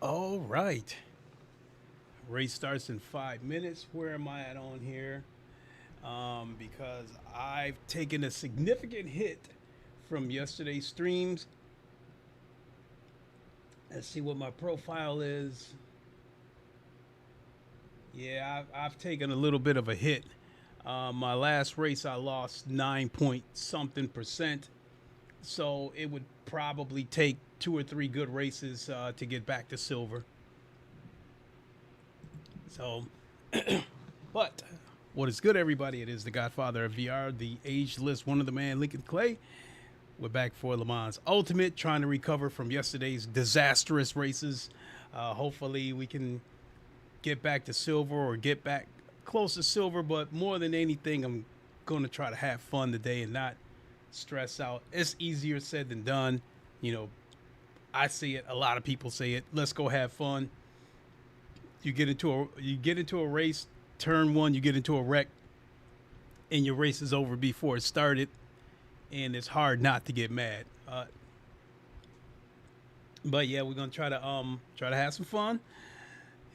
All right. Race starts in 5 minutes. Where am I at on here? Because I've taken a significant hit from yesterday's streams. Let's see what my profile is. Yeah, I've taken a little bit of a hit. My last race, I lost 9 point something percent. So it would probably take 2 or 3 good races to get back to silver. So, but what is good, everybody? It is the Godfather of VR, the ageless one of the man, Lincoln Clay. We're back for LeMans Ultimate, trying to recover from yesterday's disastrous races. Hopefully, we can get back to silver or get back close to silver. But more than anything, I'm going to try to have fun today and not stress out. It's easier said than done. You know, I see it. A lot of people say it. Let's go have fun. You get into a race, turn one, you get into a wreck, and your race is over before it started, and it's hard not to get mad. But yeah, we're gonna try to have some fun,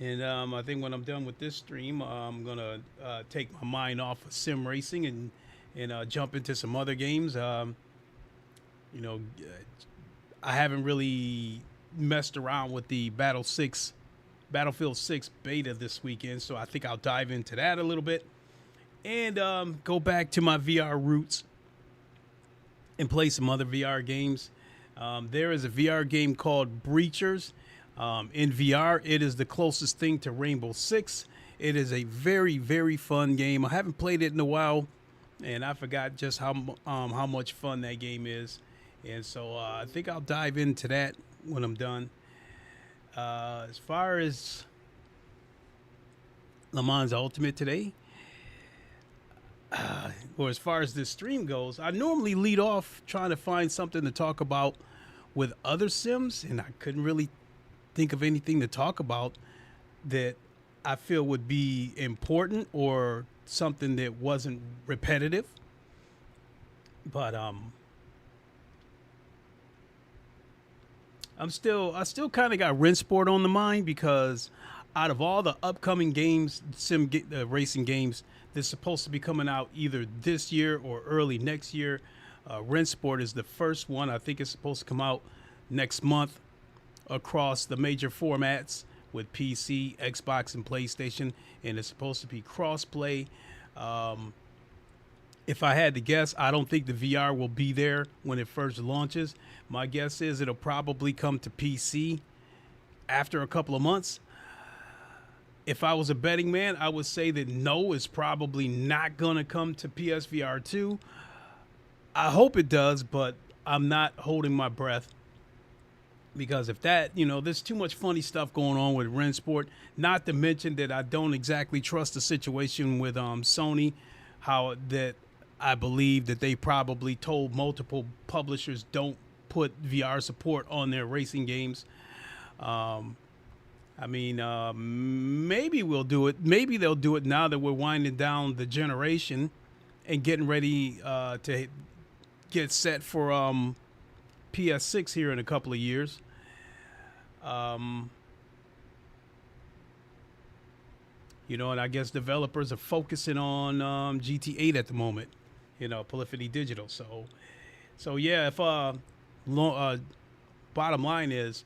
and I think when I'm done with this stream, I'm gonna take my mind off of sim racing and jump into some other games. You know, I haven't really messed around with the Battlefield 6 beta this weekend, so I think I'll dive into that a little bit and go back to my VR roots and play some other VR games. There is a VR game called Breachers in VR. It is the closest thing to Rainbow Six. It is a very, very fun game. I haven't played it in a while, and I forgot just how much fun that game is. And so I think I'll dive into that when I'm done. As far as LeMans Ultimate today, or as far as this stream goes, I normally lead off trying to find something to talk about with other sims, and I couldn't really think of anything to talk about that I feel would be important or something that wasn't repetitive. But I still kind of got Rinsport on the mind because out of all the upcoming games, racing games that's supposed to be coming out either this year or early next year, Rinsport is the first one. I think it's supposed to come out next month across the major formats with PC, Xbox, and PlayStation, and it's supposed to be cross-play. If I had to guess, I don't think the VR will be there when it first launches. My guess is it'll probably come to PC after a couple of months. If I was a betting man, I would say that no, it's probably not going to come to PSVR 2. I hope it does, but I'm not holding my breath. Because if that, there's too much funny stuff going on with Rinsport. Not to mention that I don't exactly trust the situation with Sony, how that I believe that they probably told multiple publishers don't put VR support on their racing games. Maybe we'll do it. Maybe they'll do it now that we're winding down the generation and getting ready to get set for PS6 here in a couple of years. And I guess developers are focusing on GT8 at the moment, Polyphony Digital. So yeah, if bottom line is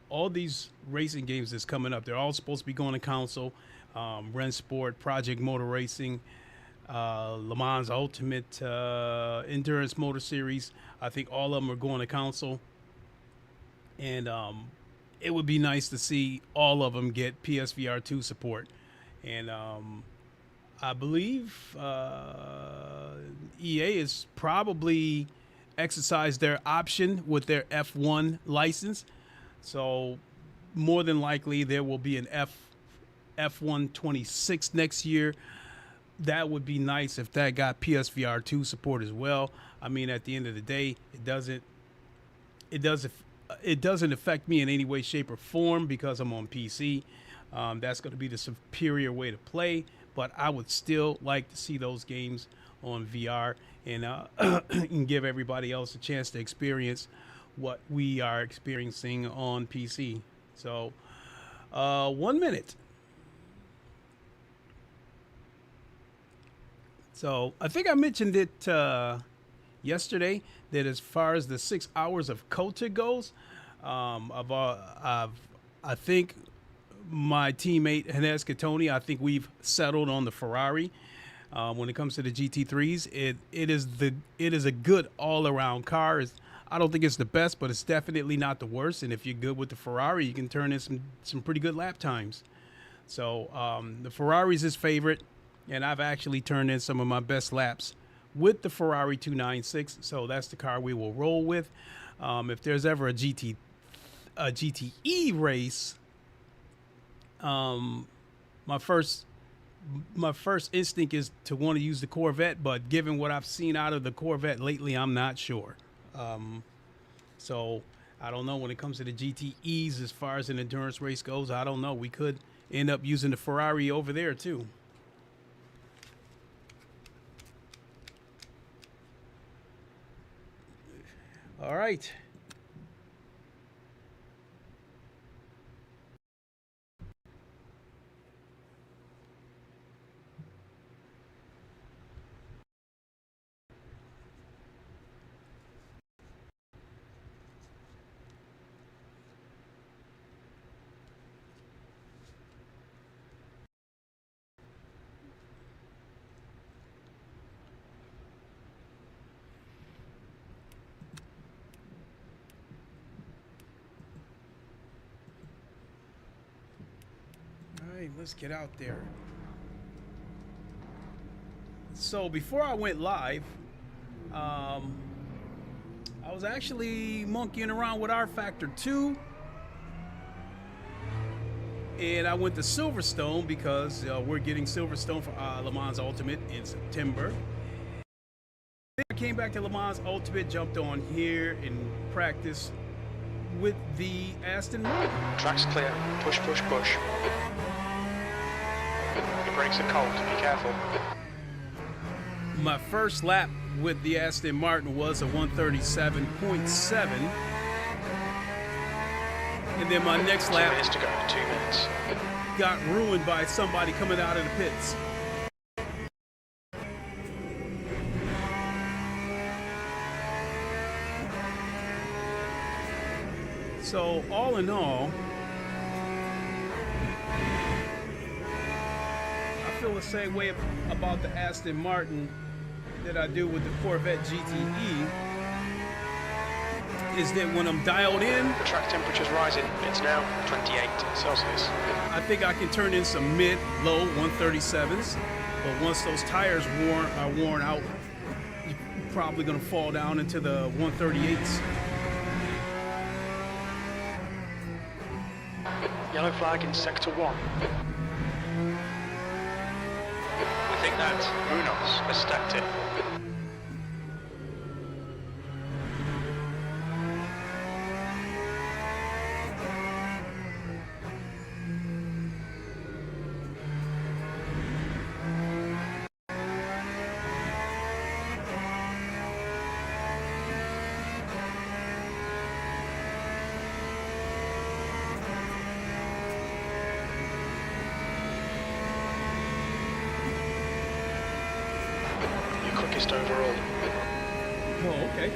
all these racing games that's coming up, they're all supposed to be going to console. Rinsport, Project Motor Racing, LeMans Ultimate, Endurance Motor Series. I think all of them are going to console. And it would be nice to see all of them get PSVR 2 support. And I believe EA has probably exercised their option with their F1 license. So more than likely there will be an F1 26 next year. That would be nice if that got PSVR 2 support as well. I mean, at the end of the day, it doesn't affect me in any way, shape, or form because I'm on PC. That's going to be the superior way to play, but I would still like to see those games on VR and give everybody else a chance to experience what we are experiencing on PC. So 1 minute. So I think I mentioned it yesterday that as far as the 6 hours of COTA goes, I think my teammate Hines Catoni, I think we've settled on the Ferrari. When it comes to the GT3s, it is a good all-around car. I don't think it's the best, but it's definitely not the worst. And if you're good with the Ferrari, you can turn in some pretty good lap times. So the Ferrari's his favorite, and I've actually turned in some of my best laps with the Ferrari 296. So that's the car we will roll with. If there's ever a GTE race, my first instinct is to want to use the Corvette, but given what I've seen out of the Corvette lately, I'm not sure. So I don't know when it comes to the GTEs as far as an endurance race goes. I don't know. We could end up using the Ferrari over there too. All right. Let's get out there. So before I went live, I was actually monkeying around with R Factor 2, and I went to Silverstone because we're getting Silverstone for LeMans Ultimate in September. Then I came back to LeMans Ultimate, jumped on here and practiced with the Aston Martin. Track's clear. Push, push, push. Your brakes are cold. Be careful. My first lap with the Aston Martin was a 137.7. And then my next lap 2 minutes to go. 2 minutes. got ruined by somebody coming out of the pits. So all in all, I feel the same way about the Aston Martin that I do with the Corvette GTE, is that when I'm dialed in, The track temperature's rising. It's now 28 Celsius. I think I can turn in some mid, low 137s, but once those tires are worn out, you're probably gonna fall down into the 138s. Yellow flag in sector 1. We think that Unos has stacked it. Quickest overall. Oh, okay.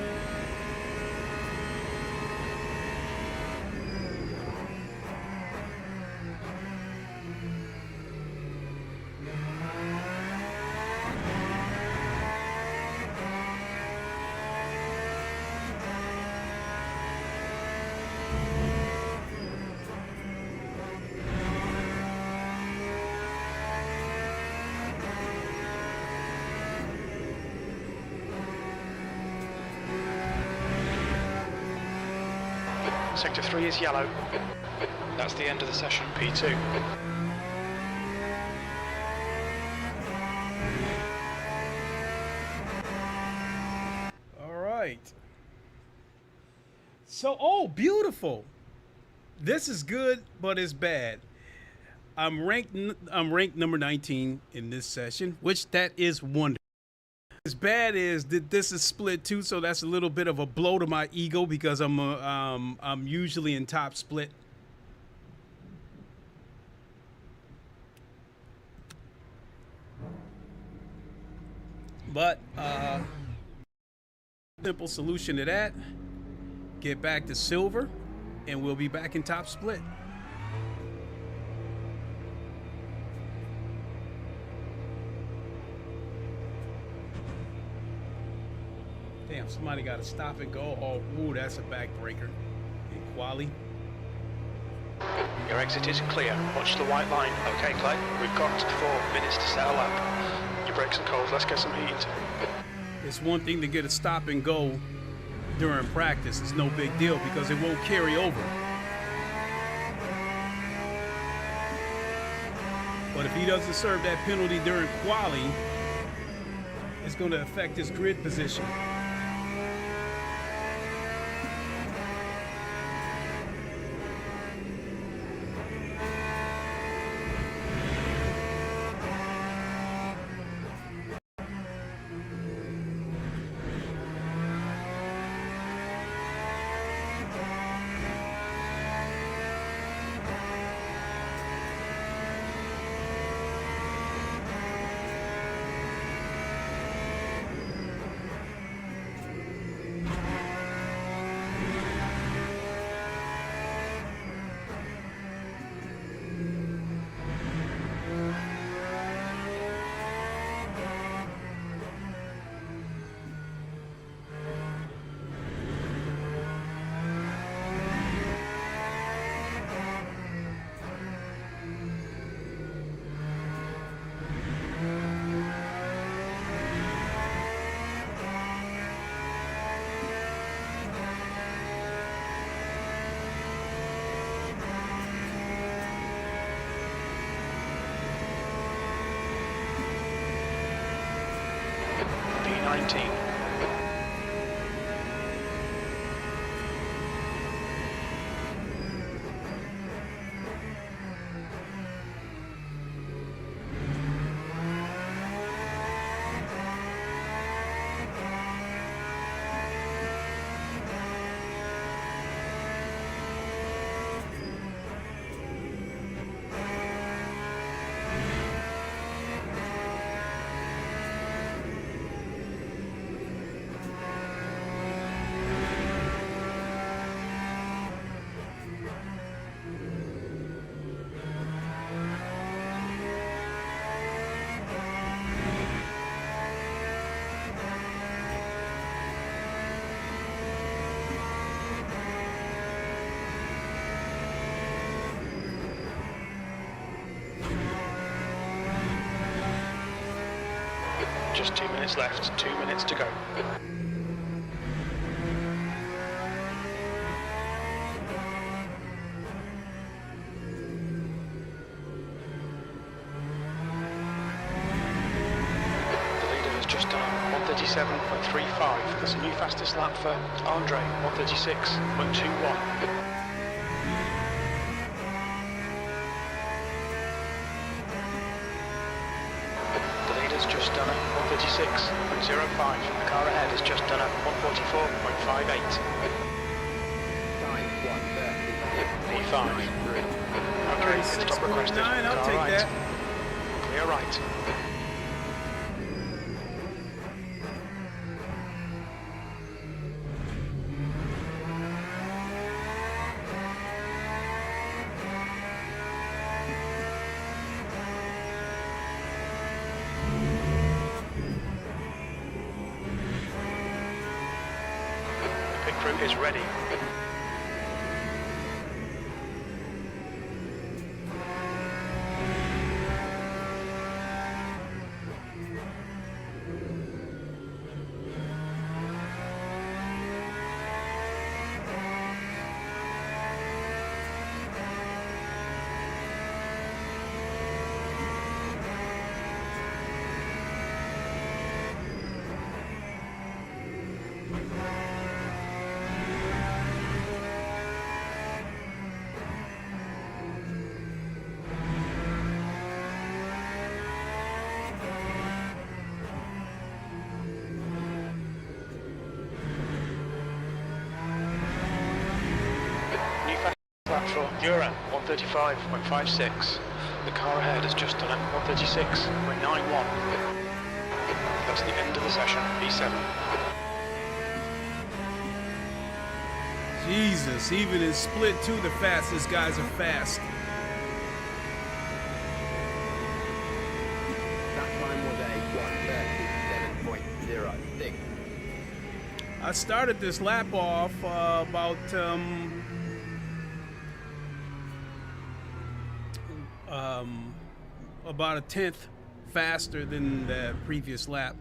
Sector 3 is yellow. That's the end of the session. P2. All right. So, oh, beautiful. This is good, but it's bad. I'm ranked number 19 in this session, which that is wonderful. As bad is that this is split too, so that's a little bit of a blow to my ego because I'm usually in top split. But simple solution to that, get back to silver, and we'll be back in top split. Damn, somebody got to stop and go. Oh, ooh, that's a backbreaker. In quali. Your exit is clear. Watch the white line. Okay, Clay. We've got 4 minutes to set a lap. Your brakes are cold. Let's get some heat. It's one thing to get a stop and go during practice. It's no big deal because it won't carry over. But if he doesn't serve that penalty during quali, it's going to affect his grid position. P19. Just 2 minutes left, 2 minutes to go. The leader has just done 137.35. That's a new fastest lap for Andre, 136.21. Just done at 136.05. The car ahead has just done at 144.58. P5. Okay, stop requested. I'll take right. that. Clear right. Crew is ready. For Euro 135.56. The car ahead has just done at 136.91. towards the end of the session, B7. Jesus, even in split 2, the fastest guys are fast. That time was a 1:37.06. I started this lap off about a tenth faster than the previous lap.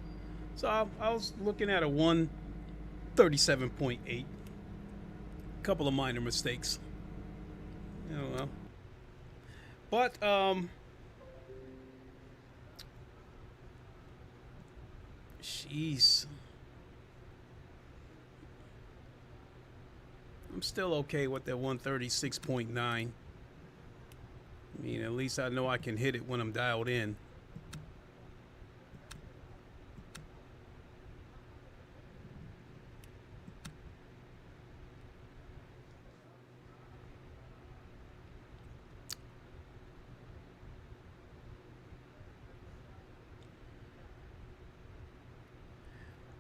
So I was looking at a 1:37.8. Couple of minor mistakes. You know, but jeez, I'm still okay with that 136.9. I mean, at least I know I can hit it when I'm dialed in.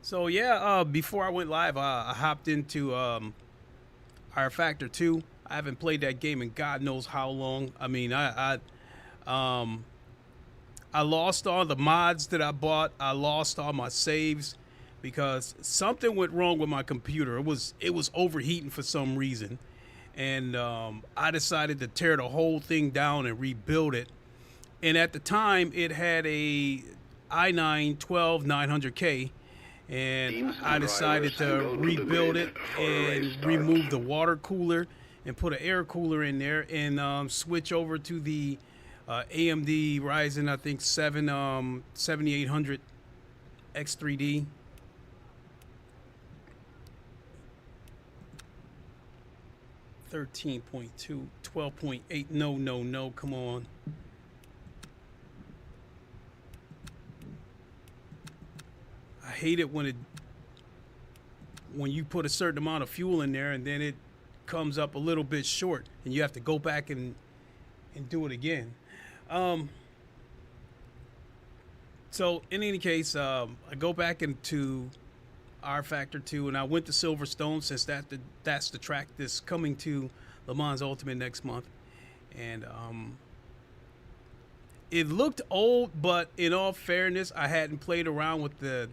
So yeah, before I went live, I hopped into R Factor 2. I haven't played that game in God knows how long. I mean, I lost all the mods that I bought. I lost all my saves because something went wrong with my computer. It was overheating for some reason, and I decided to tear the whole thing down and rebuild it. And at the time, it had a i9 12900K. And I decided to rebuild it and remove the water cooler and put an air cooler in there and switch over to the AMD Ryzen, I think 7800 X3D. $13.2, 12.8. No, come on. I hate it when you put a certain amount of fuel in there and then it comes up a little bit short and you have to go back and do it again. So in any case, I go back into R Factor 2 and I went to Silverstone since that's the track that's coming to LeMans Ultimate next month. And it looked old, but in all fairness, I hadn't played around with the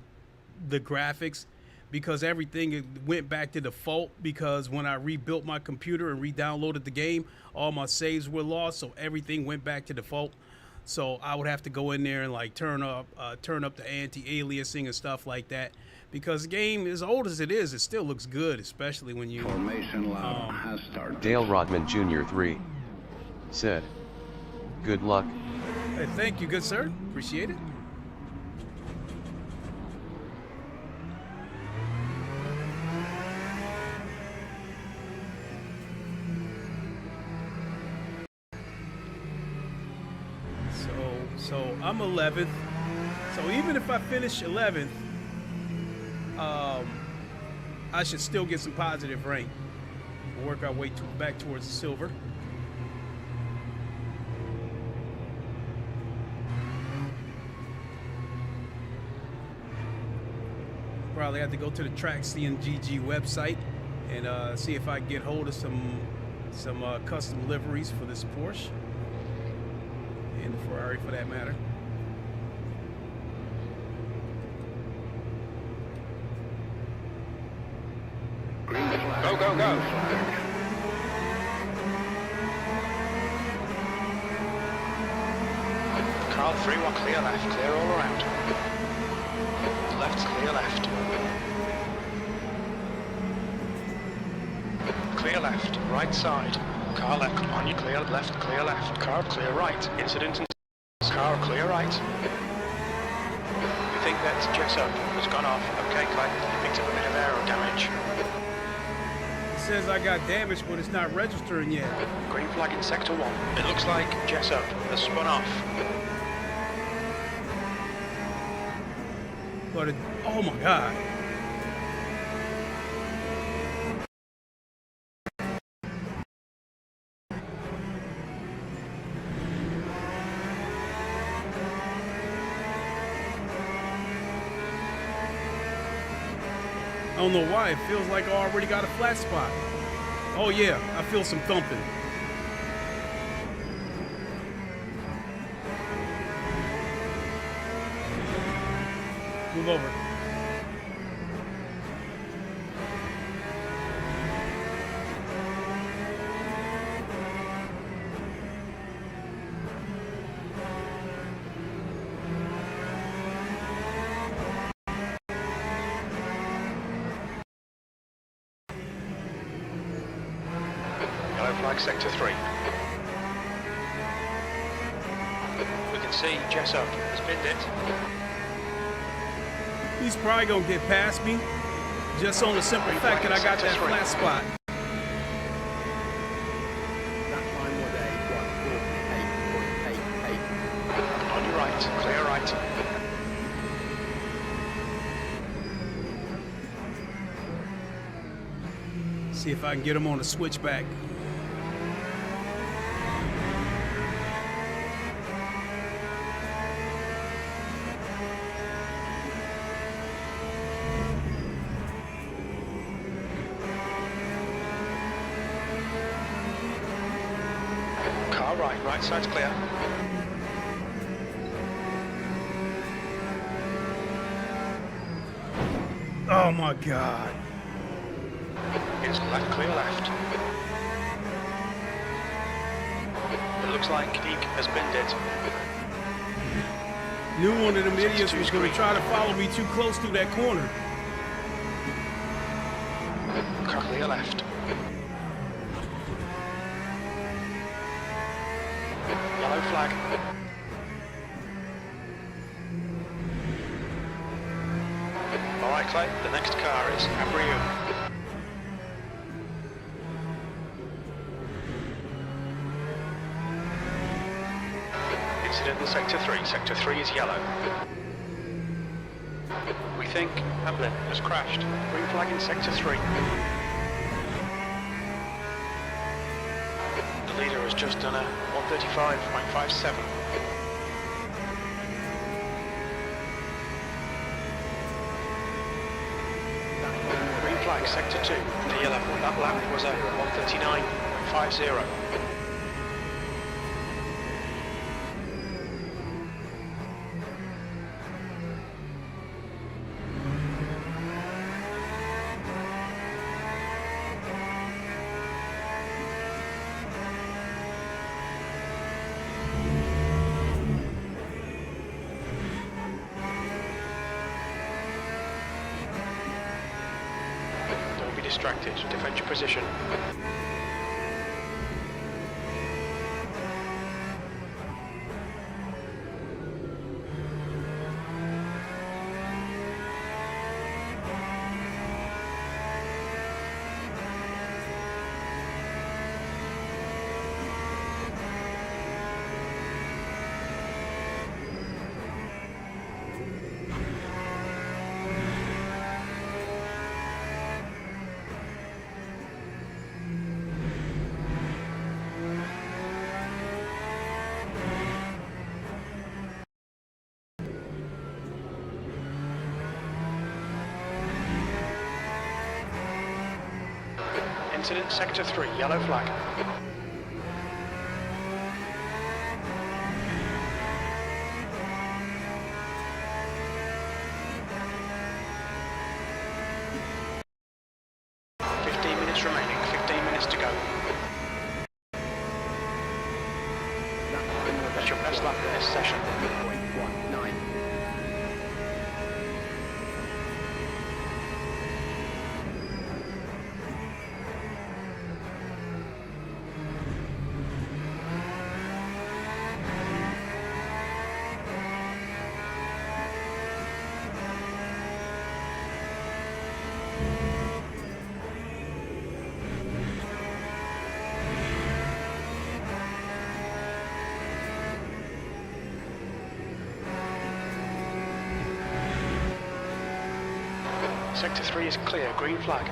graphics because everything went back to default, because when I rebuilt my computer and re-downloaded the game, all my saves were lost, so everything went back to default. So I would have to go in there and like turn up the anti-aliasing and stuff like that, because the game, as old as it is, it still looks good, especially when you Dale Rodman Jr. 3 said, "Good luck." Hey, thank you, good sir. Appreciate it. So I'm 11th. So even if I finish 11th, I should still get some positive rank. We'll work our way back towards the silver. Probably have to go to the Track CNGG website and see if I can get hold of some custom liveries for this Porsche and the Ferrari for that matter. Go, go, go. Carl, 3-1 clear left, clear all around. Left's clear left. Clear left, right side. Car left, on you clear left, clear left. Car clear right. Incident and car clear right. You think that Jessup has gone off? Okay, Clay, you picked up a bit of aero damage. It says I got damage, but it's not registering yet. Green flag in sector 1. It looks like Jessup has spun off. But it, oh my God. I don't know why. It feels like I already got a flat spot. Oh yeah, I feel some thumping. Move over. Yellow flag sector 3. We can see Jessup has binned it. He's probably gonna get past me just on the simple fact that I got that flat spot. That time was a 148.88. On your right, clear right. See if I can get him on a switchback. Car right, right side's clear. Oh my God. It's left, clear left. It looks like Deke has binned it. Knew one of them idiots was gonna try to follow me too close through that corner. Car clear left. Yellow flag. Alright Clay, the next car is Abreu. Incident in sector 3. Sector 3 is yellow. We think Hamlin has crashed. Green flag in sector 3. The leader has just done a 135.57. Green flag sector 2. The yellow. That lap was a 139.50. Distracted. Defend your position. Incident sector 3, yellow flag. Remaining, 15 minutes to go. That's your best lap in this session. 0.19. Sector 3 is clear, green flag.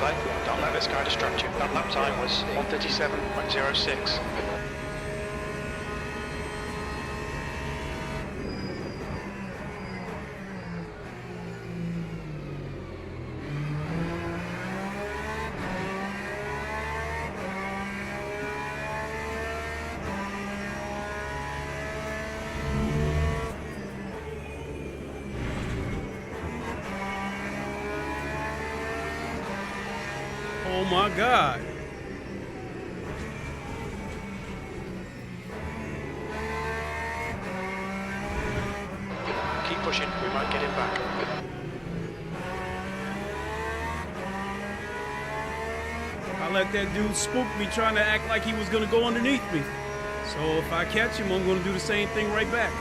Clay. Don't let this guy distract you. That lap time was 1:37.06. Oh my God. Keep pushing, we might get him back. I let that dude spook me trying to act like he was gonna go underneath me. So if I catch him, I'm gonna do the same thing right back.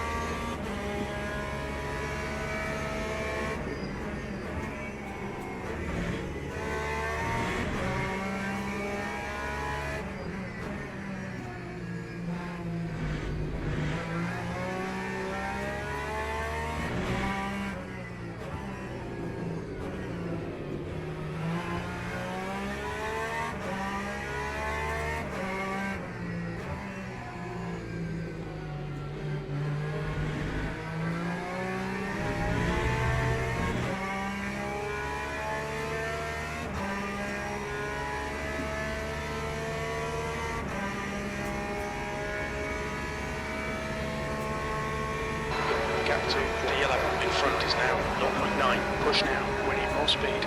Gap to the yellow in front is now 0.9. Push now, we need more speed.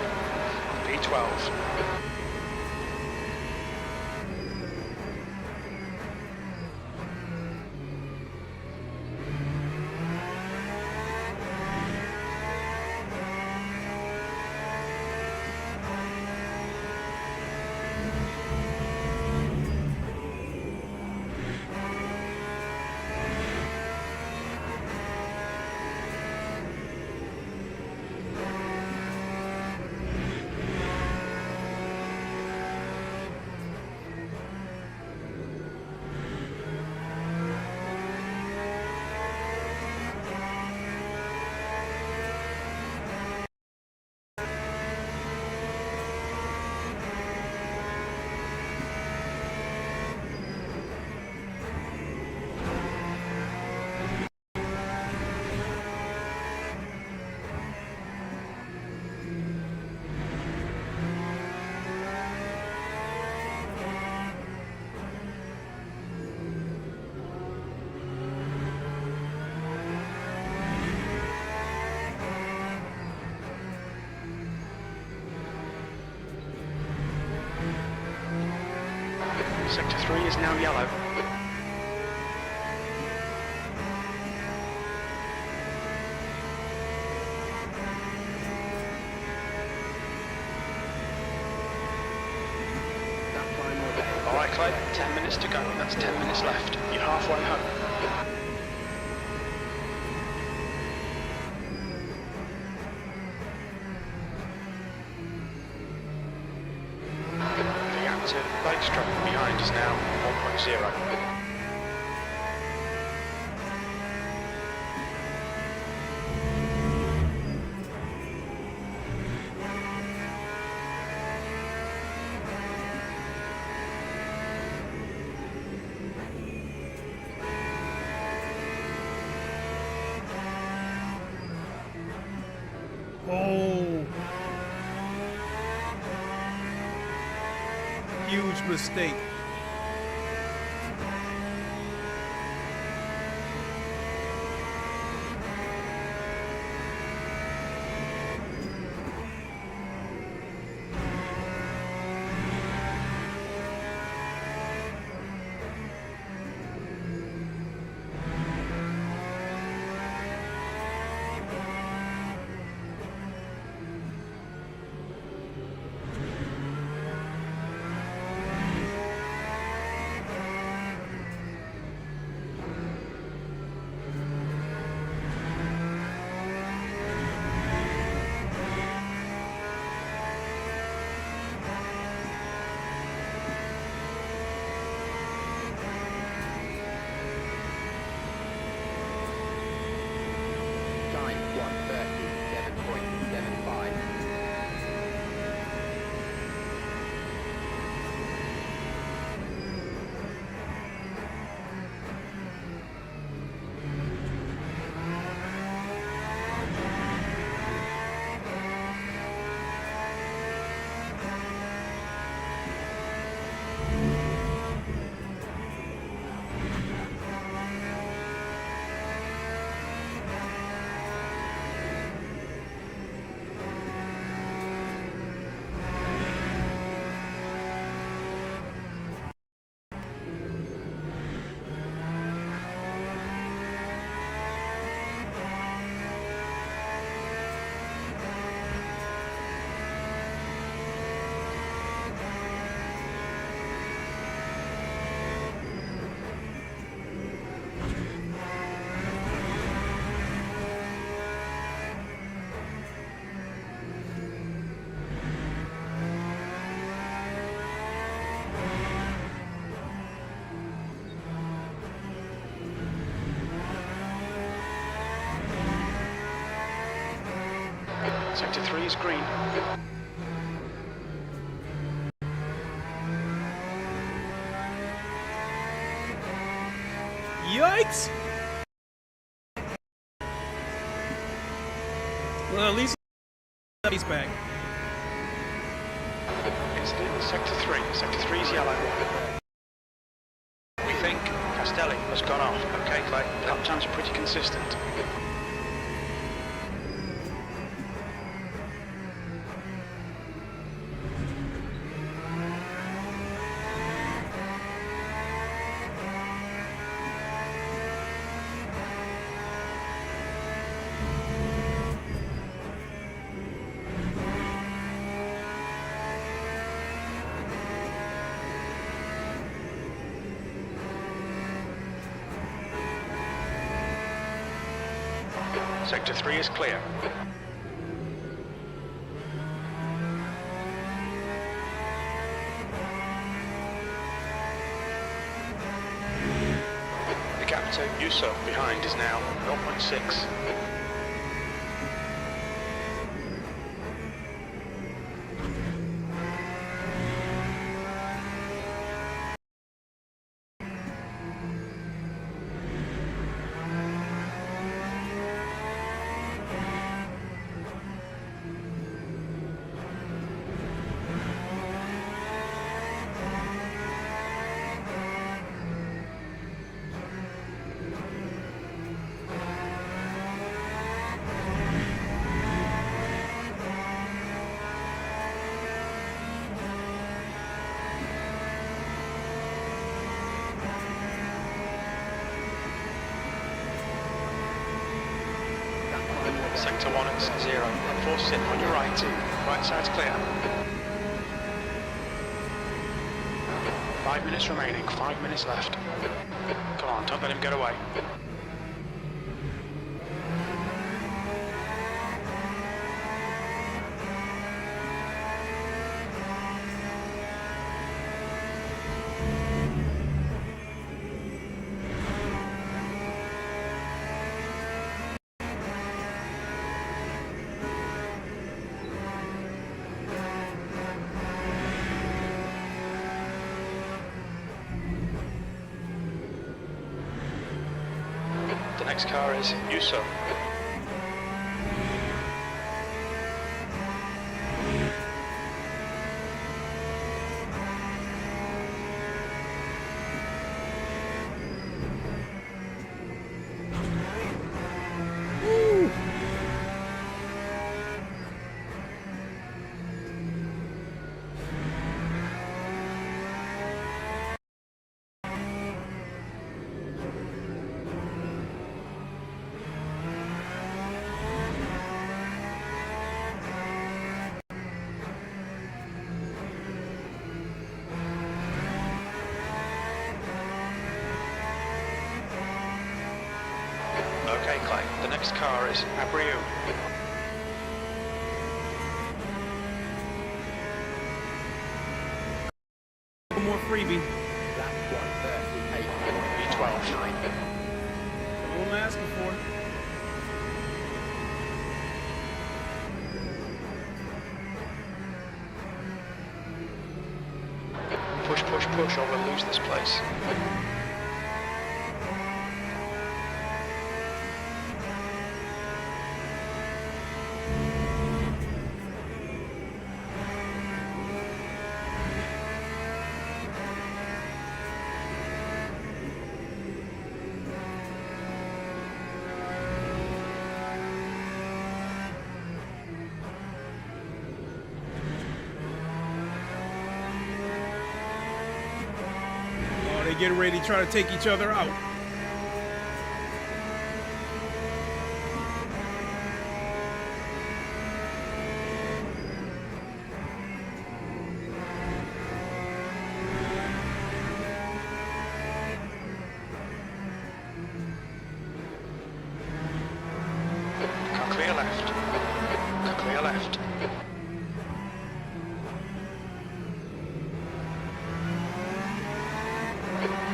P12. Sector 3 is now yellow. Alright Clay, 10 minutes to go. That's 10 minutes left. You're halfway home. Backstrap behind is now 1.0. Oh. Huge mistake. Sector 3 is green. Yikes! Well, at least he's back. Incident in Sector 3. Sector 3 is yellow. We think Castelli has gone off. Okay, Clay. Lap times are pretty consistent. Sector 3 is clear. The gap to Yuso behind is now 0.6. Sector 1 at 0. Run 4 sit on your right. Right side's clear. 5 minutes remaining. 5 minutes left. Come on, don't let him get away. The next car is Yuso. Okay, Clay. The next car is Abreu. One more freebie. Lap 138. V12. What am I asking for? Push, push, push, or we'll lose this place. They're getting ready to try to take each other out. Clear left. Clear left.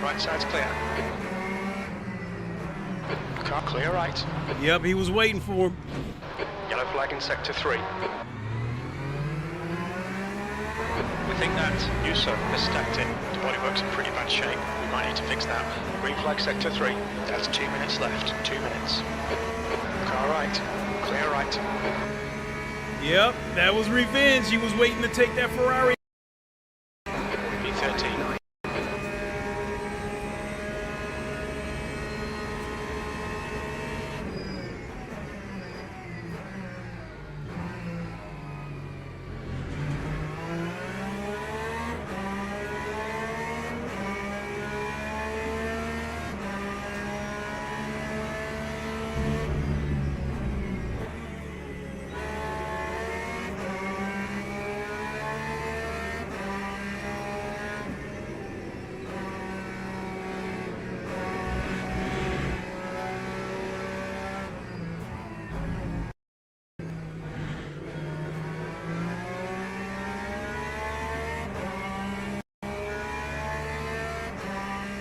Right side's clear. Car clear right. Yep, he was waiting for him. Yellow flag. flag in sector 3. We think that Yuso has stacked it. The bodywork's in pretty bad shape. We might need to fix that. Green flag sector 3. That's 2 minutes left. 2 minutes. Car right. Clear right. Yep, that was revenge. He was waiting to take that Ferrari. V13.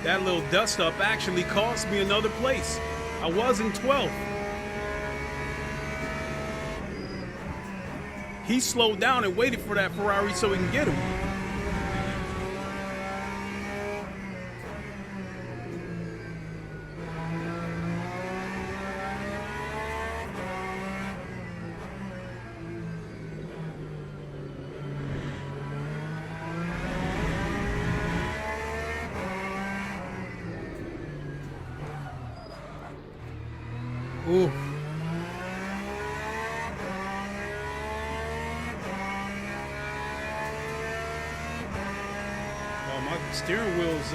That little dust up actually cost me another place. I was in 12th. He slowed down and waited for that Ferrari so he can get him. Ooh. Oh, my steering wheel's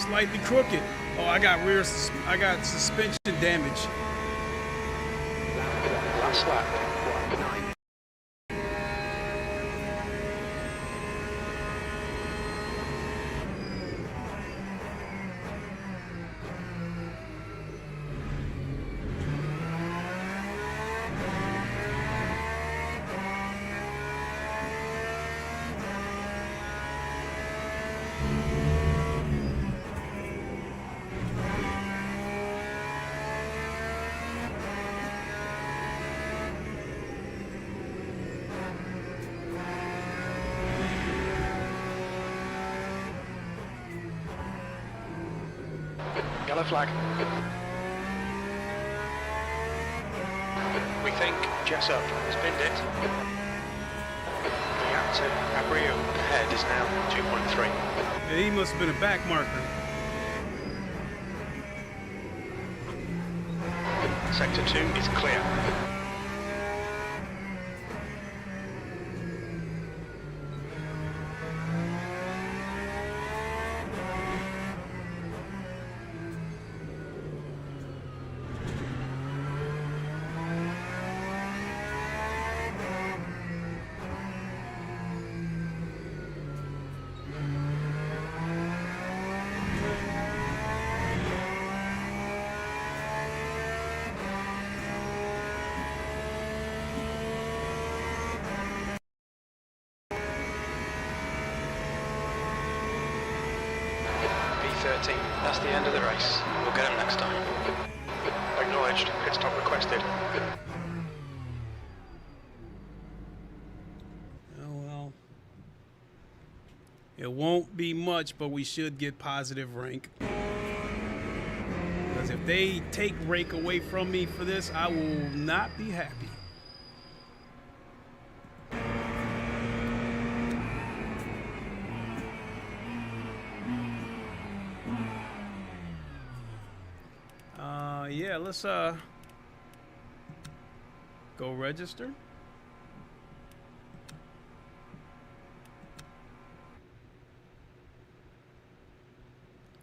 slightly crooked. Oh, I got suspension damage. Last lap. Yellow flag. We think Jessup has binned it. The active Abreu ahead is now 2.3. Yeah, he must have been a back marker. Sector 2 is clear. V13, that's the end of the race. We'll get him next time. Acknowledged, pit stop requested. Oh well. It won't be much, but we should get positive rank. Because if they take rank away from me for this, I will not be happy. Yeah, let's go register.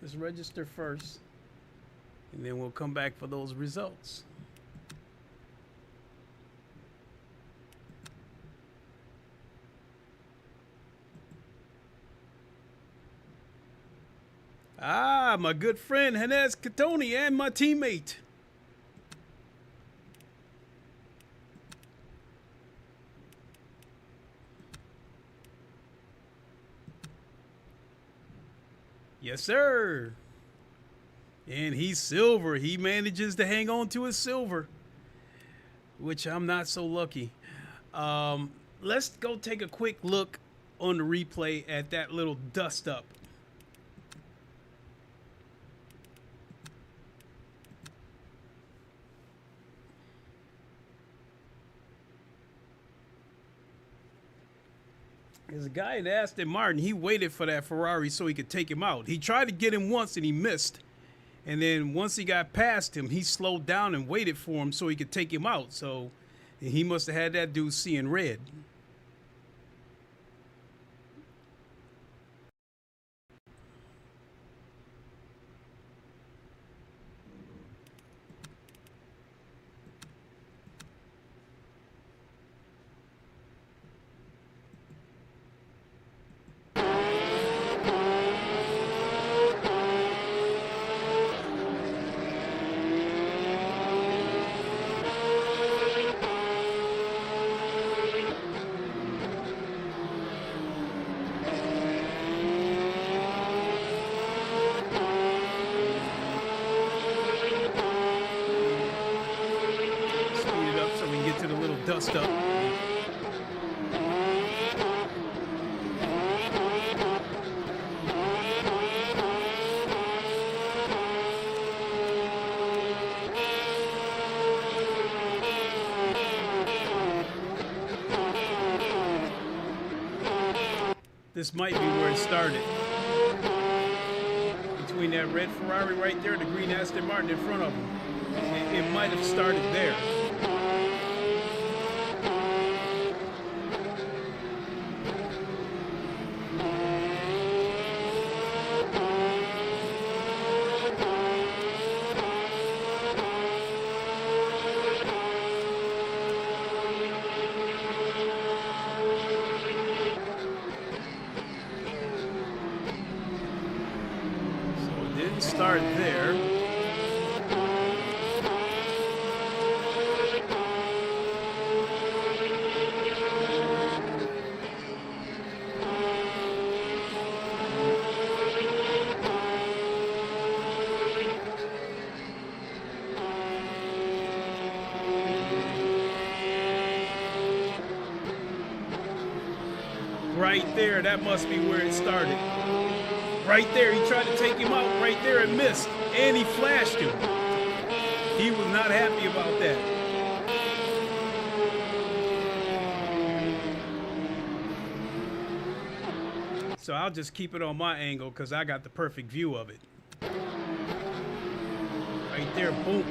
Let's register first, and then we'll come back for those results. Ah, my good friend Hannes Katoni and my teammate. Yes, sir. And he's silver. He manages to hang on to his silver. which I'm not so lucky. Let's go take a quick look on the replay at that little dust up. There's a guy in Aston Martin, he waited for that Ferrari so he could take him out. He tried to get him once and he missed. And then once he got past him, he slowed down and waited for him so he could take him out. So he must have had that dude seeing red. Dust up. This might be where it started. Between that red Ferrari right there and the green Aston Martin in front of him. It might have started there. Start there. Right there, that must be where it started. Right there, he tried to take him out right there and missed. And he flashed him. He was not happy about that. So I'll just keep it on my angle because I got the perfect view of it. Right there, boom.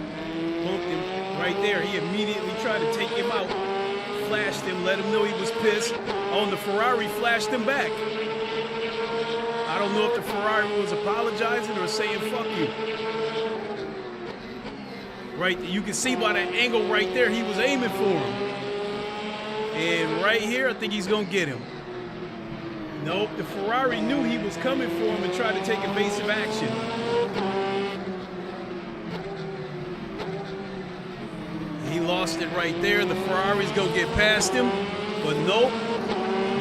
Bumped him. Right there, he immediately tried to take him out. Flashed him, let him know he was pissed. On the Ferrari, flashed him back. I don't know if the Ferrari was apologizing or saying fuck you. Right, you can see by that angle right there, he was aiming for him. And right here, I think he's gonna get him. Nope, the Ferrari knew he was coming for him and tried to take evasive action. He lost it right there. The Ferrari's gonna get past him, but nope,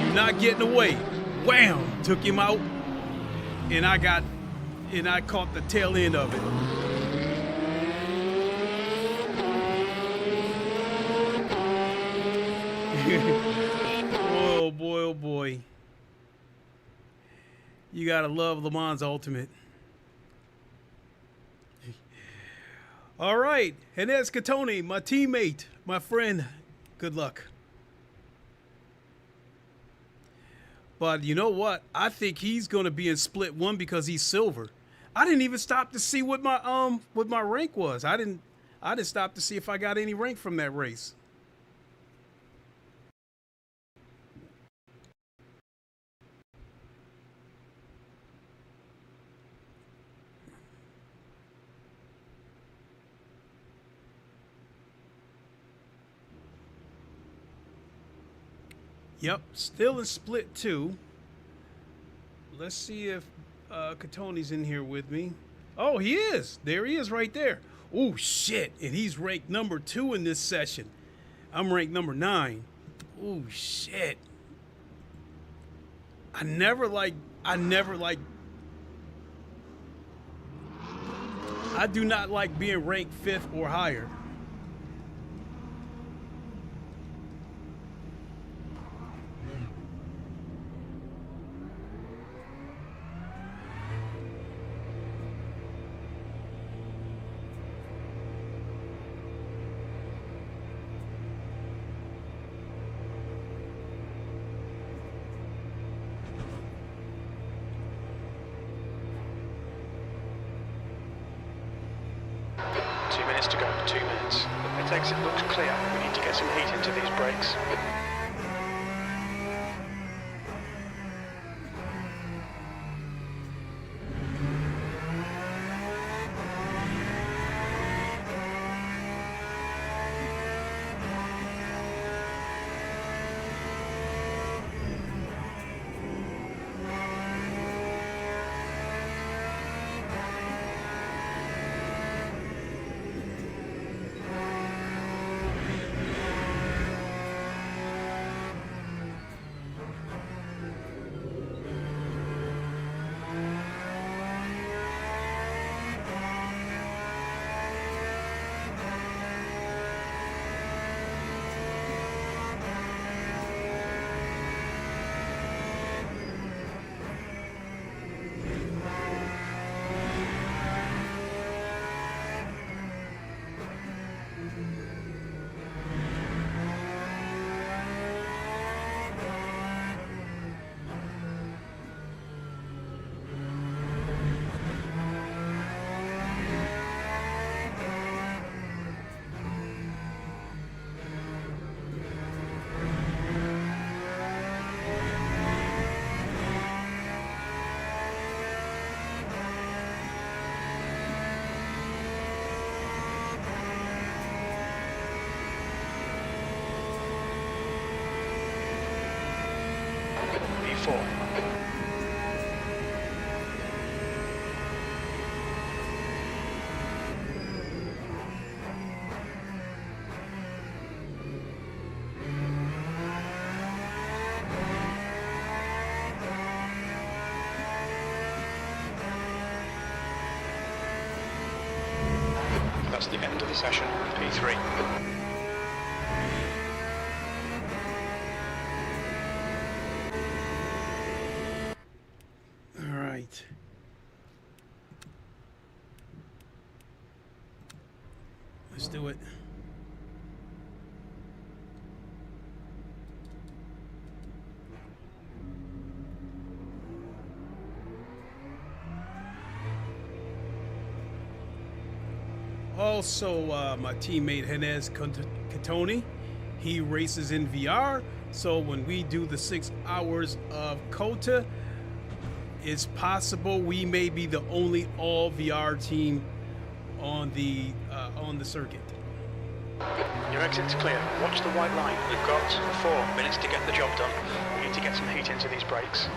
you're not getting away. Wham, took him out. And I caught the tail end of it. Oh boy, oh boy. You gotta love LeMans Ultimate. All right, Enes Catoni, my teammate, my friend, good luck. But you know what? I think he's going to be in split one because he's silver. I didn't even stop to see what my rank was. I didn't stop to see if I got any rank from that race. Yep, still in split two. Let's see if Catoni's in here with me. Oh, he is. There he is right there. Oh, shit. And he's ranked number 2 in this session. I'm ranked number 9. Oh, shit. I do not like being ranked 5th or higher. Left exit looks clear. We need to get some heat into these brakes. V4. That's the end of the session, P3. Let's do it. Also, my teammate Henez Catoni, he races in VR. So when we do the 6 hours of COTA, it's possible we may be the only all VR team on the circuit. Your exit's clear. Watch the white line. We've got 4 minutes to get the job done. We need to get some heat into these brakes.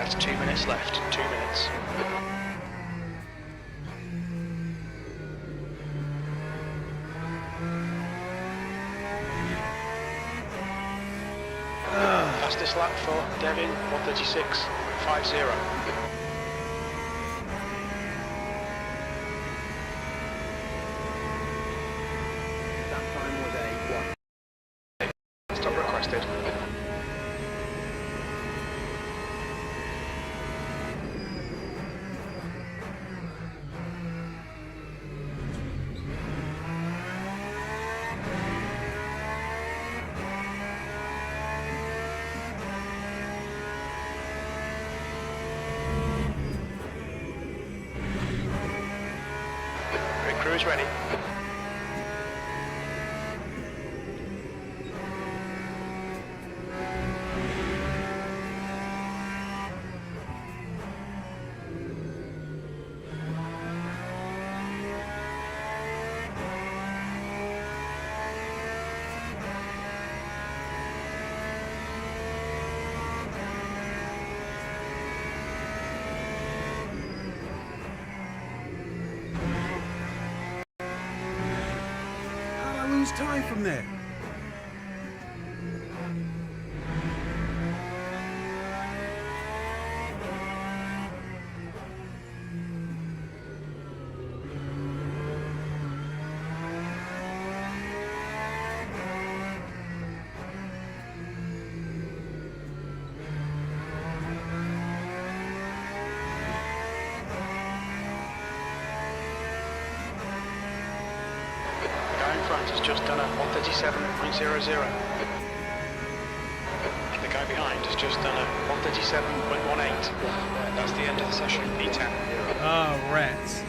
That's 2 minutes left. 2 minutes. Fastest lap for Devin, 1:36.50. That time was a 1. Stop requested. Pit crew is ready. How'd I lose time from that? In front has just done a 1:37.00. The guy behind has just done a 1:37.18. That's the end of the session. P10. Ah, rats.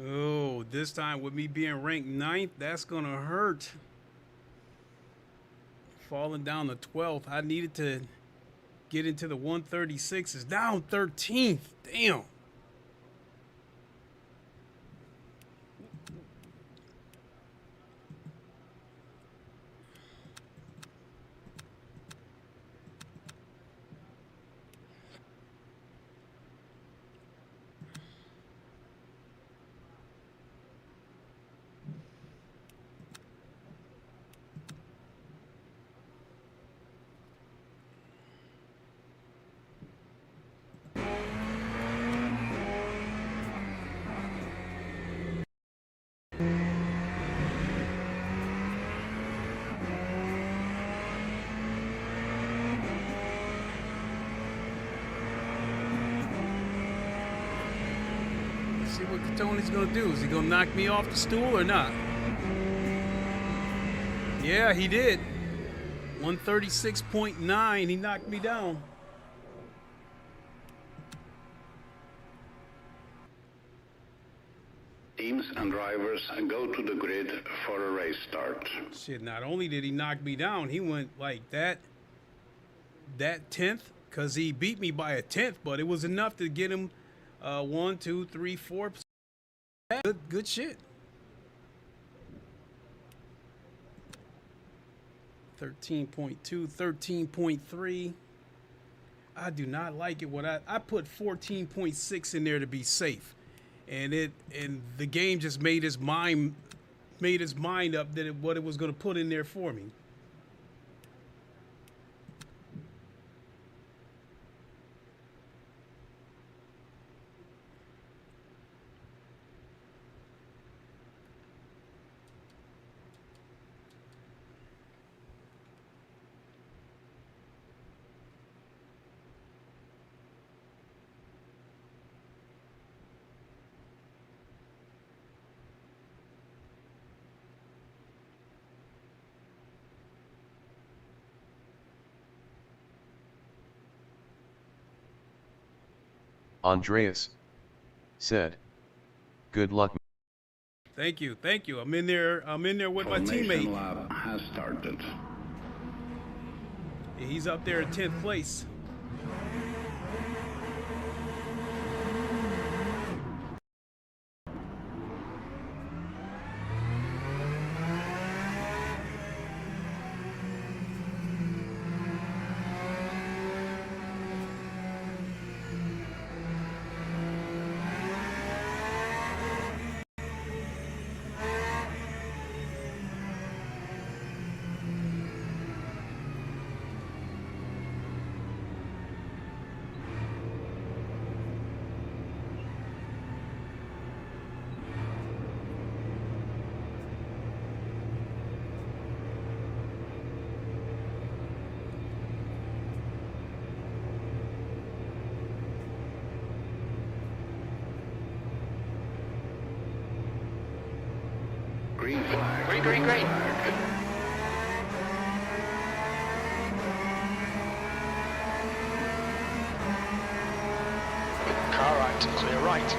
Oh, this time with me being ranked 9th, that's gonna hurt. Falling down to 12th. I needed to get into the 136s. Down 13th. Damn. See what Tony's gonna do. Is he gonna knock me off the stool or not? Yeah, he did. 136.9. He knocked me down. Teams and drivers go to the grid for a race start. Shit, not only did he knock me down, he went like that 10th, because he beat me by a 10th, but it was enough to get him 1, 2, 3, 4. Good shit. 13.2, 13.3. I do not like it when I put 14.6 in there to be safe. And the game just made his mind up that what it was going to put in there for me. Andreas said, "Good luck." Thank you. Thank you. I'm in there with my Formation teammate. lap has started. He's up there in 10th place. Green flag. Green, green, green. Car right, clear right.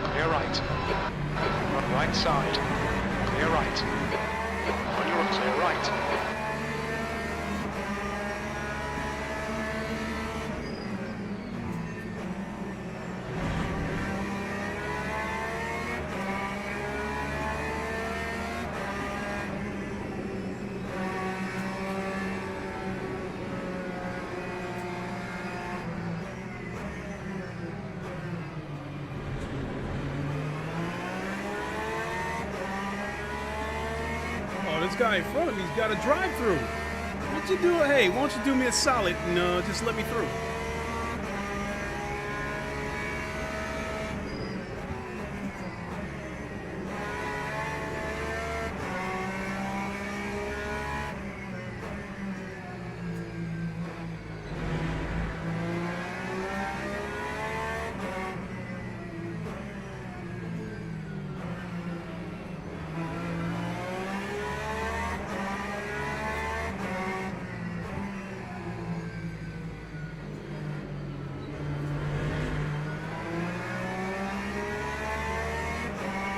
Clear right. Run right side. Clear right. On your clear right. This guy in front of me's got a drive-through. What you do? Hey, why don't you do me a solid and just let me through?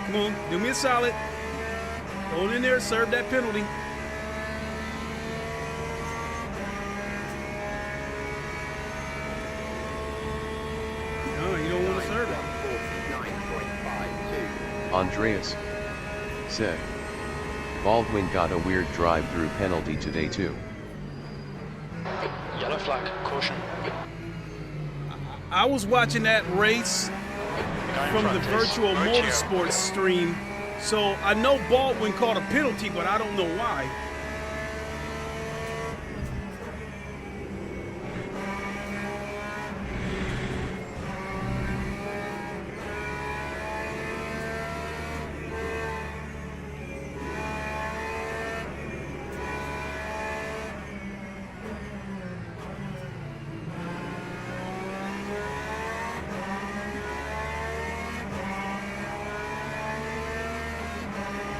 Come on, do me a solid. Go in there, serve that penalty. No, you don't want to serve it. 9.52. Andreas said, Baldwin got a weird drive-through penalty today too. Yellow flag, caution. I was watching that race from the virtual motorsports stream, so I know Baldwin caught a penalty, but I don't know why.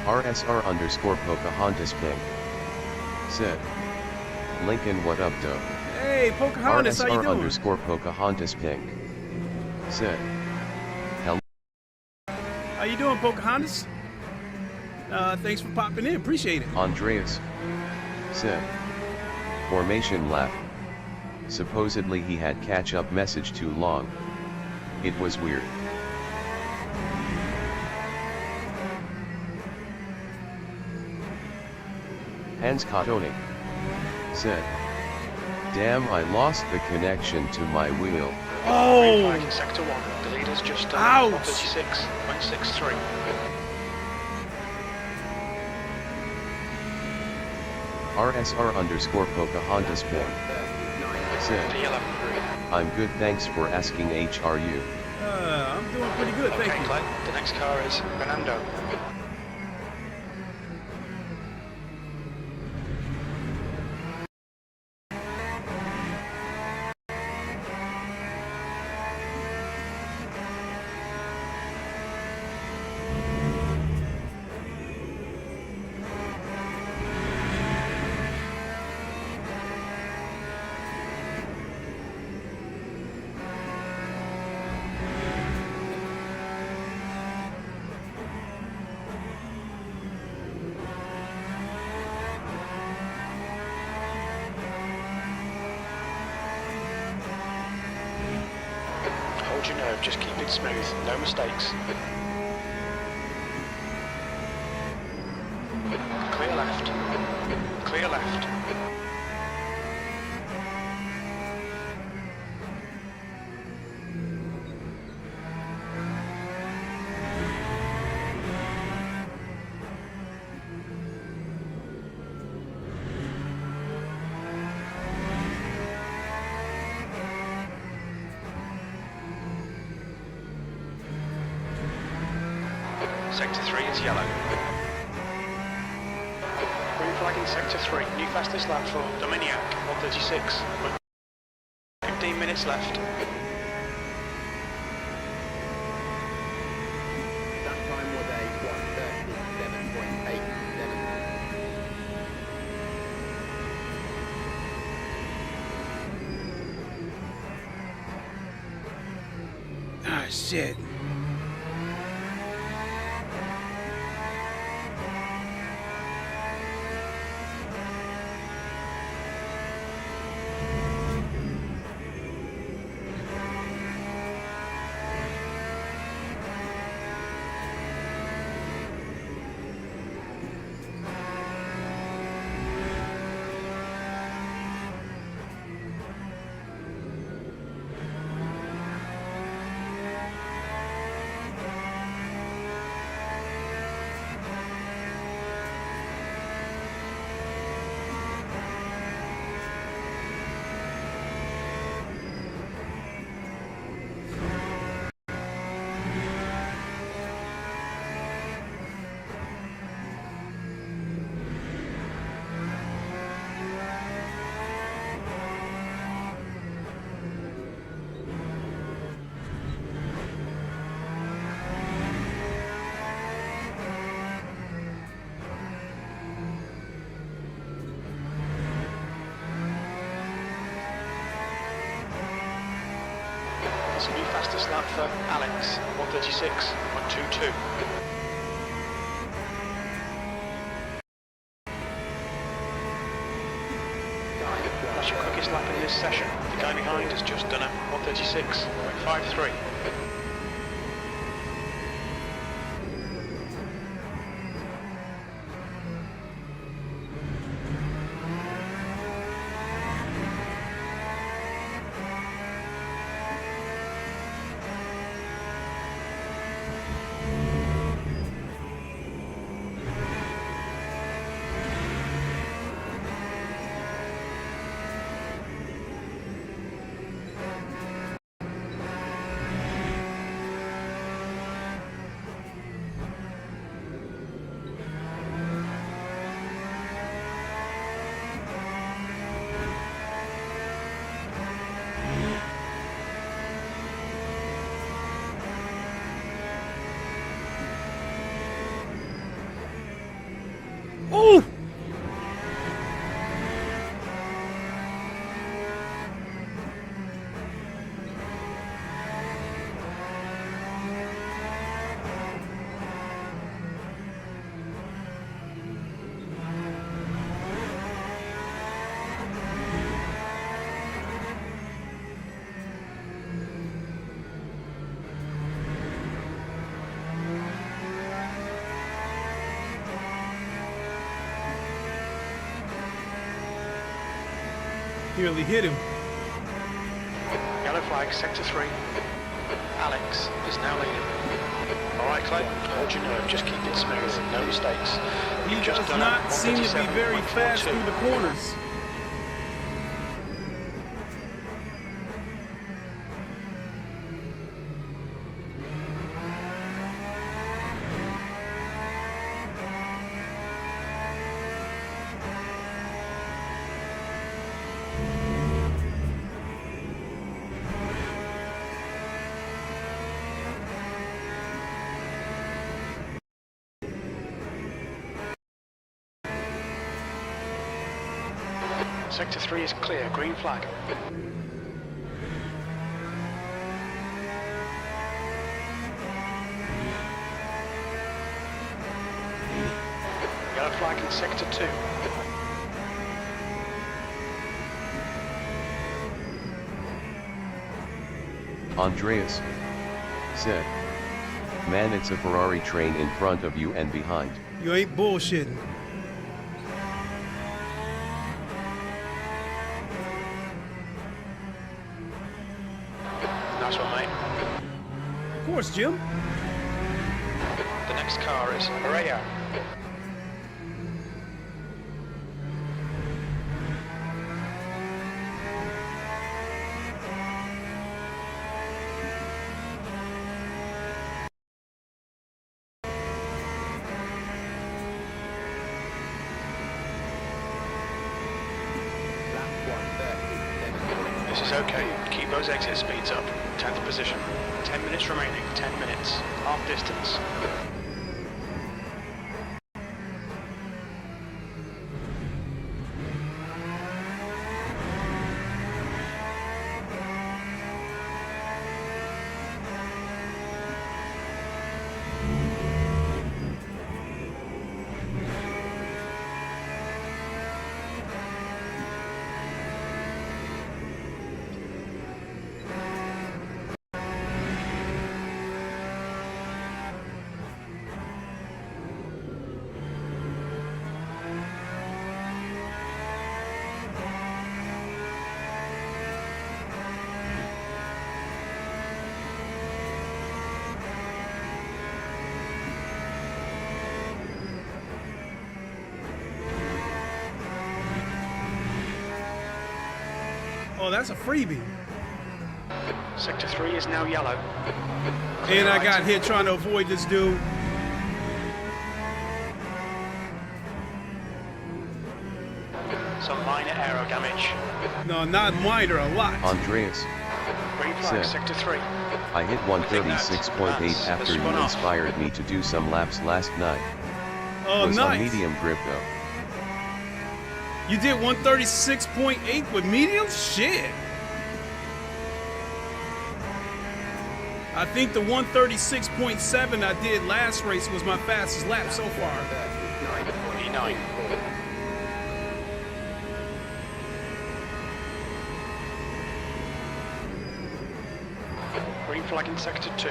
RSR_Pocahontas Ping said, Lincoln what up doe? Hey, Pocahontas, how you doing? RSR_Pocahontas Ping said, How you doing, Pocahontas? Thanks for popping in, appreciate it. Andreas said, Formation lap. Supposedly he had catch-up message too long. It was weird. Hans Kotoning said, Damn, I lost the connection to my wheel. Green flag in sector 1. The leader's just Ouch. 36.63. RSR_Pocahontas Ping said, Yellow. I'm good, thanks for asking. HRU. I'm doing pretty good, thank Okay, you. Clay. The next car is Fernando. hold your nerve, just keep it smooth, no mistakes. Clear left. Clear left. Sector 3 is yellow. Green flag in Sector 3. New fastest lap for Dominiac, 136. 15 minutes left. That time was a 137.87. Ah, shit. That's a new fastest lap for Alex, 136, 122. That's your quickest lap in this session. The guy behind has just done a 136.53. Ooh! Nearly hit him. Yellow flag, Sector 3. Alex is now leading. Alright, Clay, hold your nerve, just keep it smooth, no mistakes. He You've does just done not seem to be very fast 137.42. through the corners. Sector 3 is clear, green flag. Yellow flag in Sector 2. Andreas, said. Man, it's a Ferrari train in front of you and behind. You ain't bullshitting. Nice one, mate. Of course, Jim. The next car is Araya. This is okay. Keep those exit speeds up. 10th position. 10 minutes remaining. 10 minutes. Half distance. Oh, that's a freebie. Sector 3 is now yellow. And I got hit trying to avoid this dude. Some minor aero damage. No, not minor, a lot. Andreas Green flag, said, Sector 3. I hit 136.8 after you inspired me to do some laps last night. Oh, Was on nice. medium grip though. You did 136.8 with medium? Shit. I think the 136.7 I did last race was my fastest lap so far. 49. Green flag in Sector 2.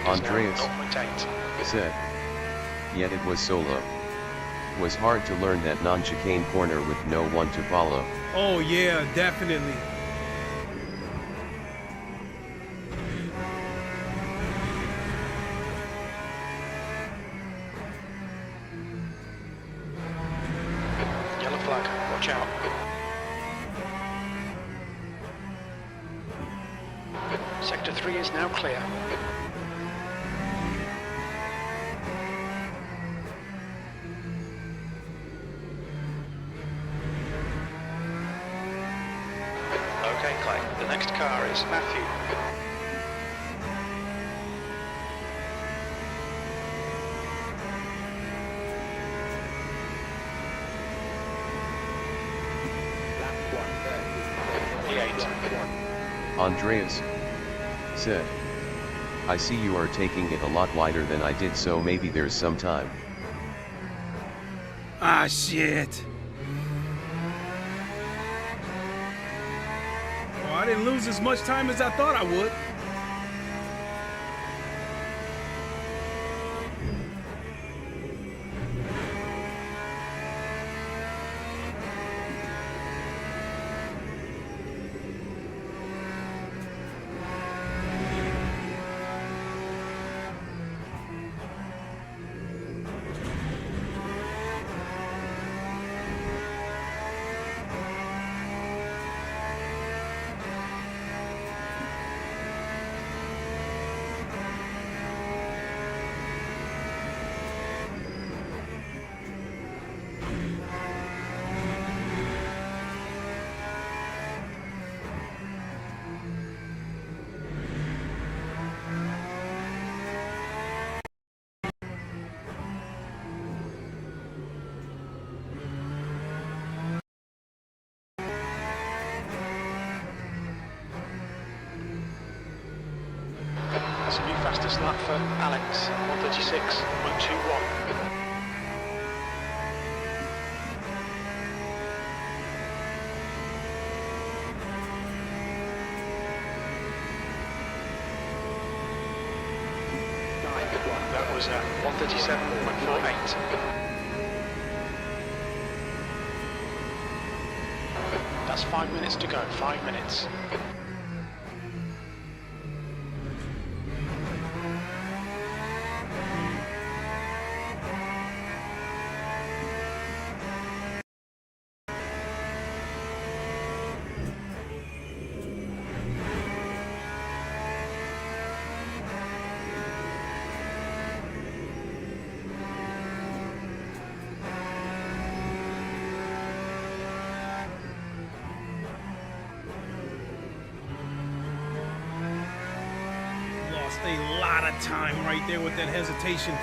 Andreas 0.8. said, yet it was so low. Was hard to learn that non-chicane corner with no one to follow. Oh yeah, definitely. Yellow flag, watch out. Sector 3 is now clear. Okay, Clay. The next car is Matthew. Andreas said, I see you are taking it a lot wider than I did, so maybe there's some time. Ah, shit. Oh, I didn't lose as much time as I thought I would. fastest lap for Alex, 1:36.21. That was 1:37.48. That's 5 minutes to go, 5 minutes. Lost a lot of time right there with that hesitation.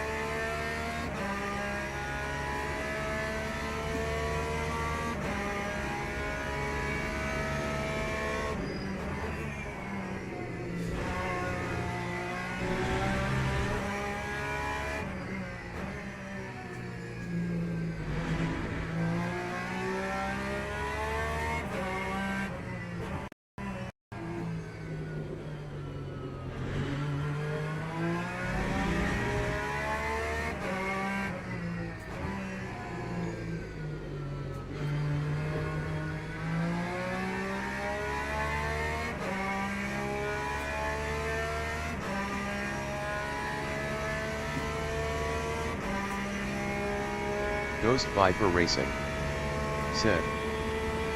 Ghost Viper Racing said,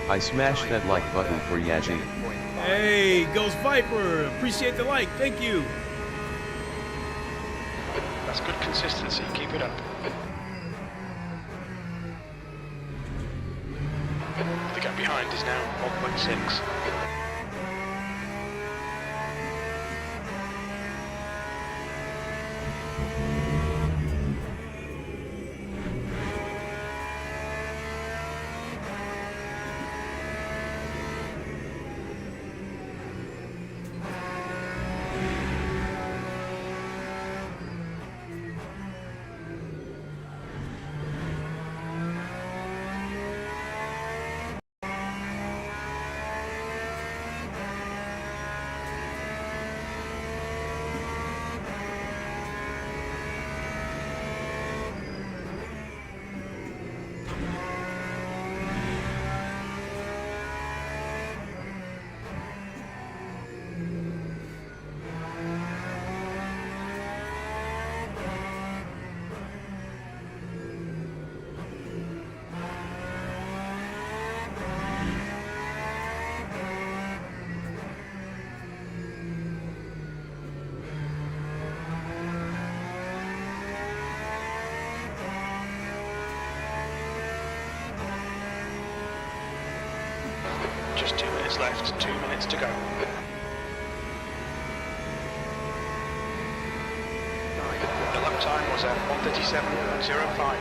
I smashed that like button for Yaji. Hey, Ghost Viper, appreciate the like, thank you. That's good consistency, keep it up. The gap behind is now 1.6. Just 2 minutes left, 2 minutes to go. The lap time was 1:37.05.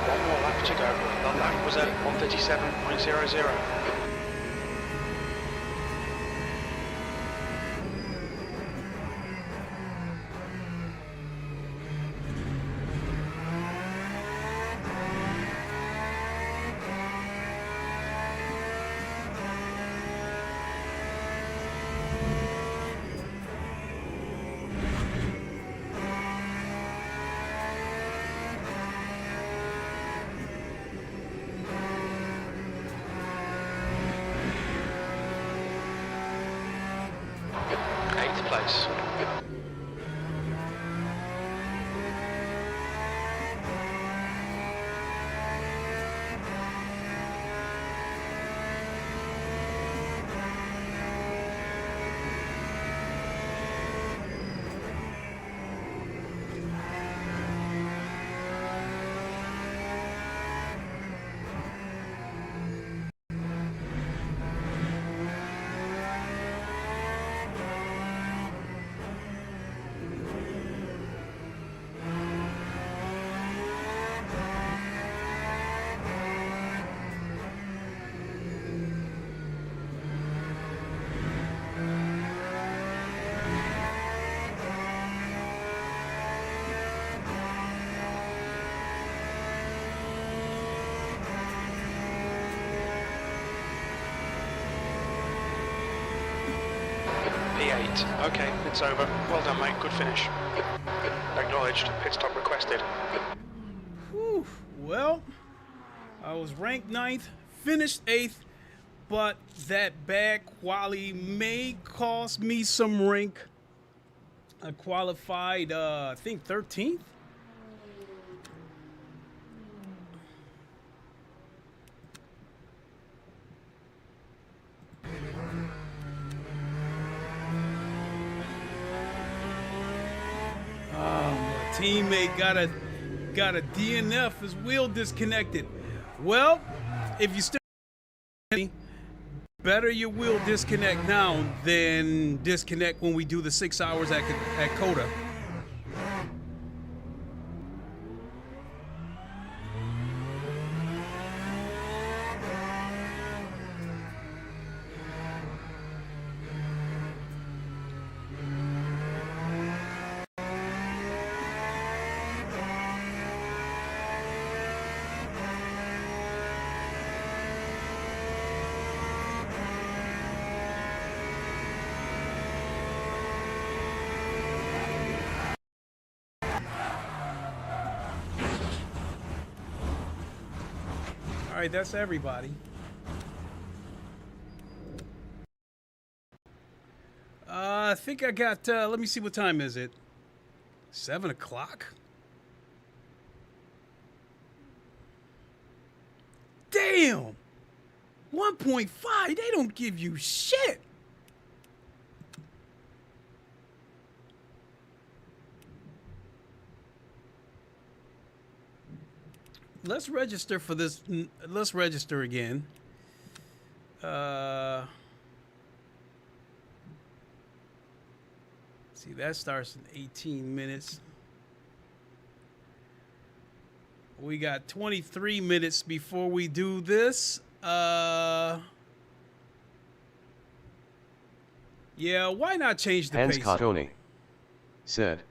One more lap to go. The lap was at 1:37.00. Eighth place. P8. Okay, it's over. Well done, mate. Good finish. Acknowledged. Pit stop requested. Whew. Well, I was ranked 9th, finished 8th, but that bad quali may cost me some rank. I qualified, I think 13th. Teammate got a DNF, his wheel disconnected. Well, if you still better your wheel disconnect now than disconnect when we do the 6 hours at Coda. All right, that's everybody. I think I got, let me see, what time is it? 7 o'clock? Damn! 1.5, they don't give you shit. Let's register for this. Let's register again. See, that starts in 18 minutes. We got 23 minutes before we do this. Yeah, why not change the Hans pace? Cotone said,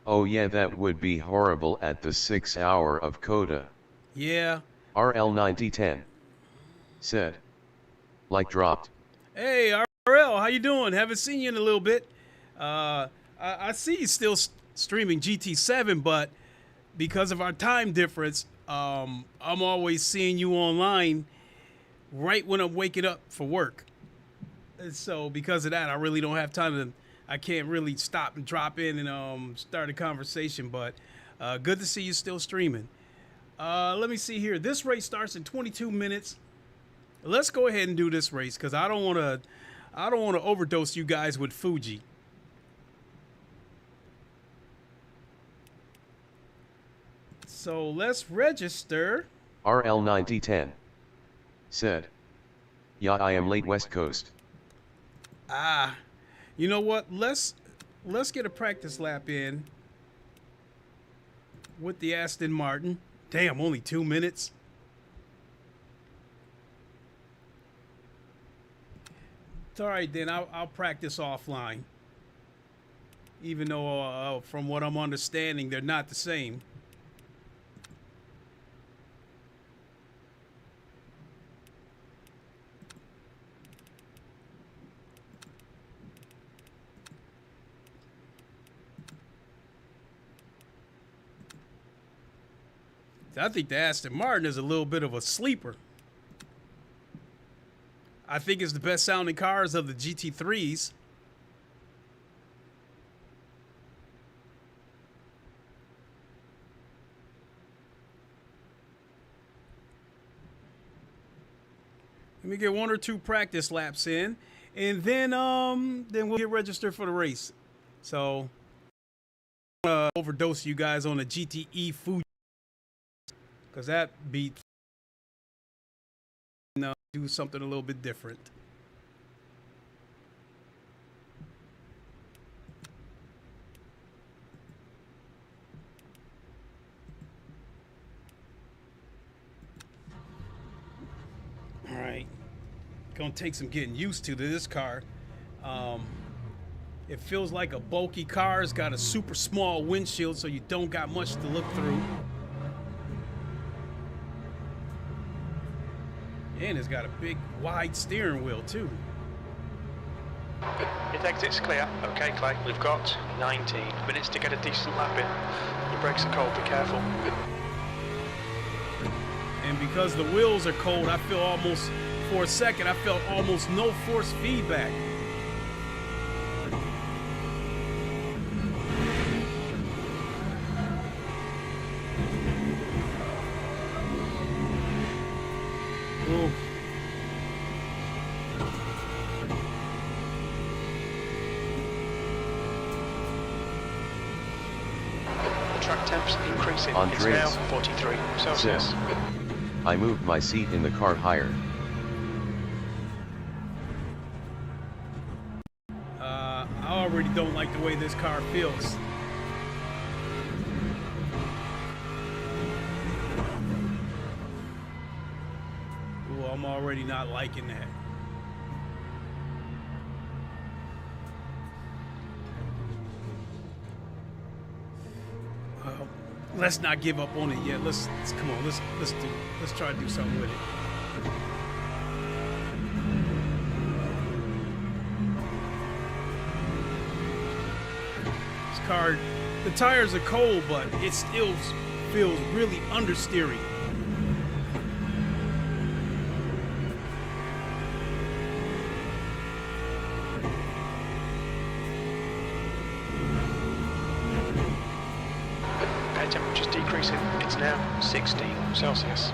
"Oh yeah, that would be horrible at the 6 hour of Coda." Yeah. RL9010 said, "Like dropped." Hey, RL, how you doing? Haven't seen you in a little bit. I see you still streaming GT7, but because of our time difference, I'm always seeing you online right when I'm waking up for work. And so because of that, I really don't have time to, I can't really stop and drop in and start a conversation, but good to see you still streaming. Let me see here. This race starts in 22 minutes. Let's go ahead and do this race because I don't want to overdose you guys with Fuji. So let's register. RL9010 said, "Yeah, I am late West Coast." Ah, you know what? Let's get a practice lap in with the Aston Martin. Damn, only 2 minutes. It's all right, then I'll practice offline. Even though, from what I'm understanding, they're not the same. I think the Aston Martin is a little bit of a sleeper. I think it's the best sounding cars of the GT3s. Let me get 1 or 2 practice laps in, and then we'll get registered for the race. So, overdose you guys on the GTE Fuji, because that beat. Do something a little bit different. All right, gonna take some getting used to this car. It feels like a bulky car. It's got a super small windshield, so you don't got much to look through. And it's got a big, wide steering wheel, too. His exit's clear. Okay, Clay, we've got 19 minutes to get a decent lap in. Your brakes are cold, be careful. And because the wheels are cold, I feel almost, for a second, I felt almost no force feedback. Track temps increasing. Andreas. It's now 43 Celsius. Sim. I moved my seat in the car higher. I already don't like the way this car feels. Ooh, I'm already not liking that. Let's not give up on it yet. Let's come on. Let's try to do something with it. This car, the tires are cold, but it still feels really understeering. Temperature's decreasing. It's now 16 Celsius.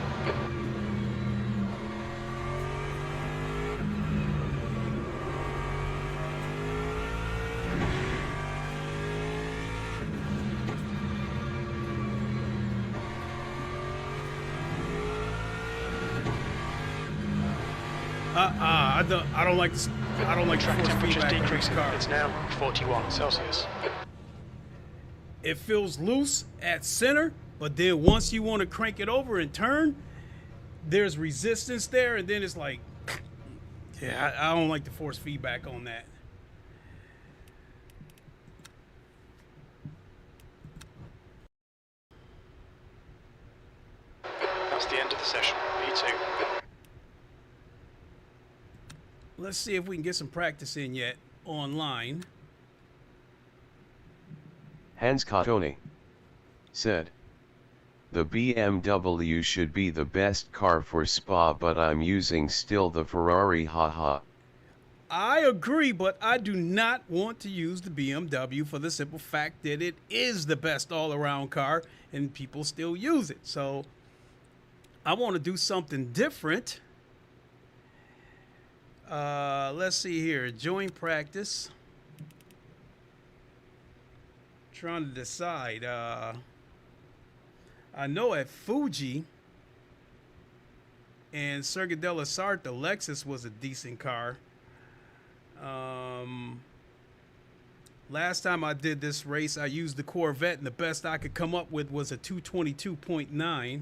I don't like this. I don't like Track the force temperature's feedback of this decreasing. car. It's now 41 Celsius. It feels loose at center, but then once you want to crank it over and turn, there's resistance there, and then it's like, yeah, I don't like the force feedback on that. That's the end of the session. P2. Let's see if we can get some practice in yet online. Hans Cotone said, "The BMW should be the best car for Spa, but I'm using still the Ferrari, haha." I agree, but I do not want to use the BMW for the simple fact that it is the best all-around car and people still use it. So I want to do something different. Let's see here. Join practice. Trying to decide. I know at Fuji and Circuit de la Sarthe, the Lexus was a decent car. Last time I did this race, I used the Corvette, and the best I could come up with was a 222.9.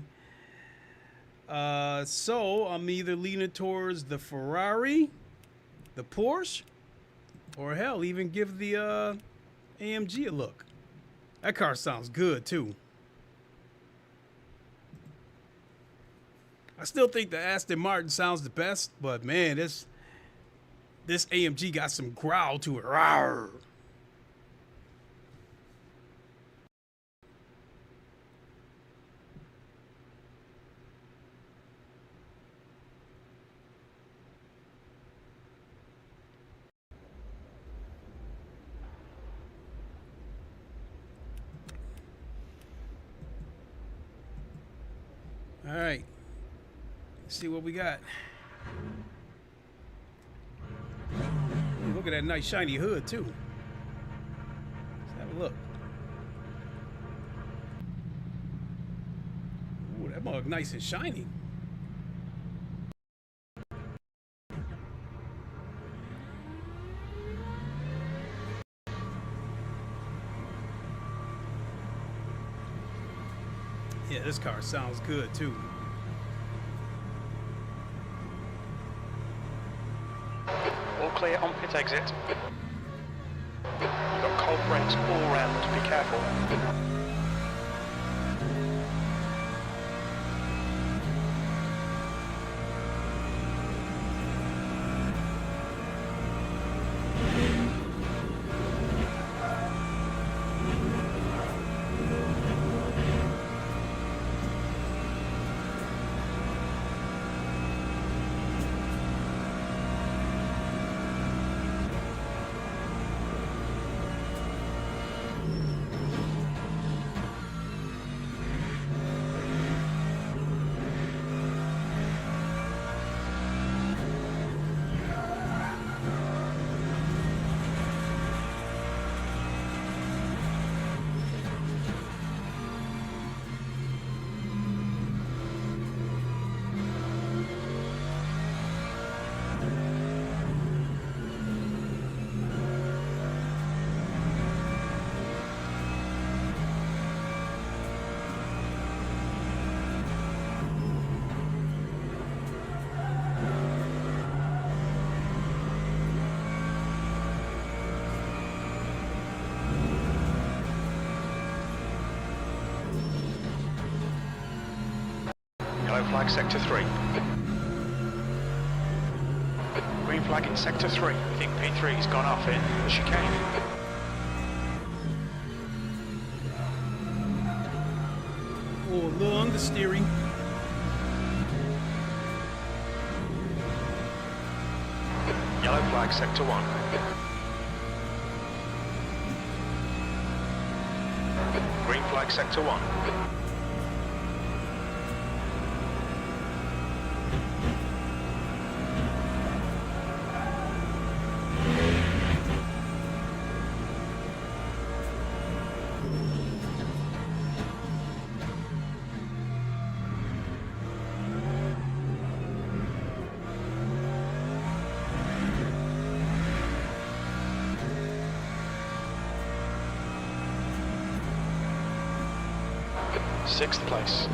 So I'm either leaning towards the Ferrari, the Porsche, or hell, even give the AMG a look. That car sounds good too. I still think the Aston Martin sounds the best, but man, this AMG got some growl to it. Rawr. All right, let's see what we got. Look at that nice shiny hood too. Let's have a look. Ooh, that mug nice and shiny. Yeah, this car sounds good too. All clear on pit exit. You've got cold brakes all round, be careful. Yellow flag sector 3. Green flag in sector 3. We think P3's gone off in the chicane. Oh, a little understeering. Yellow flag sector 1. Green flag sector 1. Sixth place.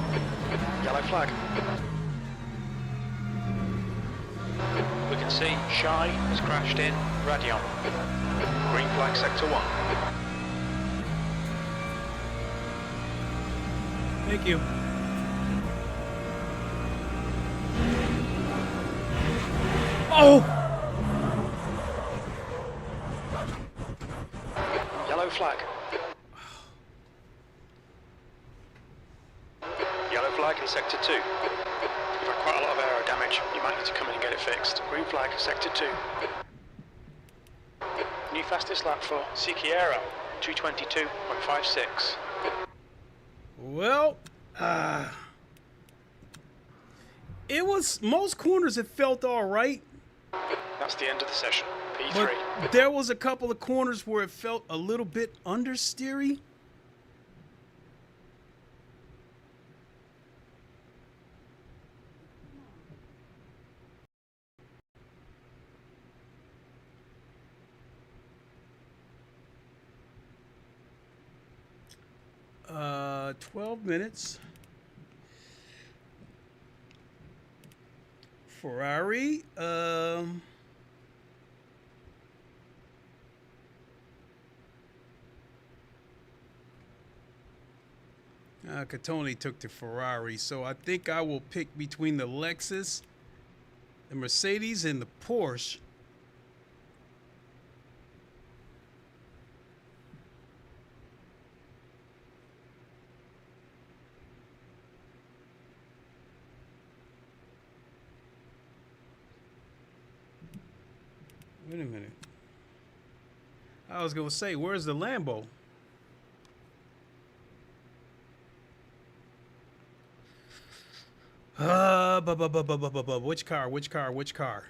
Yellow flag. We can see Shy has crashed in Radion. Green flag sector 1. Thank you. Oh! Yellow flag. Yellow flag in sector 2. You've had quite a lot of aero damage. You might need to come in and get it fixed. Green flag sector 2. New fastest lap for Siquiero, 222.56. Well, it was, most corners it felt all right. That's the end of the session. P3. But there was a couple of corners where it felt a little bit understeery. 12 minutes. Ferrari. Catoni took the Ferrari, so I think I will pick between the Lexus, the Mercedes, and the Porsche. Wait a minute. I was gonna say, where's the Lambo? Which car? Which car? Which car?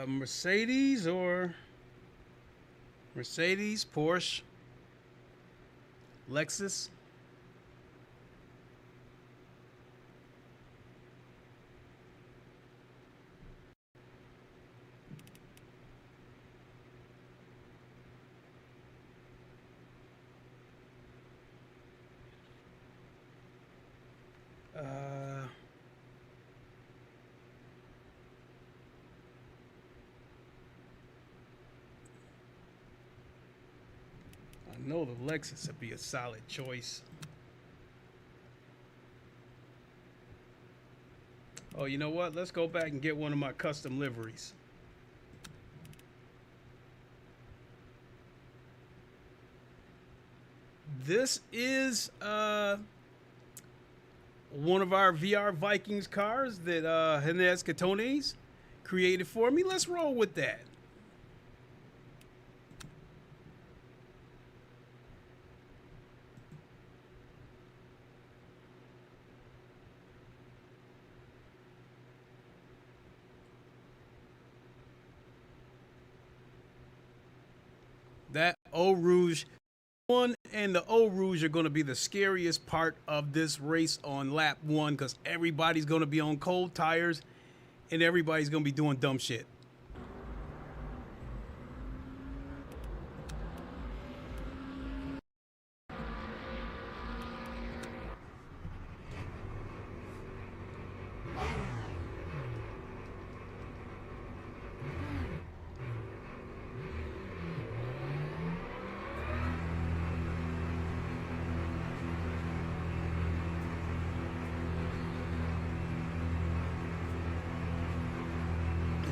Mercedes or Mercedes, Porsche, Lexus. I know the Lexus would be a solid choice. Oh, you know what? Let's go back and get one of my custom liveries. This is one of our VR Vikings cars that Hernandez Catones created for me. Let's roll with that. That Eau Rouge 1 and the Eau Rouge are going to be the scariest part of this race on lap 1 because everybody's going to be on cold tires and everybody's going to be doing dumb shit.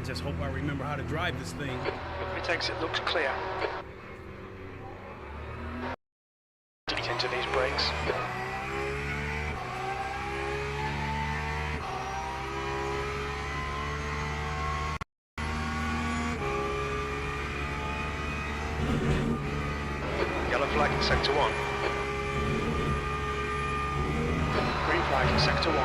Just hope I remember how to drive this thing. It exit looks clear. Eat into these brakes. Yellow flag in sector 1. Green flag in sector 1.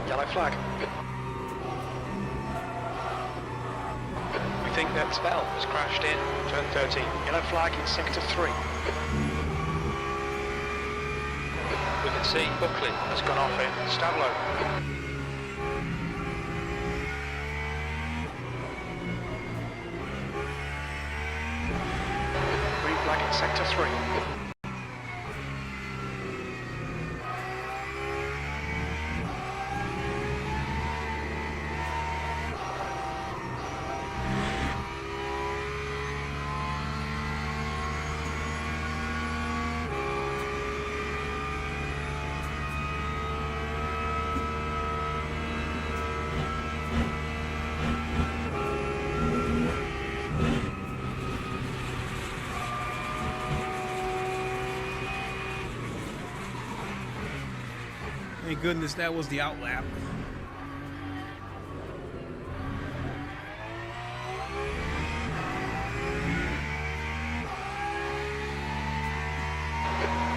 Yellow flag. We think that Spell has crashed in turn 13. Yellow flag in sector 3. We can see Buckley has gone off in Stavlo. Green flag in sector 3. Thank goodness that was the outlap.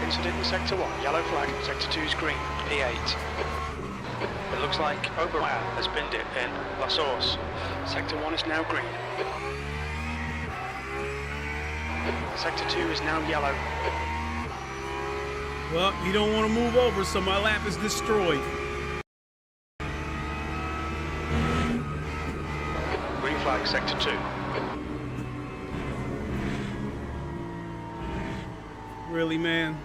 Incident in Sector 1, yellow flag, Sector 2's green, P8. It looks like Obermeyer has binned it in La Source. Sector 1 is now green. Sector 2 is now yellow. Well, you don't want to move over, so my lap is destroyed. Green flag, Sector 2. Really, man?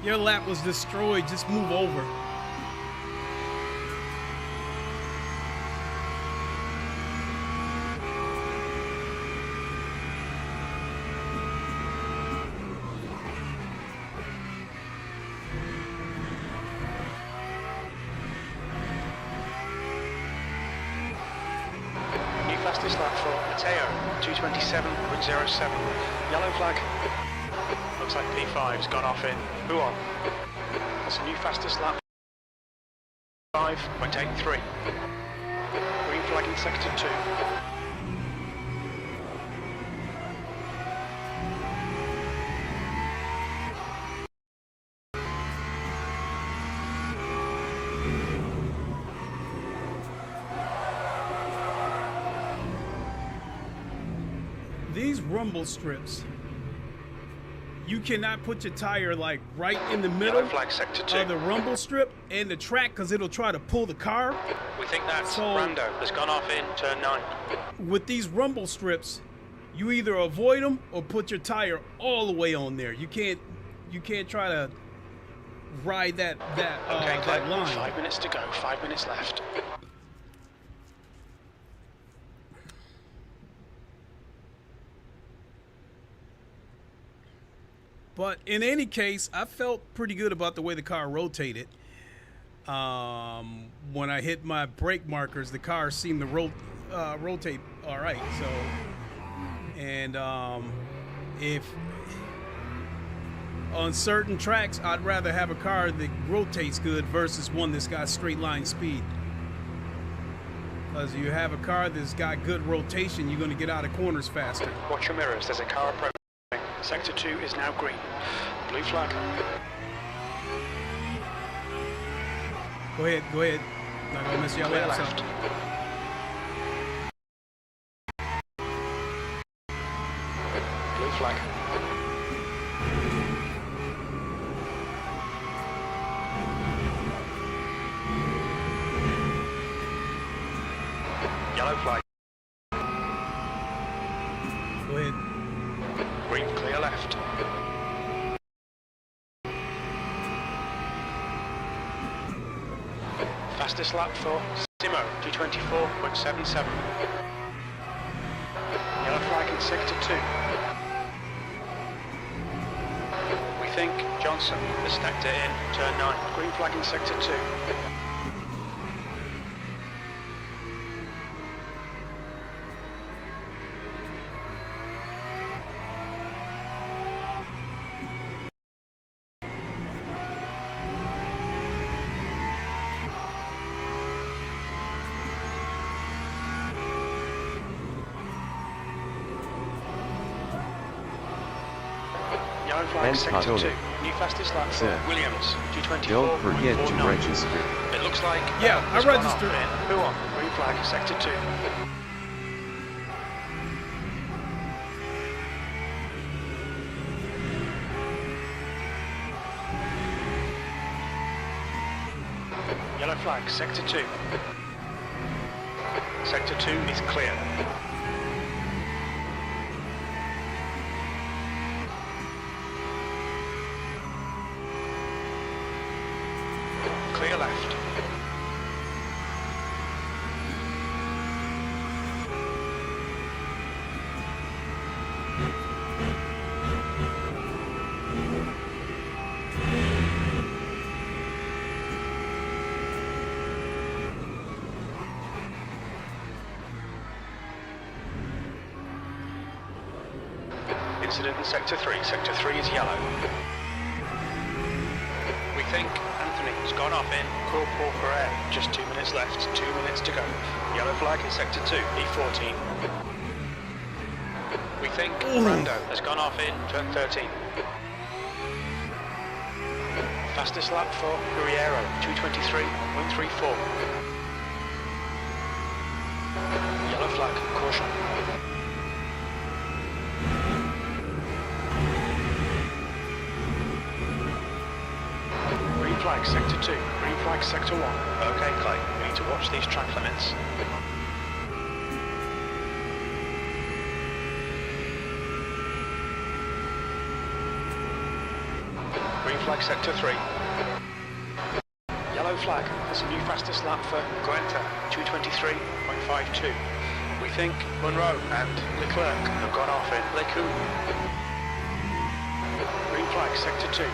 Your lap was destroyed. Just move over. New fastest lap for Mateo, 227.07. Yellow flag. Looks like P5's gone off in Huon. That's a new fastest lap. 5.83. Green flag in Sector 2. These rumble strips, you cannot put your tire like right in the middle Yellow flag, Sector 2. of the rumble strip and the track because it'll try to pull the car. We think that So- Brando has gone off in turn 9. With these rumble strips, you either avoid them or put your tire all the way on there. You can't try to ride that Okay, that Glenn, line. 5 minutes to go, 5 minutes left. But in any case, I felt pretty good about the way the car rotated. When I hit my brake markers, the car seemed to rotate all right. So, and if on certain tracks, I'd rather have a car that rotates good versus one that's got straight line speed. Because you have a car that's got good rotation, you're going to get out of corners faster. Watch your mirrors, there's a car approaching. Sector 2 is now green. Blue flag. Go ahead, go ahead. Not gonna miss your Clear laps left. up. Blue flag. Yellow flag. Go ahead. Green, clear left. Fastest lap for Simo, 224.77. Yellow flag in Sector 2. We think Johnson has stacked it in turn 9. Green flag in Sector 2. Yellow flag, Sector 2. New fastest lap for Said, Williams, 224.49. Don't forget to register. It looks like Yeah, I has gone off registered. in. Who on? Green flag, Sector 2. Yellow flag, Sector 2. Sector 2 is clear. Clear left. Incident in Sector 3. Sector 3 is yellow. We think Anthony has gone off in Corporal for air. Just 2 minutes left, 2 minutes to go. Yellow flag in sector 2, E14. We think Brando has gone off in turn 13. Fastest lap for Guerriero, 2:23.34. Yellow flag, caution. Green flag, sector 2. Green flag, sector 1. Okay, Clay, we need to watch these track limits. Green flag, sector 3. Yellow flag, there's a new fastest lap for Guenta, 2:23.52. We think Monroe and Leclerc have gone off in Lecu. Green flag, sector 2.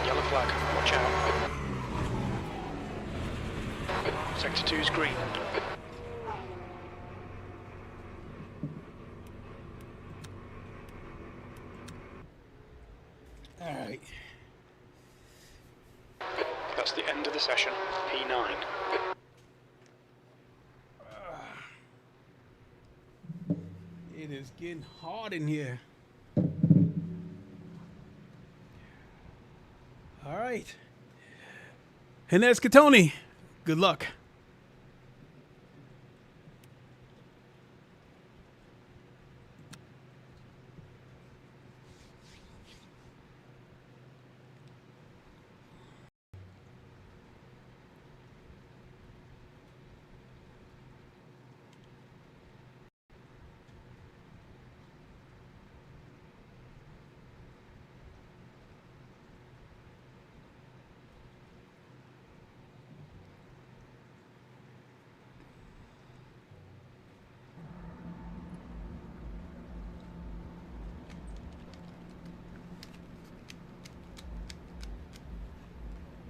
Yellow flag, watch out. Sector 2 is green. All right. That's the end of the session, P9. It is getting hot in here. All right. And that's Katoni. Good luck.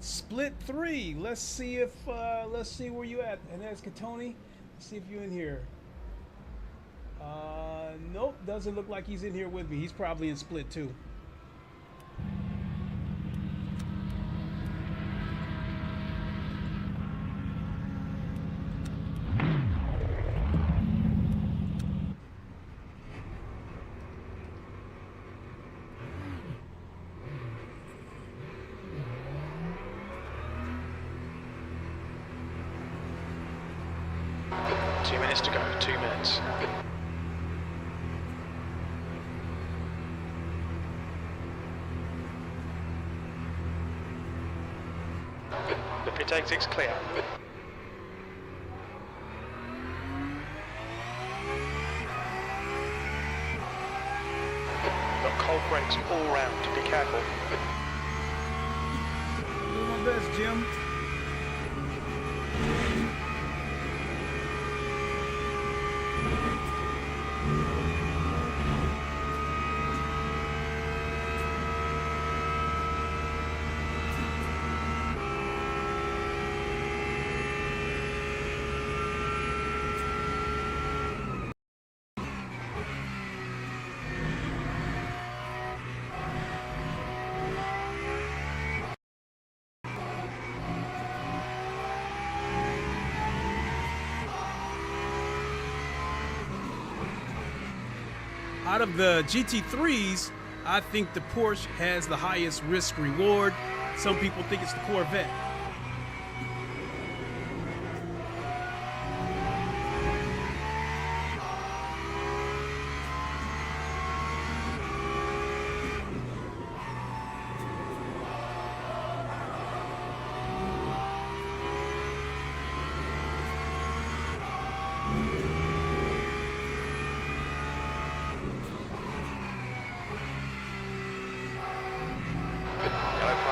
Split 3. Let's see if let's see where you at. And that's Katoni. Let's see if you're in here. Nope, doesn't look like he's in here with me. He's probably in split 2. To go, 2 minutes. The pit exit's clear. Got cold brakes all round, be careful. Do my best, Jim. Out of the GT3s, I think the Porsche has the highest risk reward. Some people think it's the Corvette.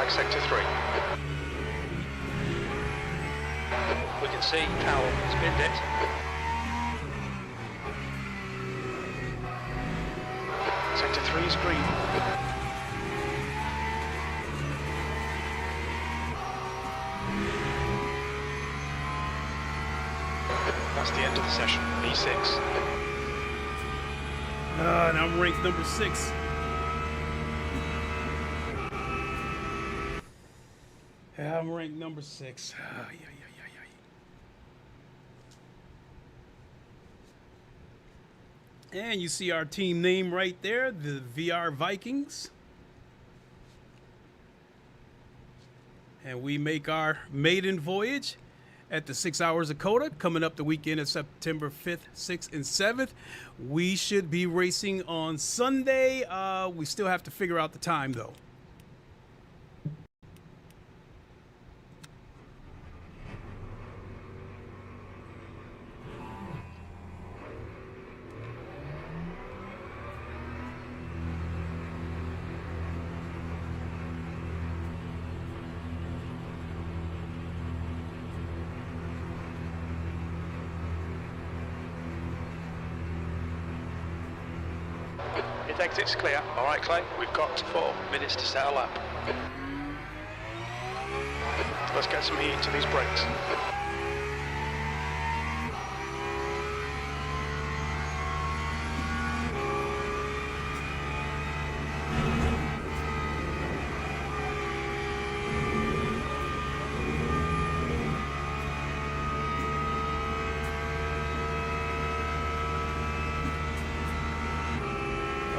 Sector 3. We can can see Powell spinned it. Sector 3 is green. That's the end of the session, B6. And I'm ranked number 6. Yeah, I'm ranked number 6. And you see our team name right there, the VR Vikings. And we make our maiden voyage at the 6 hours of COTA coming up the weekend of September 5th, 6th, and 7th. We should be racing on Sunday. We still have to figure out the time, though. His exit's clear. All right, Clay, we've got 4 minutes to set a lap. Let's get some heat into these brakes.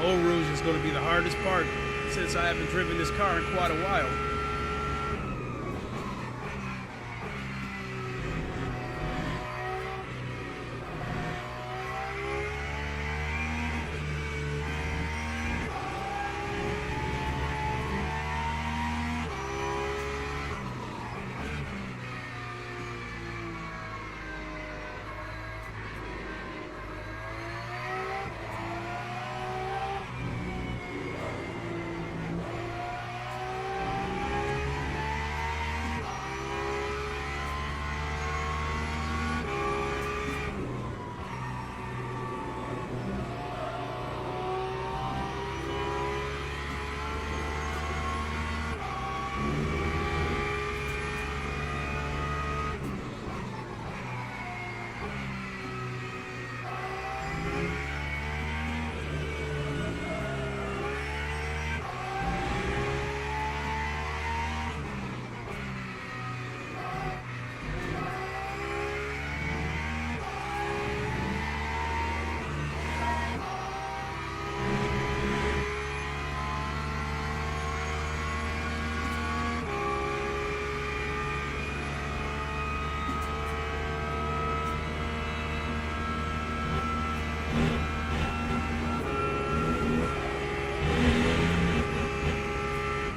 Eau Rouge is going to be the hardest part since I haven't driven this car in quite a while.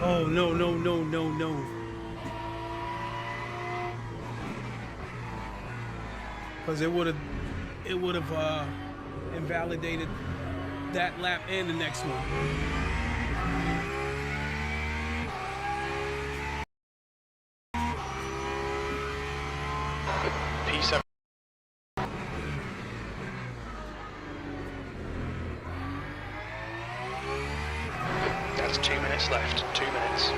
Oh, no, no, no, no, no. Because it would have invalidated that lap and the next one. P7. That's 2 minutes left. 2 minutes.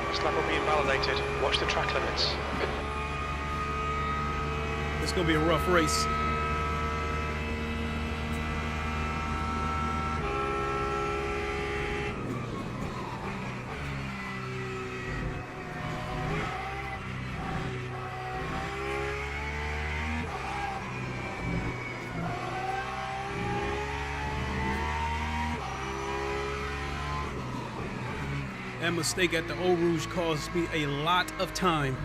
This lap will be invalidated. Watch the track limits. It's going to be a rough race. That mistake at the Eau Rouge caused me a lot of time.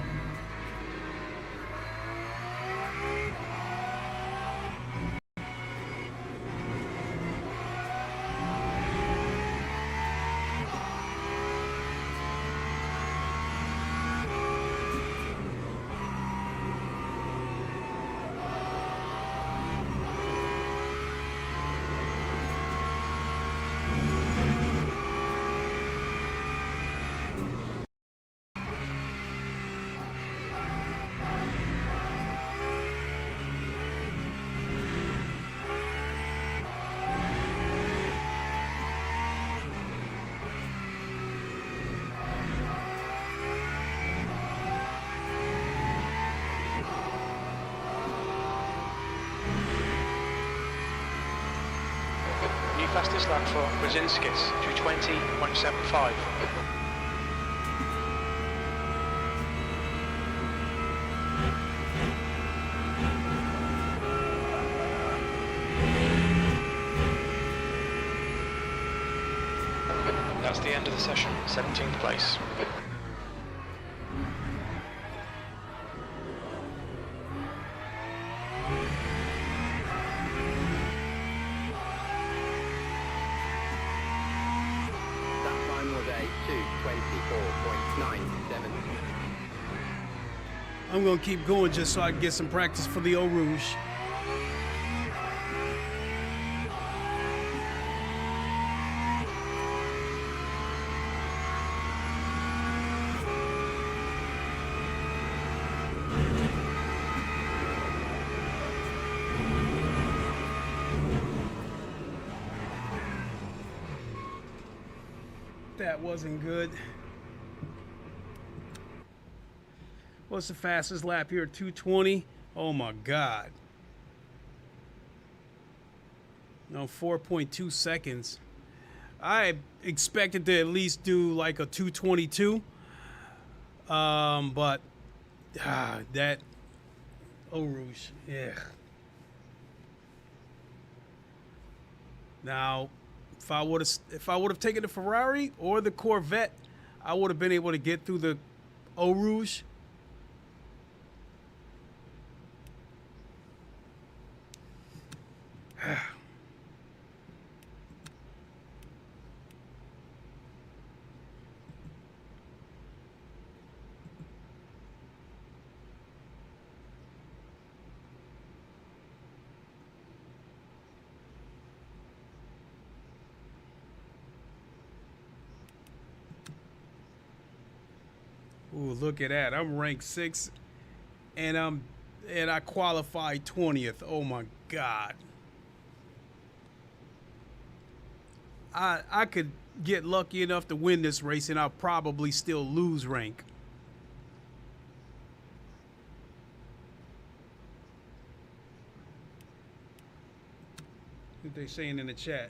Fastest lap for Brzezinski's, 2:20.175. That's the end of the session, 17th place. That time was a 2:24.97. I'm gonna keep going just so I can get some practice for the Eau Rouge. That wasn't good. What's the fastest lap here? 2:20. Oh my God. No, 4.2 seconds. I expected to at least do like a 2:22. But that Eau Rouge, yeah. Now, if I would have taken the Ferrari or the Corvette, I would have been able to get through the Eau Rouge. Ooh, look at that. I'm ranked 6 and I qualified 20th. Oh my God. I could get lucky enough to win this race and I'll probably still lose rank. What they saying in the chat?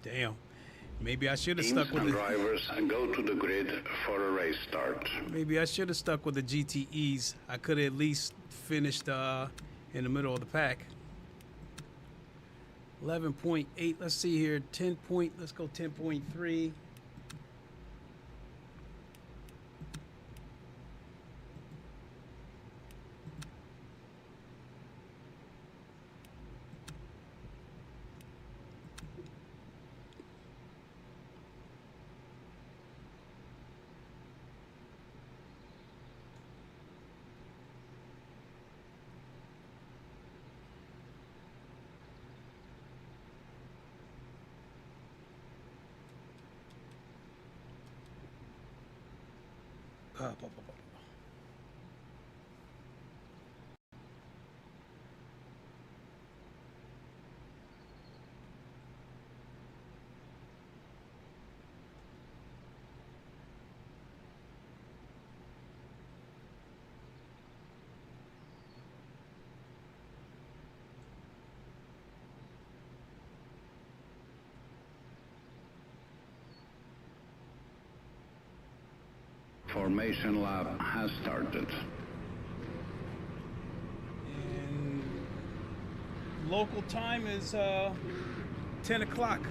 Damn. Maybe I should have stuck with and the drivers go to the grid for a race start. Maybe I should have stuck with the GTEs. I could have at least finished in the middle of the pack. 11.8. Let's see here. 10 point. Let's go 10.3. Formation lap has started. And local time is 10 o'clock.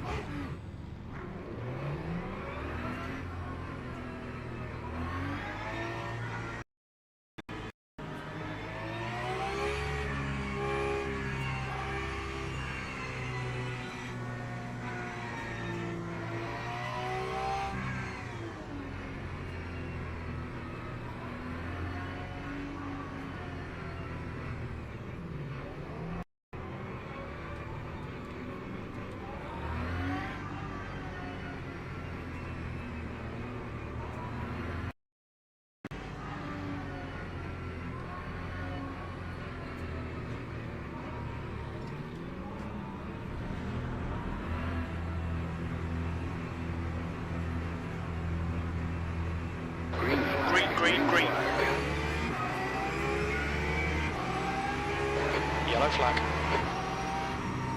Yellow flag.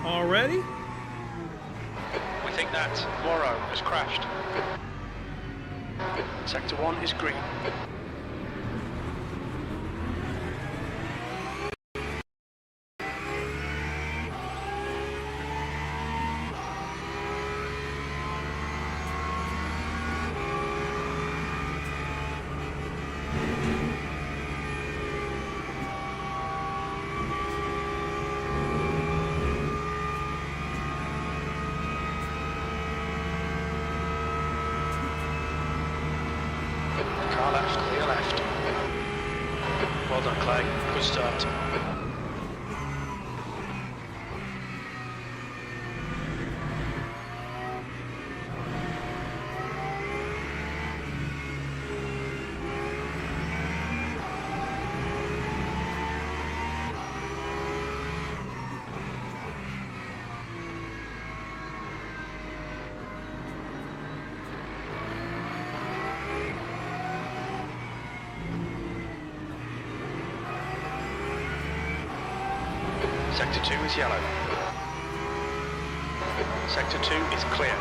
Already? We think that Moro has crashed. Sector 1 is green. Car left, clear left. Well done, Clay. Good start. Sector 2 is yellow. Sector 2 is clear.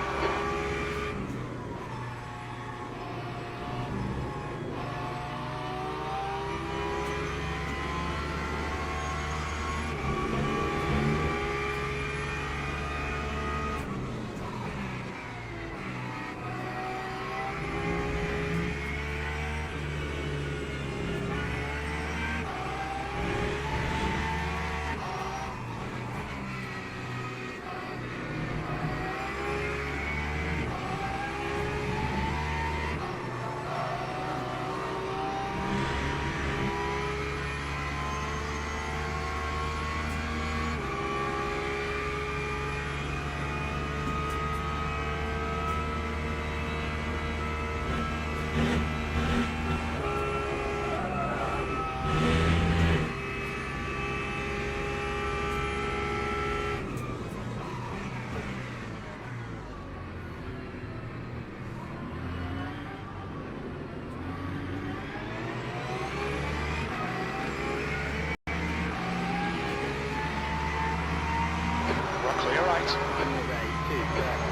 Clear right.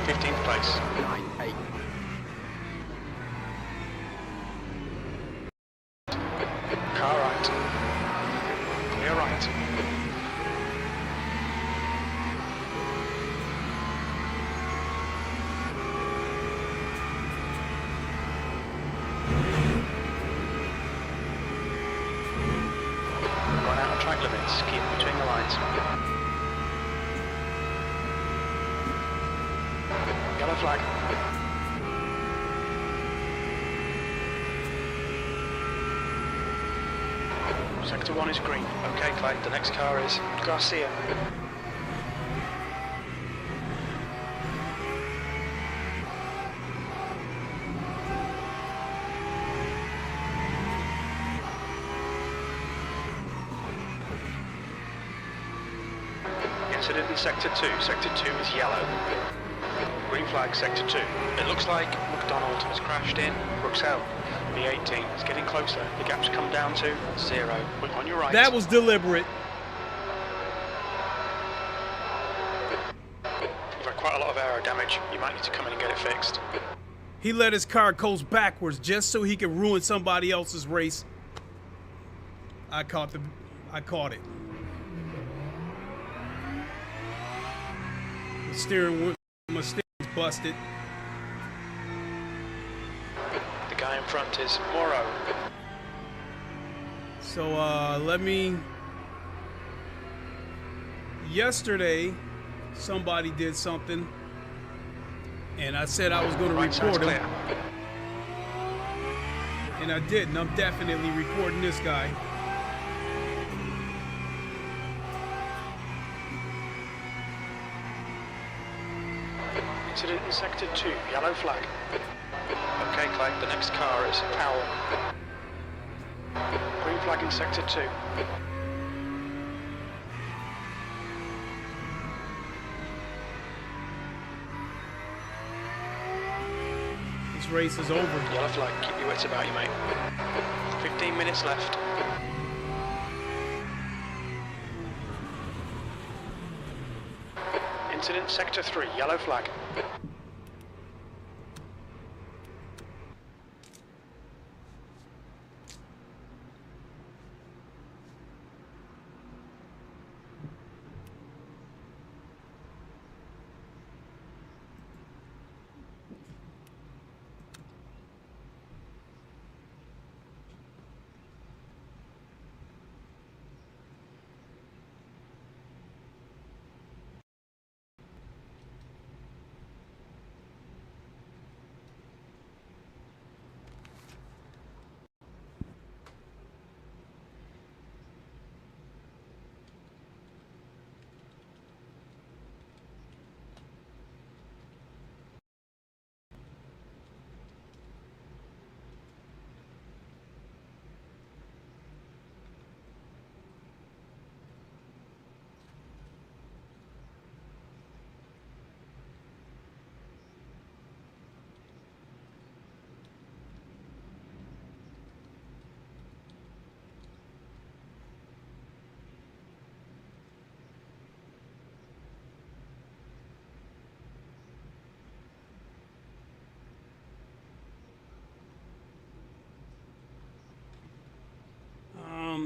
15th place. 9-8. Car right. Clear right. Run out of track limits. Keep between the lines. Yellow flag. Sector 1 is green. Okay, Clay, the next car is Garcia. Incident in Sector 2. Sector 2 is yellow. Green flag, Sector 2. It looks like McDonald has crashed in Brooksell. B18 is getting closer. The gap's come down to 0. We're on your right. That was deliberate. You've had quite a lot of aero damage. You might need to come in and get it fixed. He let his car coast backwards just so he could ruin somebody else's race. I caught it. My steering's busted. The guy in front is Moro. So yesterday somebody did something and I said I was going to report him. And I did, and I'm definitely reporting this guy. Incident in Sector 2, yellow flag. Okay, Clay, the next car is Powell. Green flag in Sector 2. This race is over. Yellow flag, keep your wits about you, mate. 15 minutes left. Incident Sector 3, yellow flag.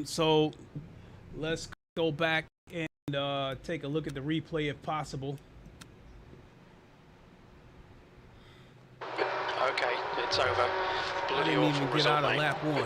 So let's go back and take a look at the replay if possible. Okay, it's over. I Bloody didn't awful even get result, out of mate. lap 1.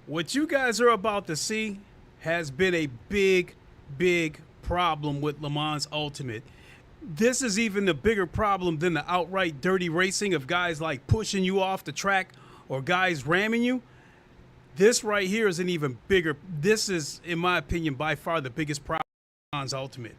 What you guys are about to see has been a big, big problem with LeMans Ultimate. This is even a bigger problem than the outright dirty racing of guys like pushing you off the track or guys ramming you. This right here is an even bigger. This is, in my opinion, by far the biggest problem with LeMans Ultimate.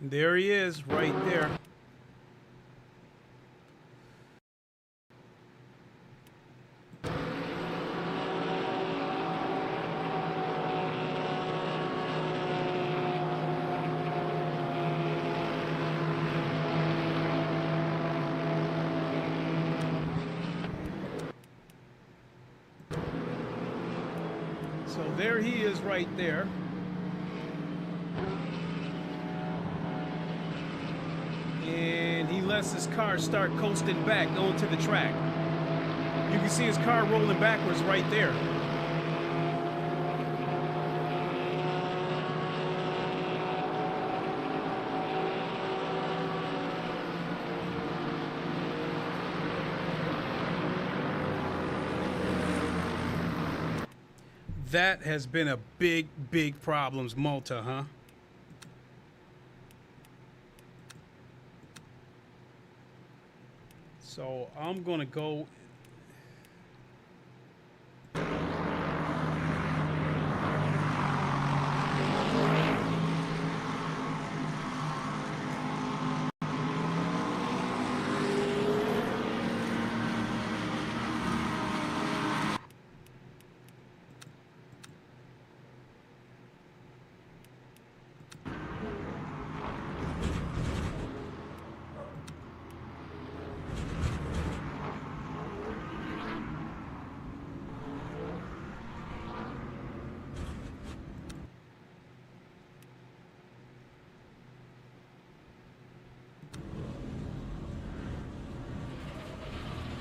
There he is, right there. So there he is right there. And he lets his car start coasting back onto the track. You can see his car rolling backwards right there. That has been a big, big problems, Malta, huh? So I'm gonna go.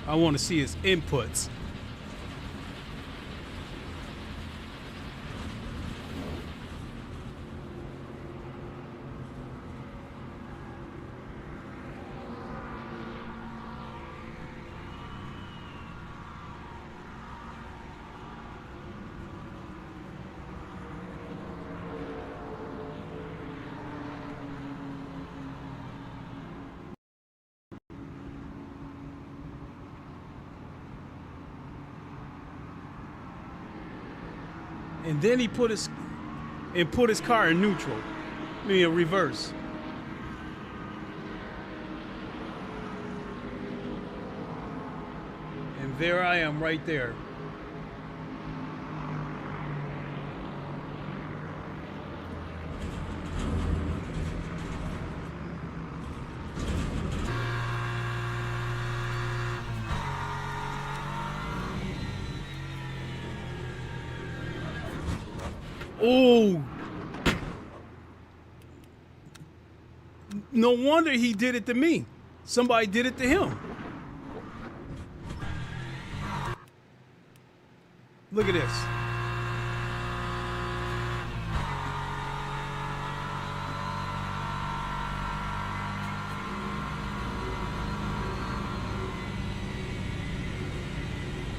I want to see his inputs. And then he put his car in neutral, I mean reverse. And there I am right there. Oh, no wonder he did it to me. Somebody did it to him. Look at this.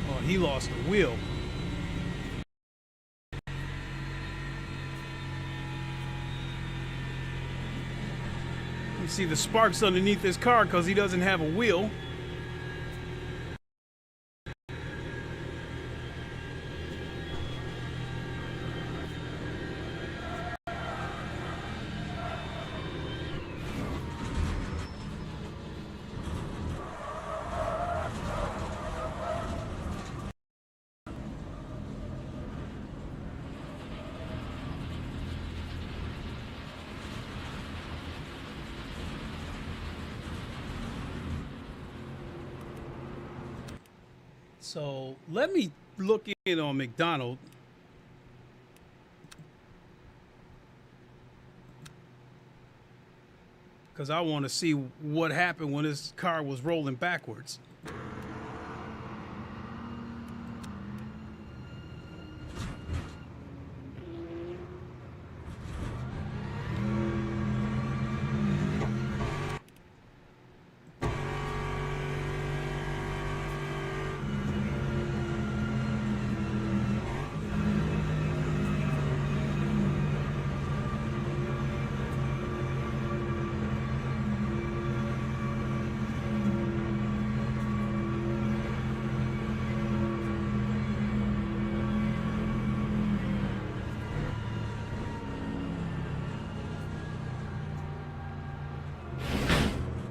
Oh, he lost the wheel. You see the sparks underneath his car because he doesn't have a wheel. So let me look in on McDonald. Because I want to see what happened when this car was rolling backwards.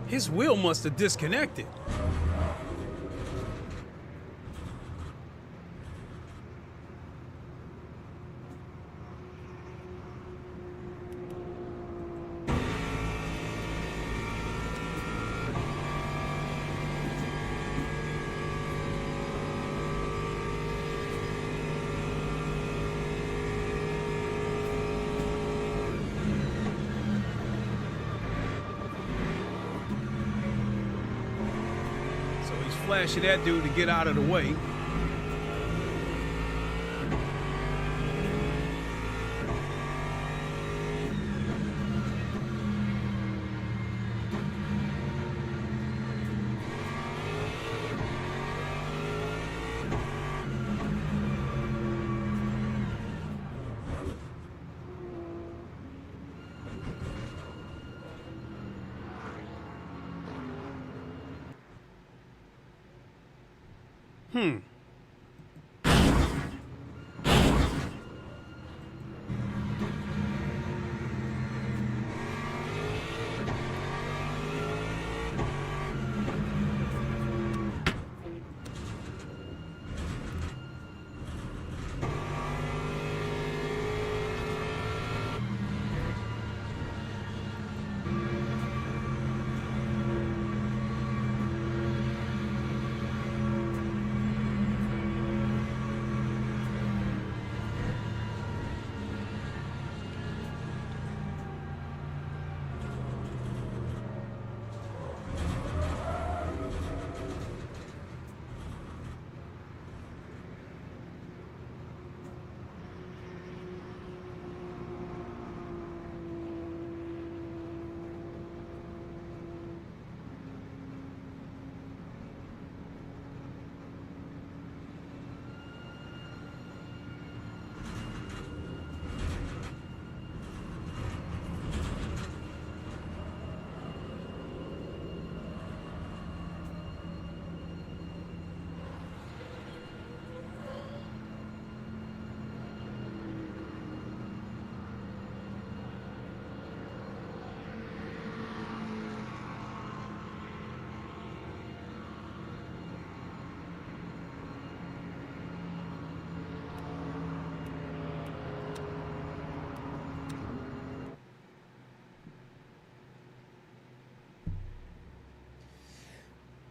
His wheel must have disconnected. Flashing that dude to get out of the way.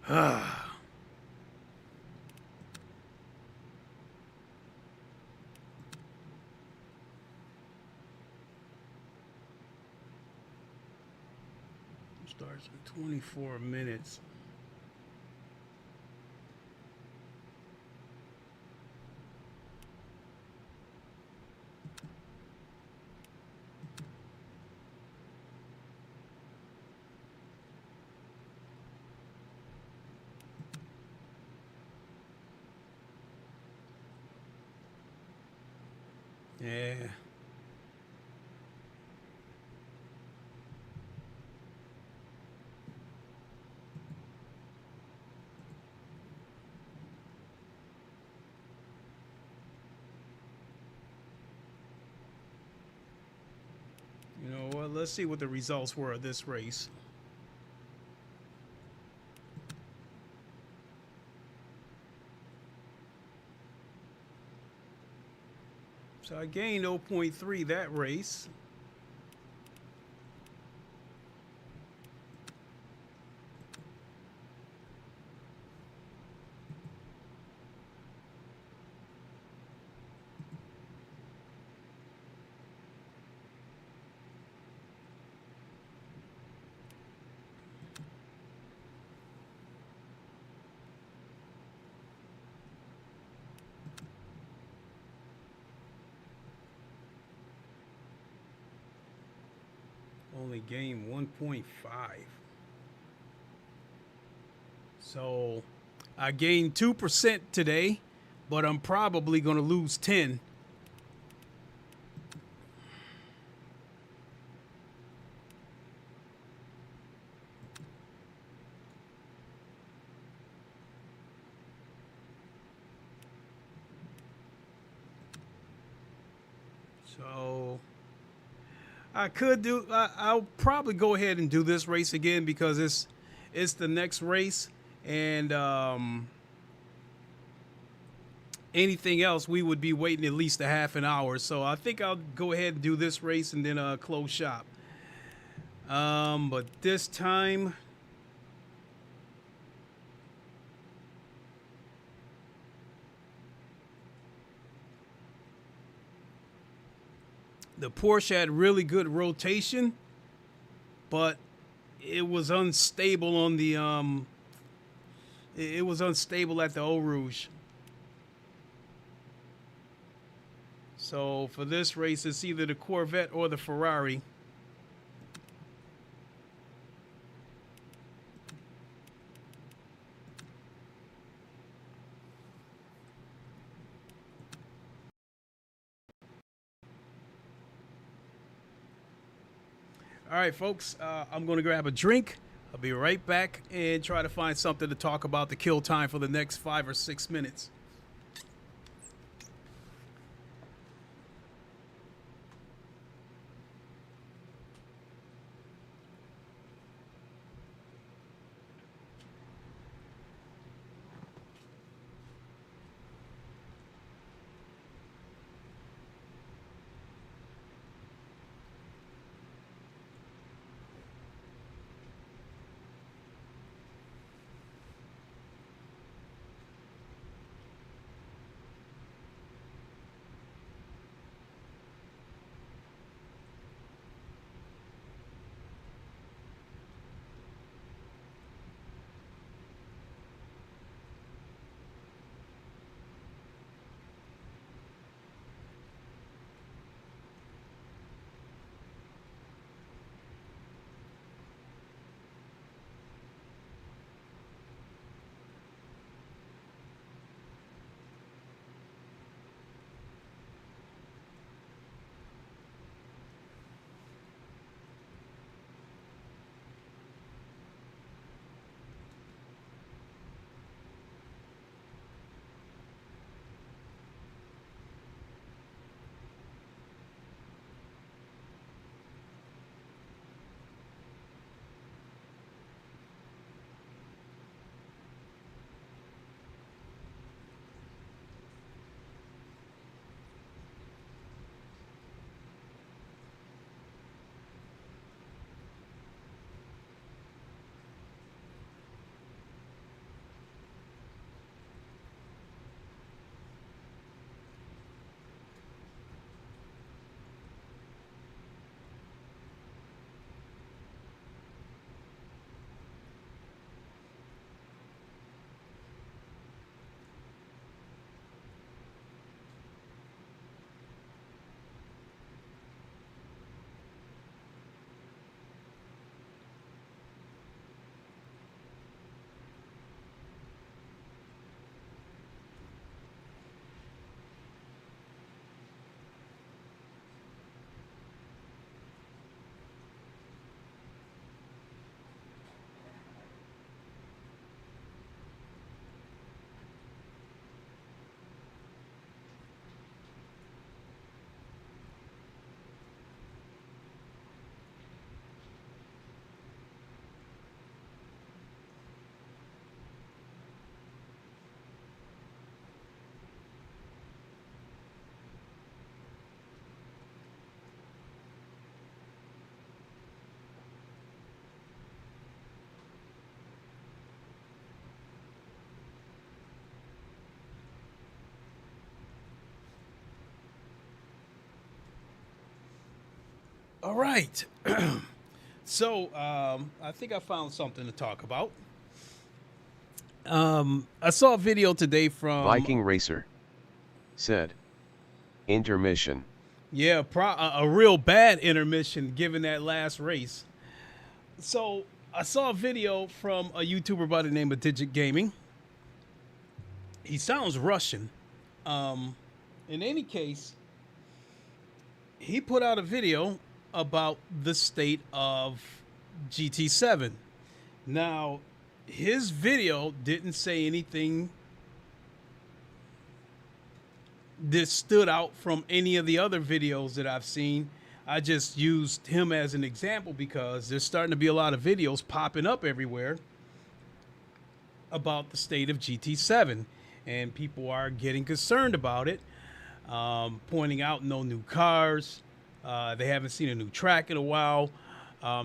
Starts in 24 minutes. Yeah. You know what? Let's see what the results were of this race. So I gained 0.3 that race. Only gained 1.5. So I gained 2% today, but I'm probably going to lose 10. So I could do. I'll probably go ahead and do this race again because it's the next race, and anything else we would be waiting at least a half an hour. So I think I'll go ahead and do this race and then close shop. But this time, the Porsche had really good rotation, but it was unstable on the it was unstable at the Eau Rouge. So for this race, it's either the Corvette or the Ferrari. All right, folks, I'm going to grab a drink. I'll be right back and try to find something to talk about to kill time for the next 5 or 6 minutes. All right. So I think I found something to talk about. I saw a video today from Viking Racer said, intermission. Yeah, a real bad intermission given that last race. So I saw a video from a YouTuber by the name of Digit Gaming. He sounds Russian. In any case, he put out a video about the state of GT7. Now, his video didn't say anything that stood out from any of the other videos that I've seen. I just used him as an example because there's starting to be a lot of videos popping up everywhere about the state of GT7, and people are getting concerned about it, pointing out no new cars. They haven't seen a new track in a while.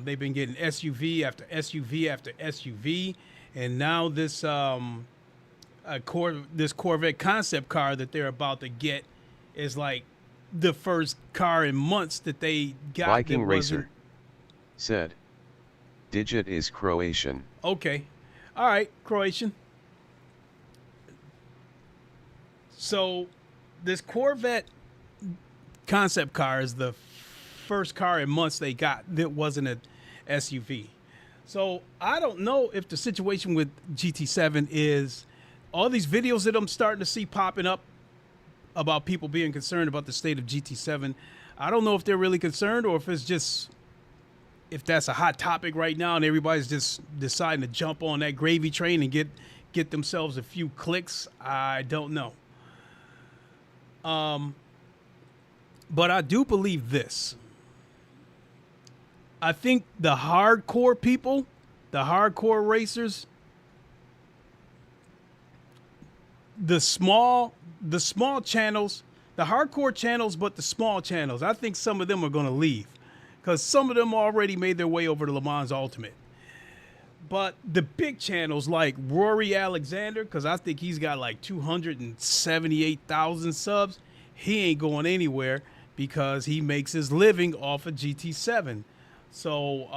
They've been getting SUV after SUV after SUV, and now this this Corvette concept car that they're about to get is like the first car in months that they got. Viking Racer said, Digit is Croatian. Okay. All right, Croatian. So this Corvette concept car is the first car in months they got that wasn't an SUV. So I don't know if the situation with GT7 is all these videos that I'm starting to see popping up about people being concerned about the state of GT7. I don't know if they're really concerned or if it's just, if that's a hot topic right now and everybody's just deciding to jump on that gravy train and get themselves a few clicks. I don't know. But I do believe this. I think the hardcore people, the hardcore racers, the small channels, the hardcore channels, but the small channels, I think some of them are going to leave because some of them already made their way over to LeMans Ultimate. But the big channels like Rory Alexander, because I think he's got like 278,000 subs, he ain't going anywhere because he makes his living off of GT7. So,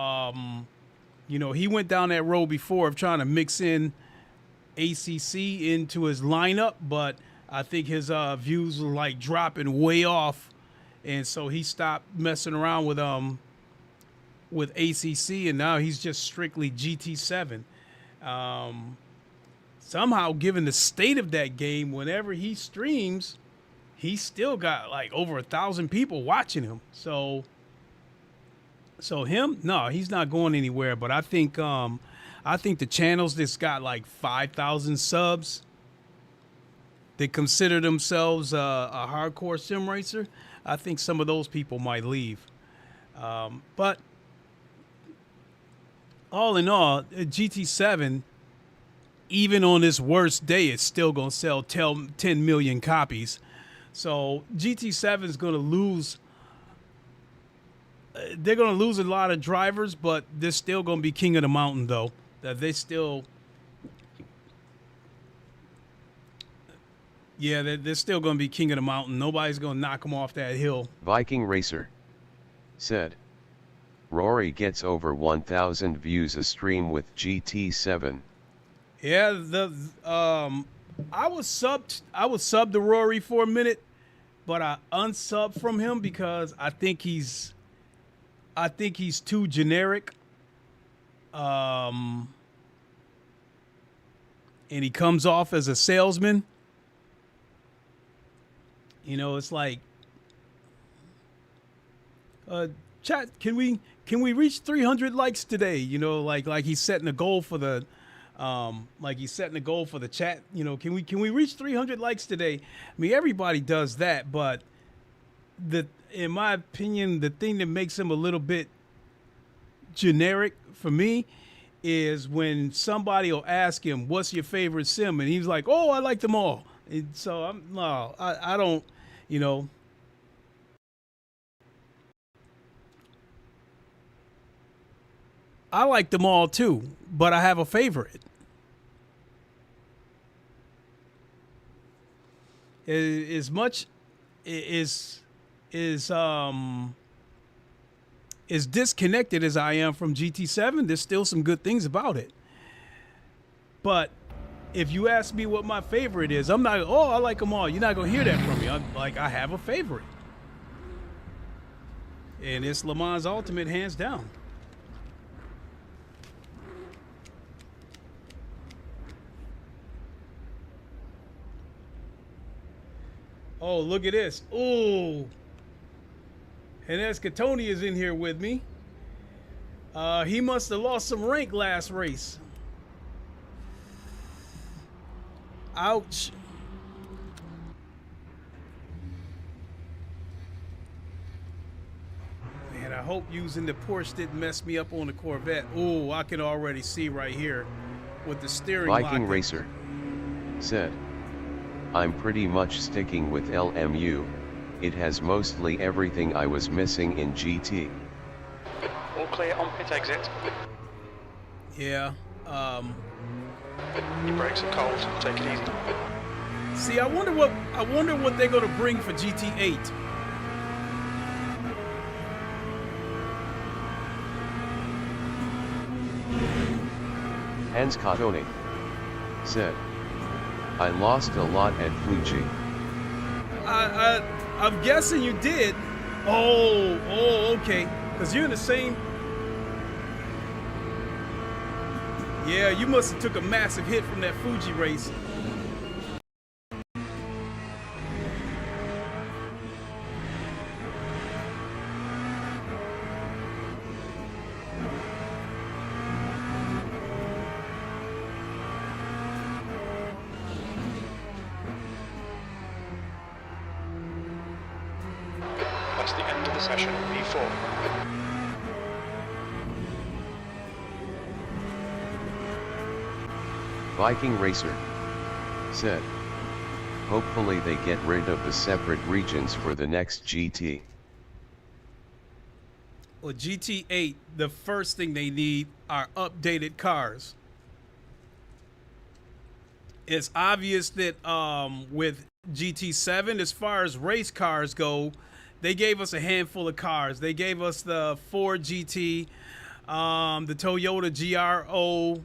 you know, he went down that road before of trying to mix in ACC into his lineup, but I think his views were like dropping way off, and so he stopped messing around with ACC, and now he's just strictly GT7. Somehow, given the state of that game, whenever he streams, he's still got like over 1,000 people watching him. So him, no, he's not going anywhere. But I think the channels that's got like 5,000 subs that consider themselves a hardcore sim racer, I think some of those people might leave. But all in all, GT7, even on its worst day, it's still going to sell 10 million copies. So GT7 is going to lose. They're going to lose a lot of drivers, but they're still going to be king of the mountain, though. They're still going to be king of the mountain. Nobody's going to knock them off that hill. Viking Racer said, Rory gets over 1,000 views a stream with GT7. Yeah, I was subbed to Rory for a minute, but I unsubbed from him because I think he's too generic. And he comes off as a salesman. You know, it's like, chat, can we reach 300 likes today? You know, like he's setting a goal for the chat. You know, can we reach 300 likes today? I mean, everybody does that, but in my opinion, the thing that makes him a little bit generic for me is when somebody will ask him, "What's your favorite sim?" and he's like, "Oh, I like them all." And so I don't, you know. I like them all too, but I have a favorite. As much is as disconnected as I am from GT7, there's still some good things about it. But if you ask me what my favorite is, I'm not, oh, I like them all. You're not going to hear that from me. I have a favorite. And it's LeMans Ultimate, hands down. Oh, look at this. Ooh. And Escatoni is in here with me. He must have lost some rank last race. Ouch. Man, I hope using the Porsche didn't mess me up on the Corvette. Ooh, I can already see right here with the steering Viking Racer said, I'm pretty much sticking with LMU. It has mostly everything I was missing in GT. All clear on pit exit. Yeah. Your brakes are cold. Take it easy. See, I wonder what they're gonna bring for GT8. Hans Catone said, I lost a lot at Fuji. I'm guessing you did. Oh, okay. Because you're in the same. Yeah, you must have took a massive hit from that Fuji race. That's the end of the session, V4. Viking Racer said, hopefully they get rid of the separate regions for the next GT. Well, GT8, the first thing they need are updated cars. It's obvious that with GT7, as far as race cars go, they gave us a handful of cars. They gave us the Ford GT, the Toyota GR0,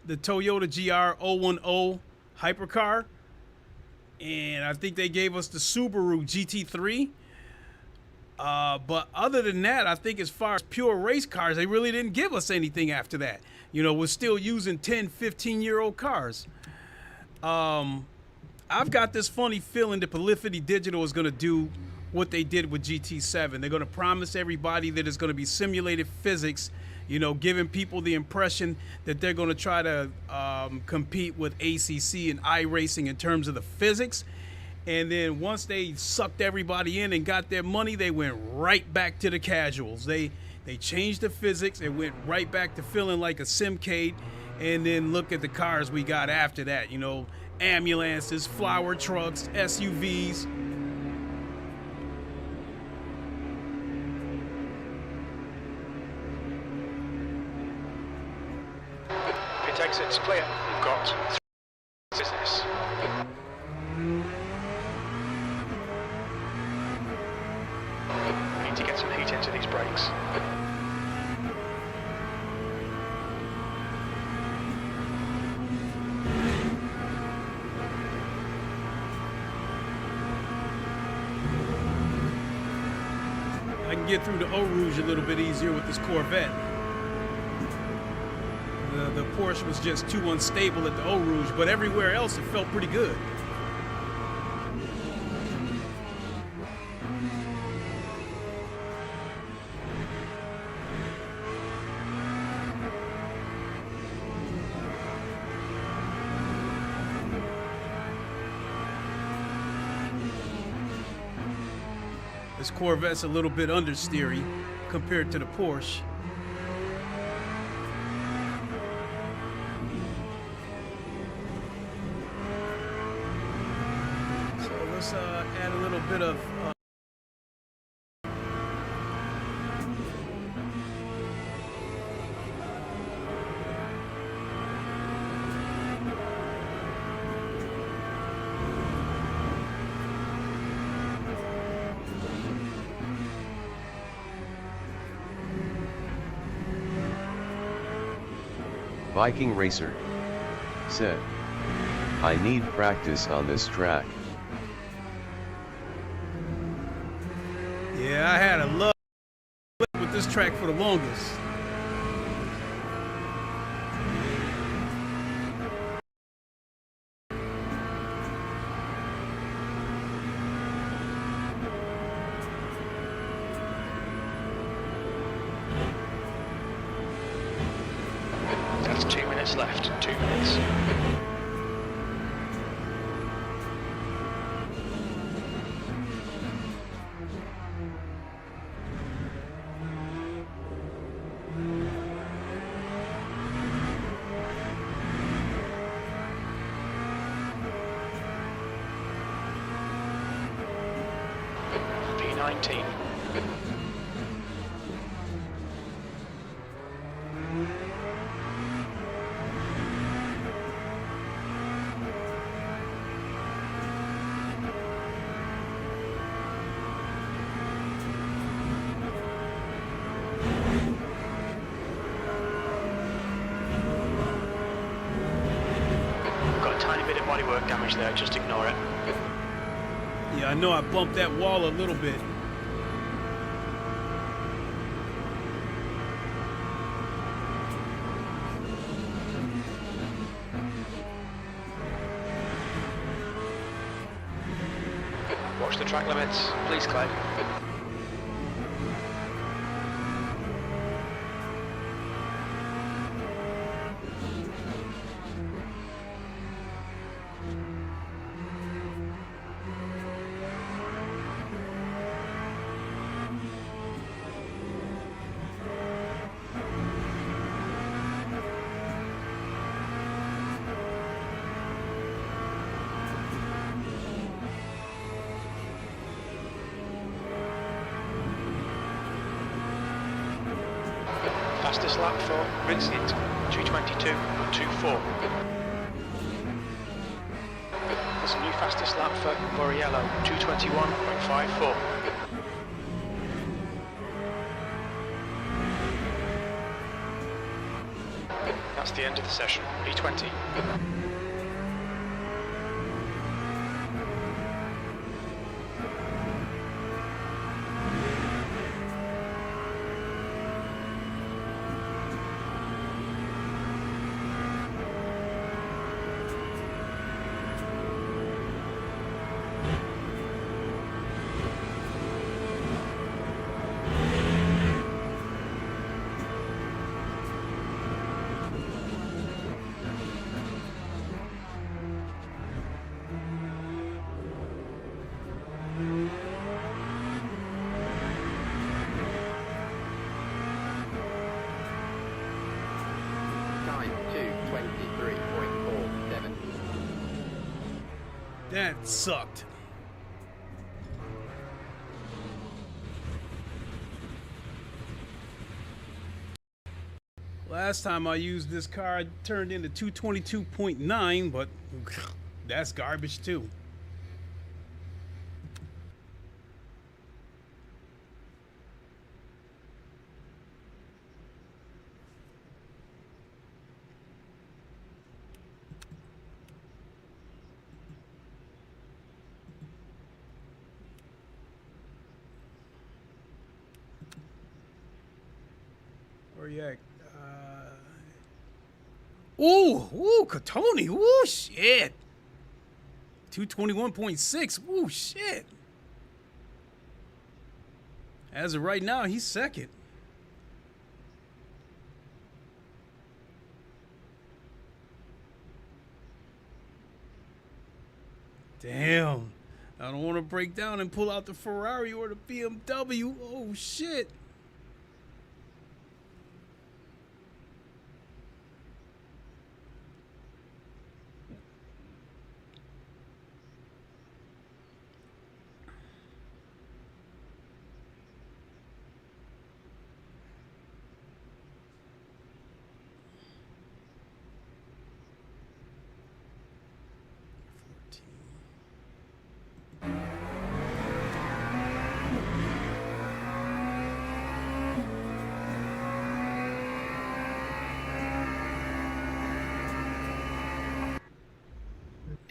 the Toyota GR010 hypercar, and I think they gave us the Subaru GT3. But other than that, I think as far as pure race cars, they really didn't give us anything after that. You know, we're still using 10, 15-year-old cars. I've got this funny feeling that Polyphony Digital is going to do what they did with GT7. They're going to promise everybody that it's going to be simulated physics, you know, giving people the impression that they're going to try to compete with ACC and iRacing in terms of the physics. And then once they sucked everybody in and got their money, they went right back to the casuals. They changed the physics and went right back to feeling like a Simcade. And then look at the cars we got after that, you know, ambulances, flower trucks, SUVs. Pit exit's clear. You've got business. Need to get some heat into these brakes. I can get through the Eau Rouge a little bit easier with this Corvette. The Porsche was just too unstable at the Eau Rouge, but everywhere else it felt pretty good. This Corvette's a little bit understeery compared to the Porsche. So let's add a little bit of Viking Racer said, I need practice on this track. Yeah, I had a love with this track for the longest. That's 2 minutes left, 2 minutes. P19. Got a tiny bit of bodywork damage there, just ignore it. Yeah, I know I bumped that wall a little bit. Watch the track limits, please, Clay. Fastest lap for Vincent, 2:22.24. There's a new fastest lap for Borriello, 2:21.54. That's the end of the session, P20. Time 2:23.47. That sucked. Last time I used this car, it turned into 222.9, but that's garbage too. Where you at? Ooh, Katoni. Ooh, shit. 221.6. Ooh, shit. As of right now, he's second. Damn. I don't want to break down and pull out the Ferrari or the BMW. Oh, shit.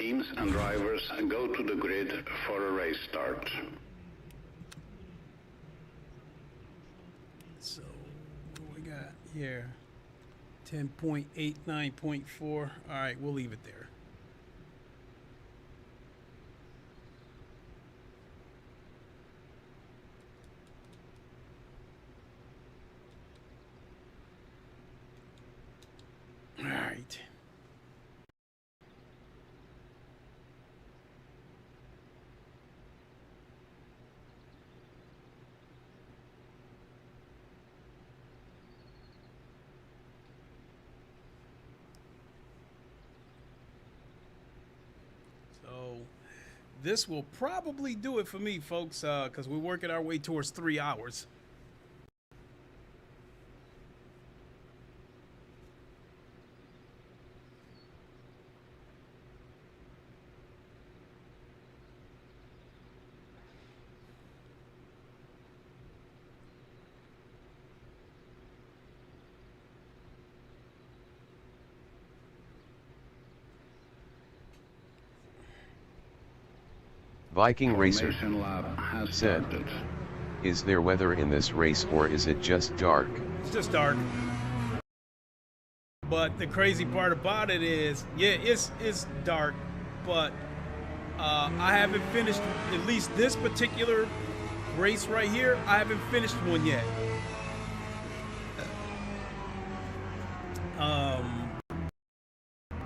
Teams and drivers go to the grid for a race start. So what we got here? 10.89.4. All right, we'll leave it there. All right. So this will probably do it for me, folks, because we're working our way towards 3 hours. Viking Racer Formation lap has said, started. "Is there weather in this race or is it just dark?" It's just dark. But the crazy part about it is, yeah, it's dark, but I haven't finished at least this particular race right here. I haven't finished one yet.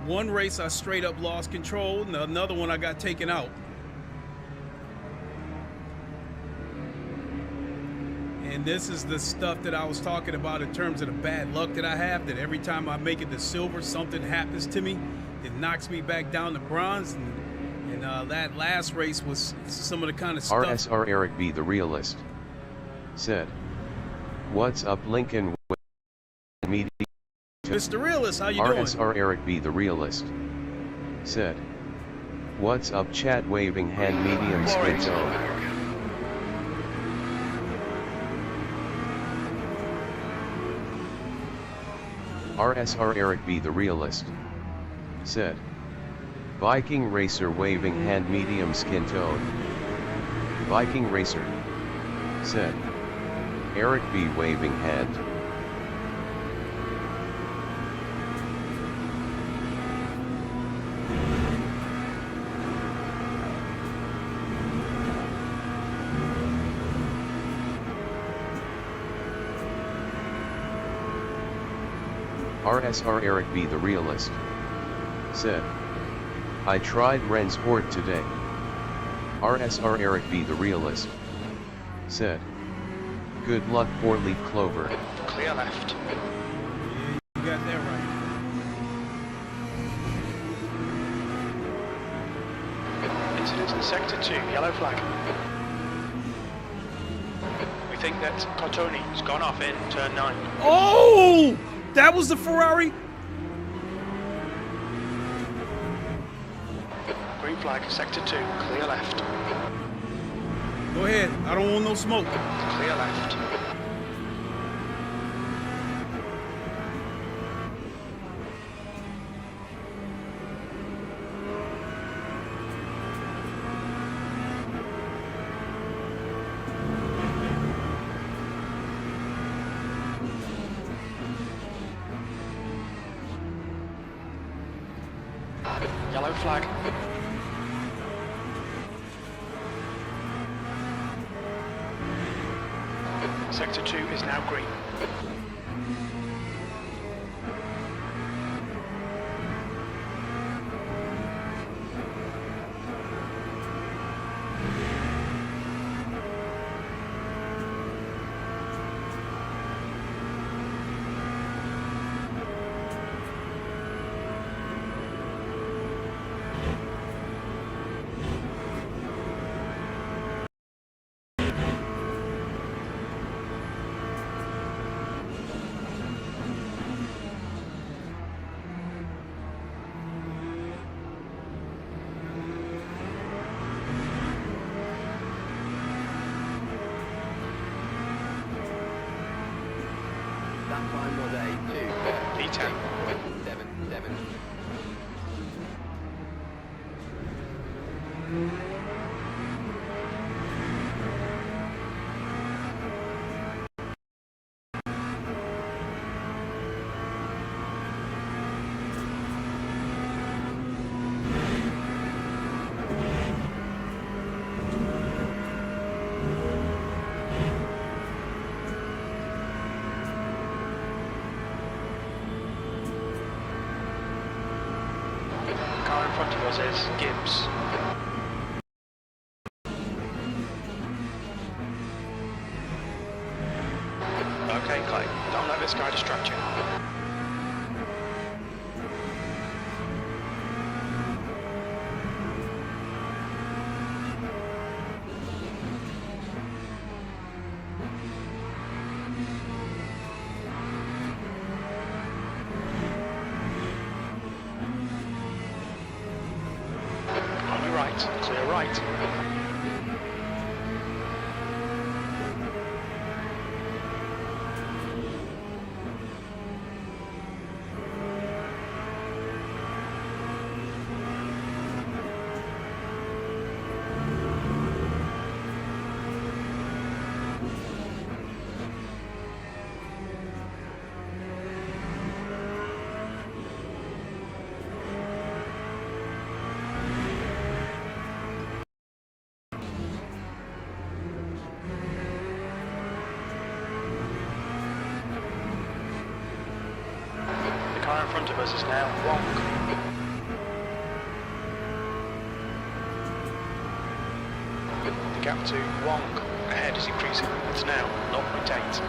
One race I straight up lost control, and another one I got taken out. And this is the stuff that I was talking about in terms of the bad luck that I have, that every time I make it to silver, something happens to me. It knocks me back down to bronze. And that last race was some of the kind of stuff. RSR Eric B. the Realist said, "What's up, Lincoln? Media." Mr. Realist, how you doing? RSR Eric B. the Realist said, "What's up, chat waving hand medium skin tone." RSR Eric B. the Realist said, "Viking Racer waving hand medium skin tone." Viking Racer said, "Eric B. waving hand." RSR Eric B. the Realist said, "I tried Ren's Horde today." RSR Eric B. the Realist said, "Good luck for Leaf Clover." Clear left. You got that right. Incident in Sector 2, yellow flag. We think that Cotoni's gone off in turn 9. Oh! That was the Ferrari? Green flag, Sector 2, clear left. Go ahead. I don't want no smoke. Clear left. Yellow flag. Sector 2 is now green. That time was a 2. P10. 7. Car in front of us is Gibbs. Okay, Clay, don't let this guy distract you. On your right, clear right. The car in front of us is now Wong. The gap to Wong ahead is increasing. It's now 0.8.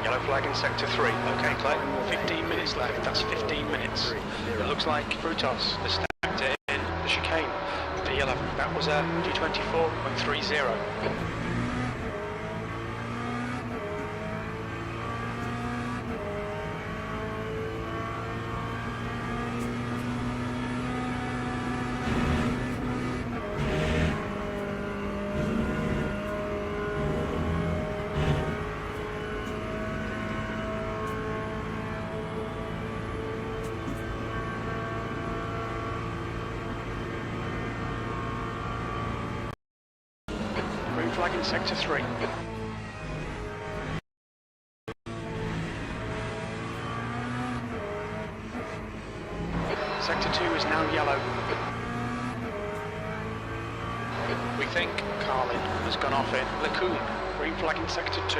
Yellow flag in sector 3. Okay, Clay, 15 minutes left. That's 15 minutes. It looks like Frutos has stacked it in the chicane. P11. That was a G24.30. Green flag in sector 3. Sector 2 is now yellow. We think Carlin has gone off in Lacoon. Green flag in sector 2.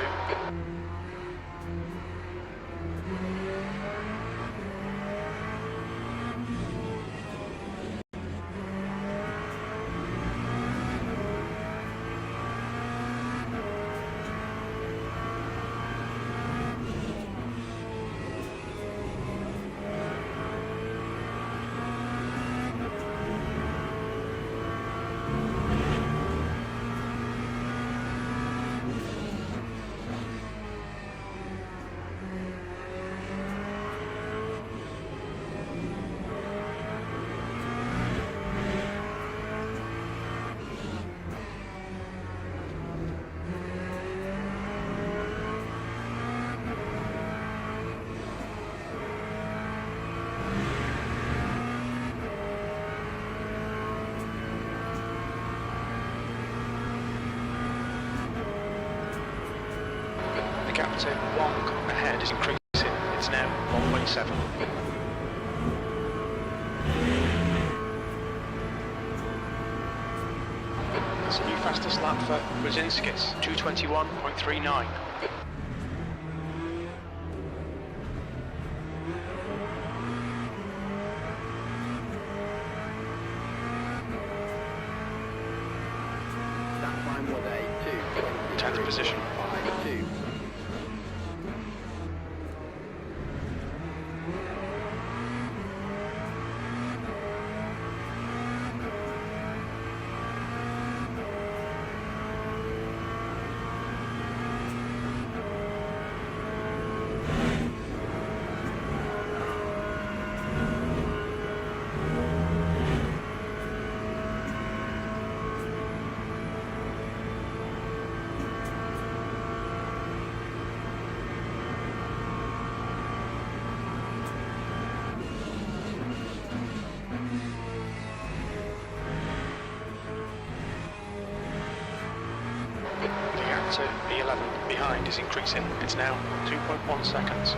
Gap to Wong ahead is increasing. It's now 1.7. That's a new fastest lap for Brzezinskis, 2:21.39. That time was a 10th position. 2:22.52. to P11. Behind is increasing. It's now 2.1 seconds.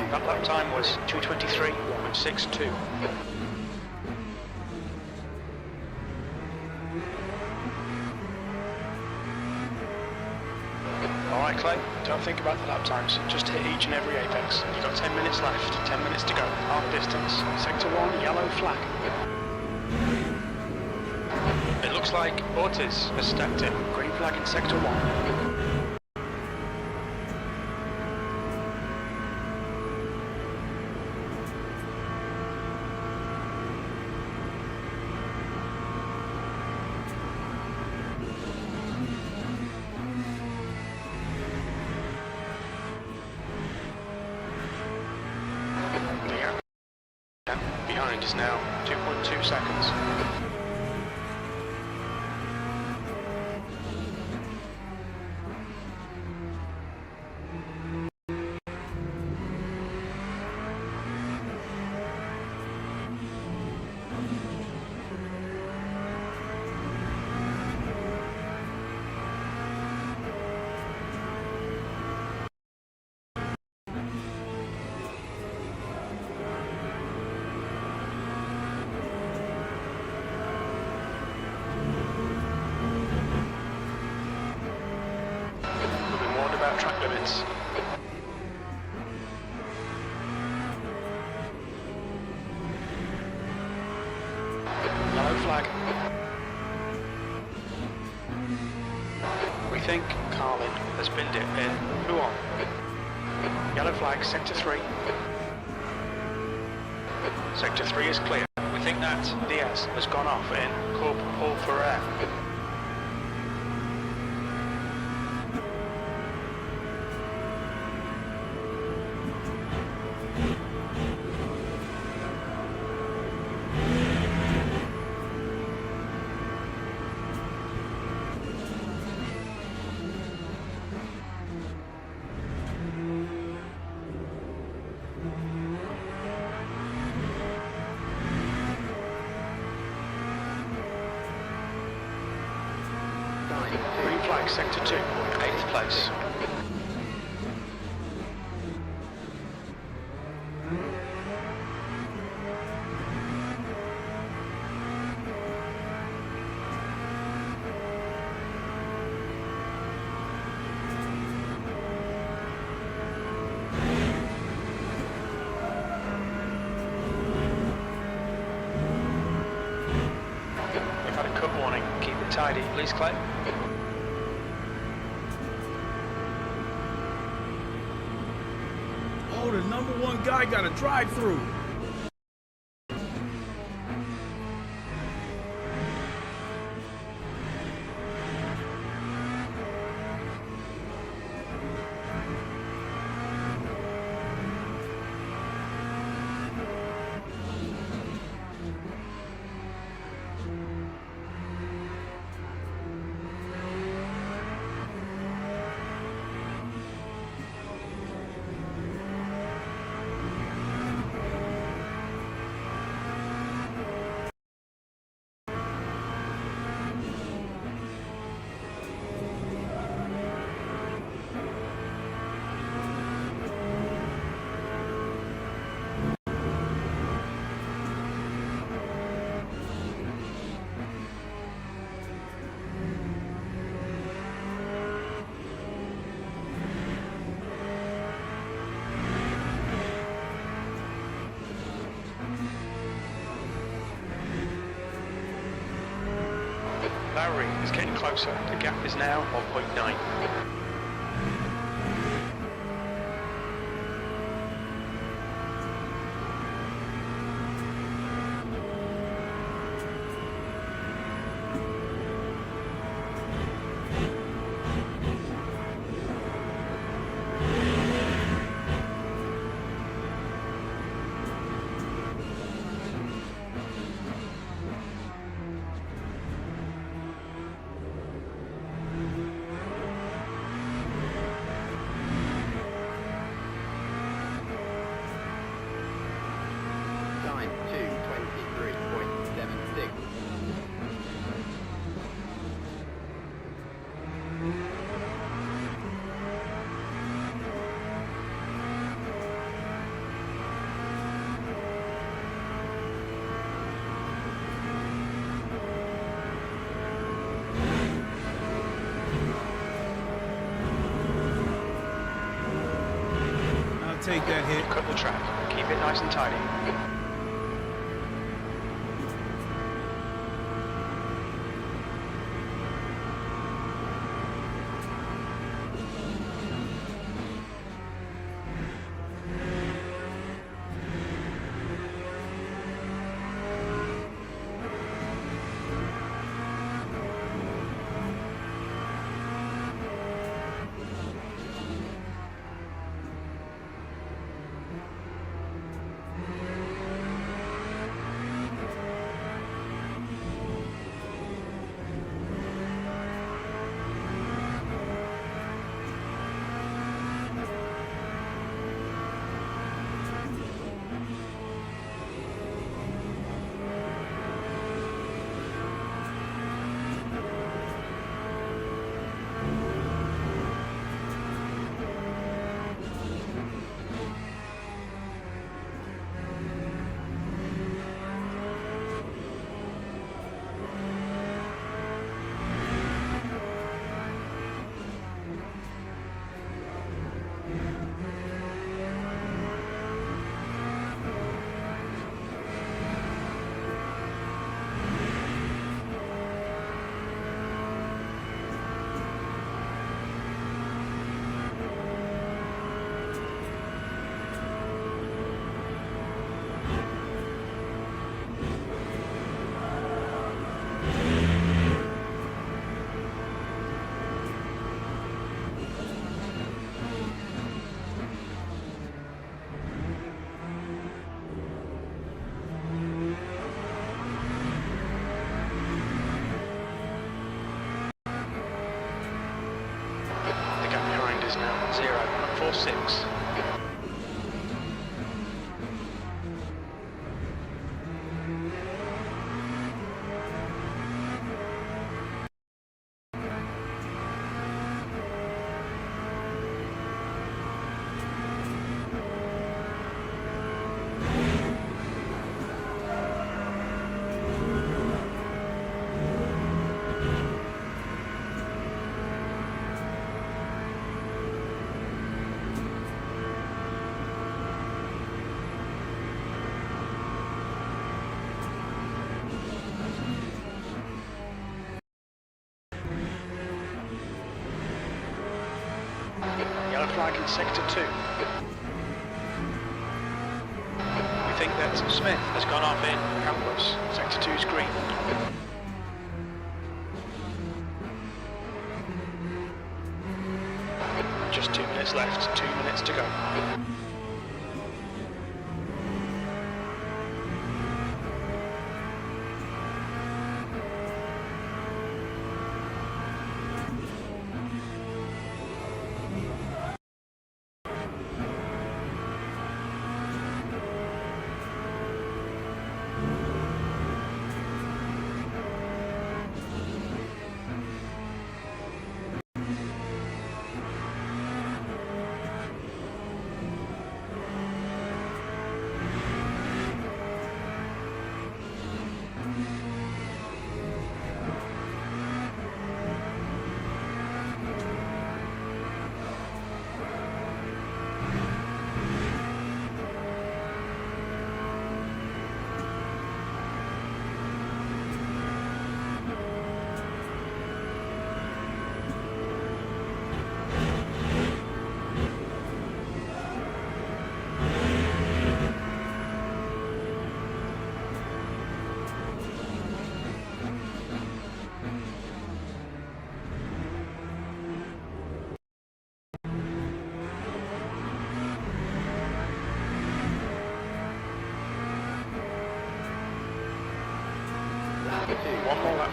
That lap time was 2:23.62. Alright Clay, don't think about the lap times, just hit each and every apex. You've got 10 minutes left, 10 minutes to go, half distance, sector 1, yellow flag. It looks like Ortiz has stepped in, green flag in sector 1. Behind is now 2.2 seconds. Track limits. Yellow flag. We think Carlin has binned it in Huon. Yellow flag, sector 3. Sector 3 is clear. We think that Diaz has gone off in Corporal Ferrer. Green flag, sector 2, 8th place. We've had a cut warning, keep it tidy, please Clay. Oh, the number one guy got a drive-through. Lowry is getting closer. The gap is now 1.9. Time 2:23.76. I'll take that hit. Cut the track. Keep it nice and tidy. The gap behind is now 0.46. Yellow flag in sector 2. We think that Smith has gone off in Campus. Sector 2's green. Just 2 minutes left, 2 minutes to go.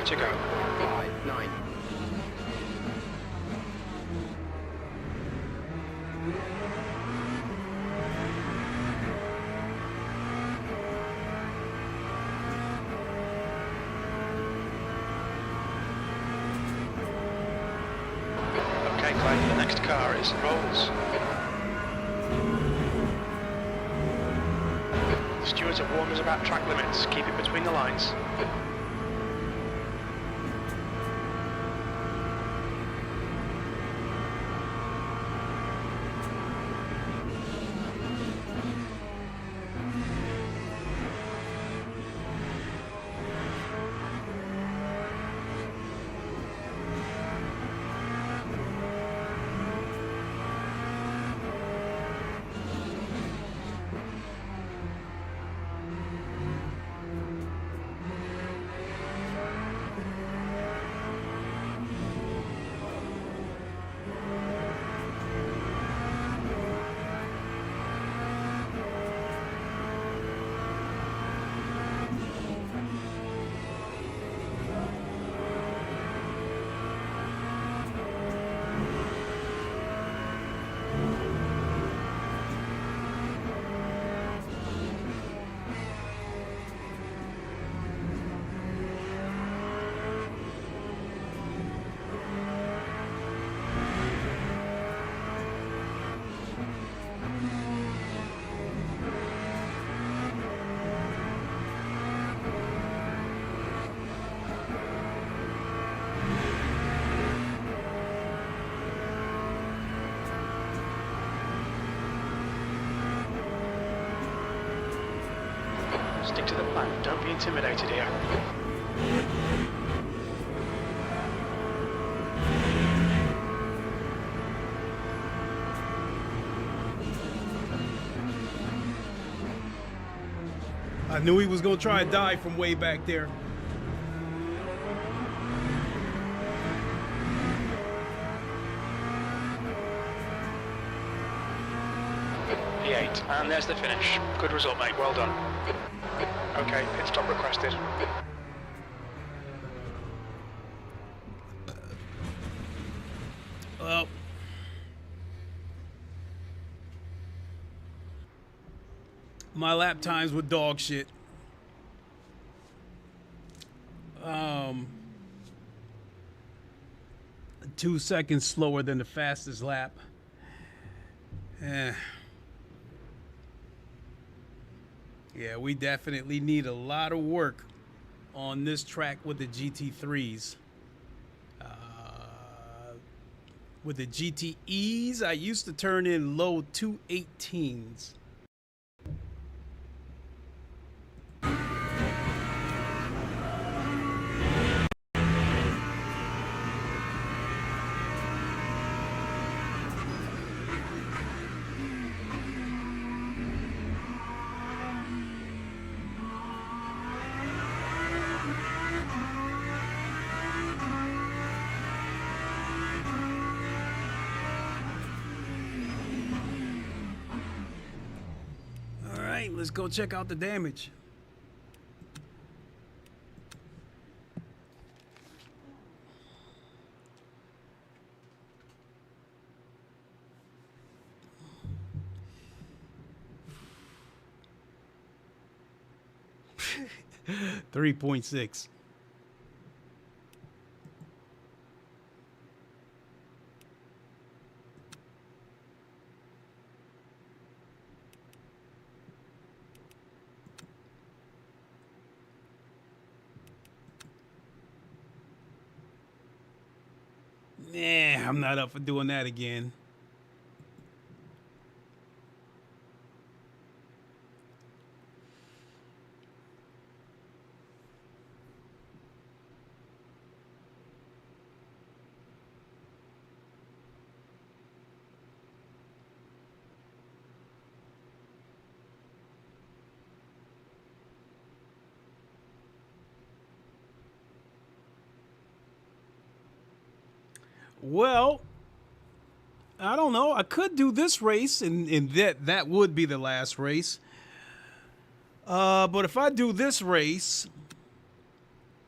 to go. 5, 9. Okay, Clay, the next car is rolls. The stewards have warned us about track limits. Keep it between the lines. Stick to the plan. Don't be intimidated here. I knew he was gonna try and die from way back there. P8, and there's the finish. Good result, mate. Well done. Okay, pit stop requested. Well, my lap times were dog shit. 2 seconds slower than the fastest lap. Yeah, we definitely need a lot of work on this track with the GT3s. With the GTEs, I used to turn in low 218s. Let's go check out the damage. $3.6. Nah, I'm not up for doing that again. Well, I don't know. I could do this race, and that would be the last race. But if I do this race,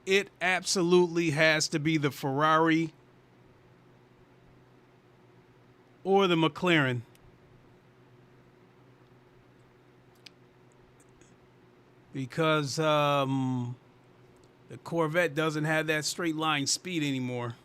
it absolutely has to be the Ferrari or the McLaren. Because the Corvette doesn't have that straight line speed anymore.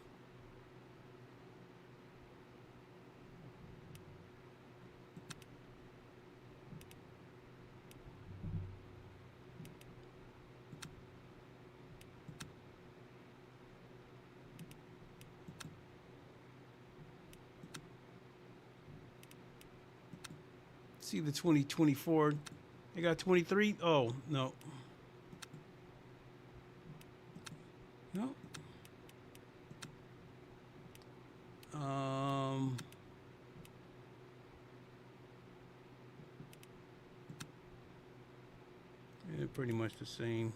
See the 2024. They got 23. Oh, no. No. Yeah, pretty much the same.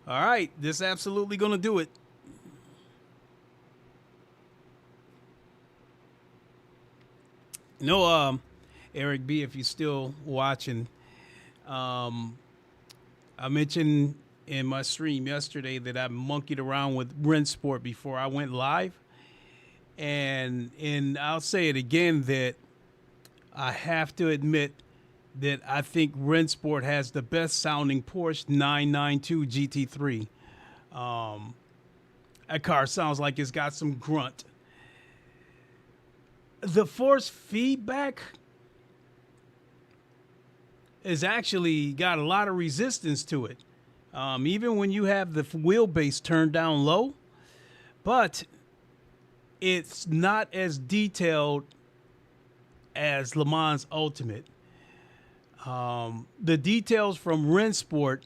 All right, this absolutely gonna do it. No, Eric B, if you're still watching, I mentioned in my stream yesterday that I monkeyed around with Rensport before I went live, and I'll say it again that I have to admit that I think Rensport has the best sounding Porsche 992 GT3. That car sounds like it's got some grunt. The force feedback is actually got a lot of resistance to it, even when you have the wheelbase turned down low, but it's not as detailed as LeMans Ultimate. The details from Rensport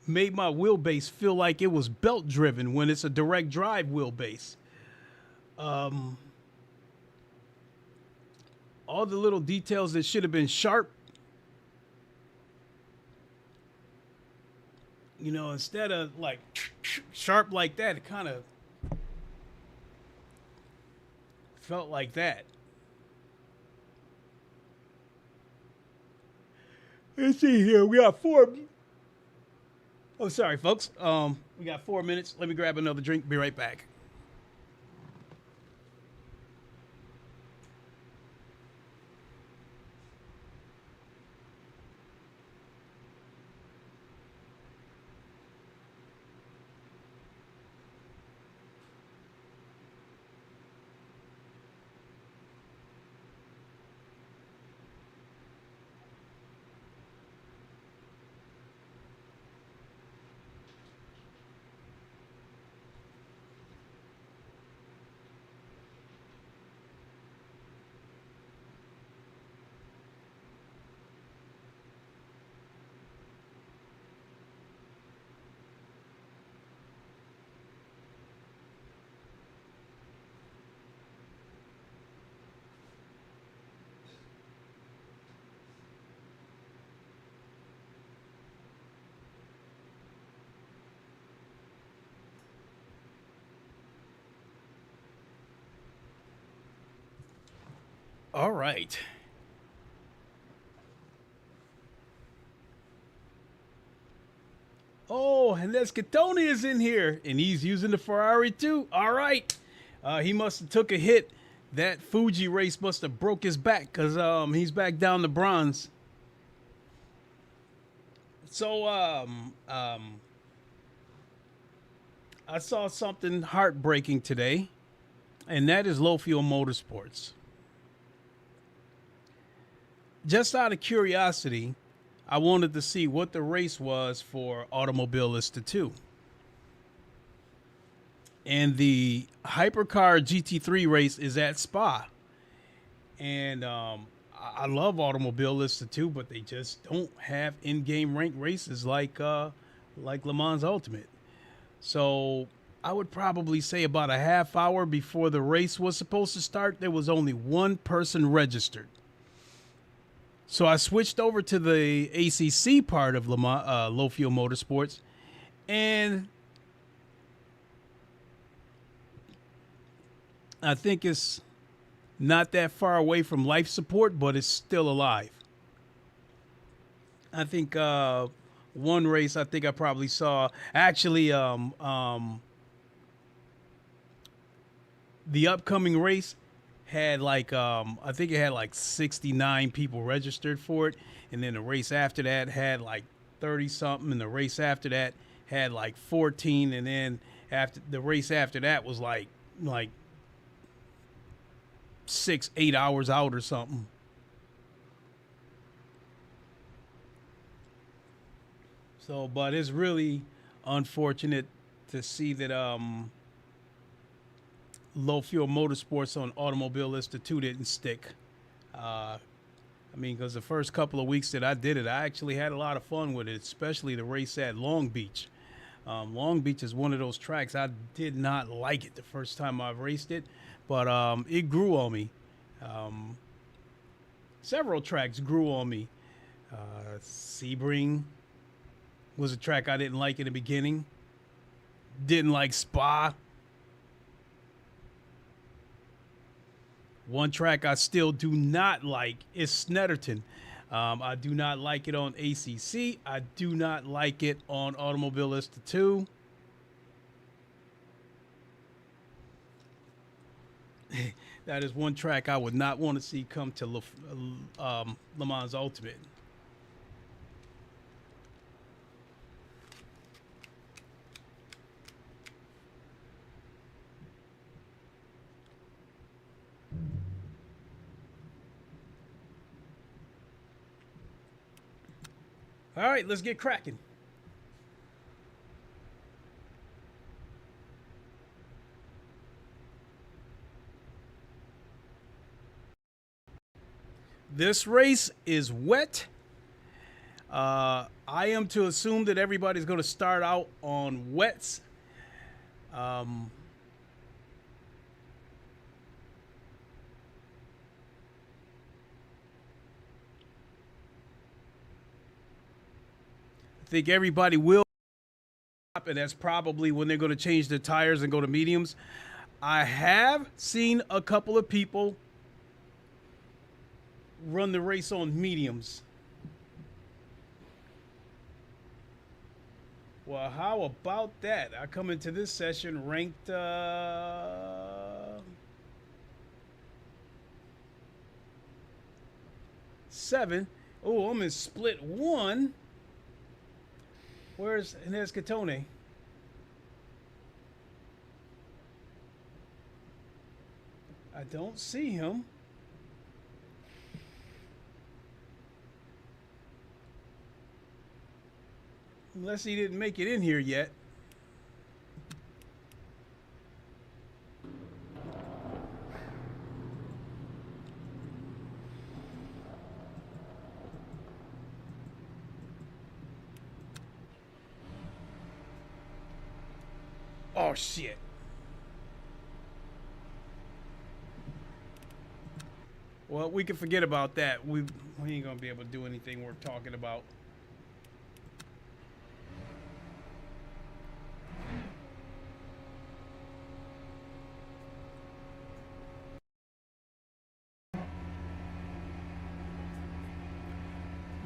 made my wheelbase feel like it was belt driven when it's a direct drive wheelbase. All the little details that should have been sharp, you know, instead of like sharp like that, it kind of felt like that. Let's see here. We got 4. Oh, sorry, folks. We got 4 minutes. Let me grab another drink. Be right back. All right. Oh, and Escatoni is in here, and he's using the Ferrari too. All right. He must have took a hit. That Fuji race must have broke his back because he's back down to bronze. So I saw something heartbreaking today, and that is low fuel motorsports. Just out of curiosity, I wanted to see what the race was for Automobilista 2. And the Hypercar GT3 race is at Spa. And I love Automobilista 2, but they just don't have in-game ranked races like Le Mans Ultimate. So I would probably say about a half hour before the race was supposed to start, there was only one person registered. So I switched over to the ACC part of low fuel motorsports, and I think it's not that far away from life support, but it's still alive. I think one race I think I probably saw actually the upcoming race had like I think it had like 69 people registered for it, and then the race after that had like 30 something, and the race after that had like 14, and then after the race after that was like 6-8 hours out or something. So, but it's really unfortunate to see that low fuel motorsports on Automobile Institute didn't stick. I mean, because the first couple of weeks that I did it, I actually had a lot of fun with it, especially the race at Long Beach. Long Beach is one of those tracks I did not like it the first time I raced it, but it grew on me. Several tracks grew on me. Sebring was a track I didn't like in the beginning. Didn't like Spa. One track I still do not like is Snetterton. I do not like it on ACC. I do not like it on Automobile Institute. That is one track I would not want to see come to Le Mans Ultimate. All right, let's get cracking. This race is wet. I am to assume that everybody's going to start out on wets. I think everybody will, and that's probably when they're going to change the tires and go to mediums. I have seen a couple of people run the race on mediums. Well, how about that? I come into this session ranked 7. Oh, I'm in split 1. Where's Inez Catone? I don't see him. Unless he didn't make it in here yet. Oh, shit. Well, we can forget about that. We ain't gonna be able to do anything worth talking about.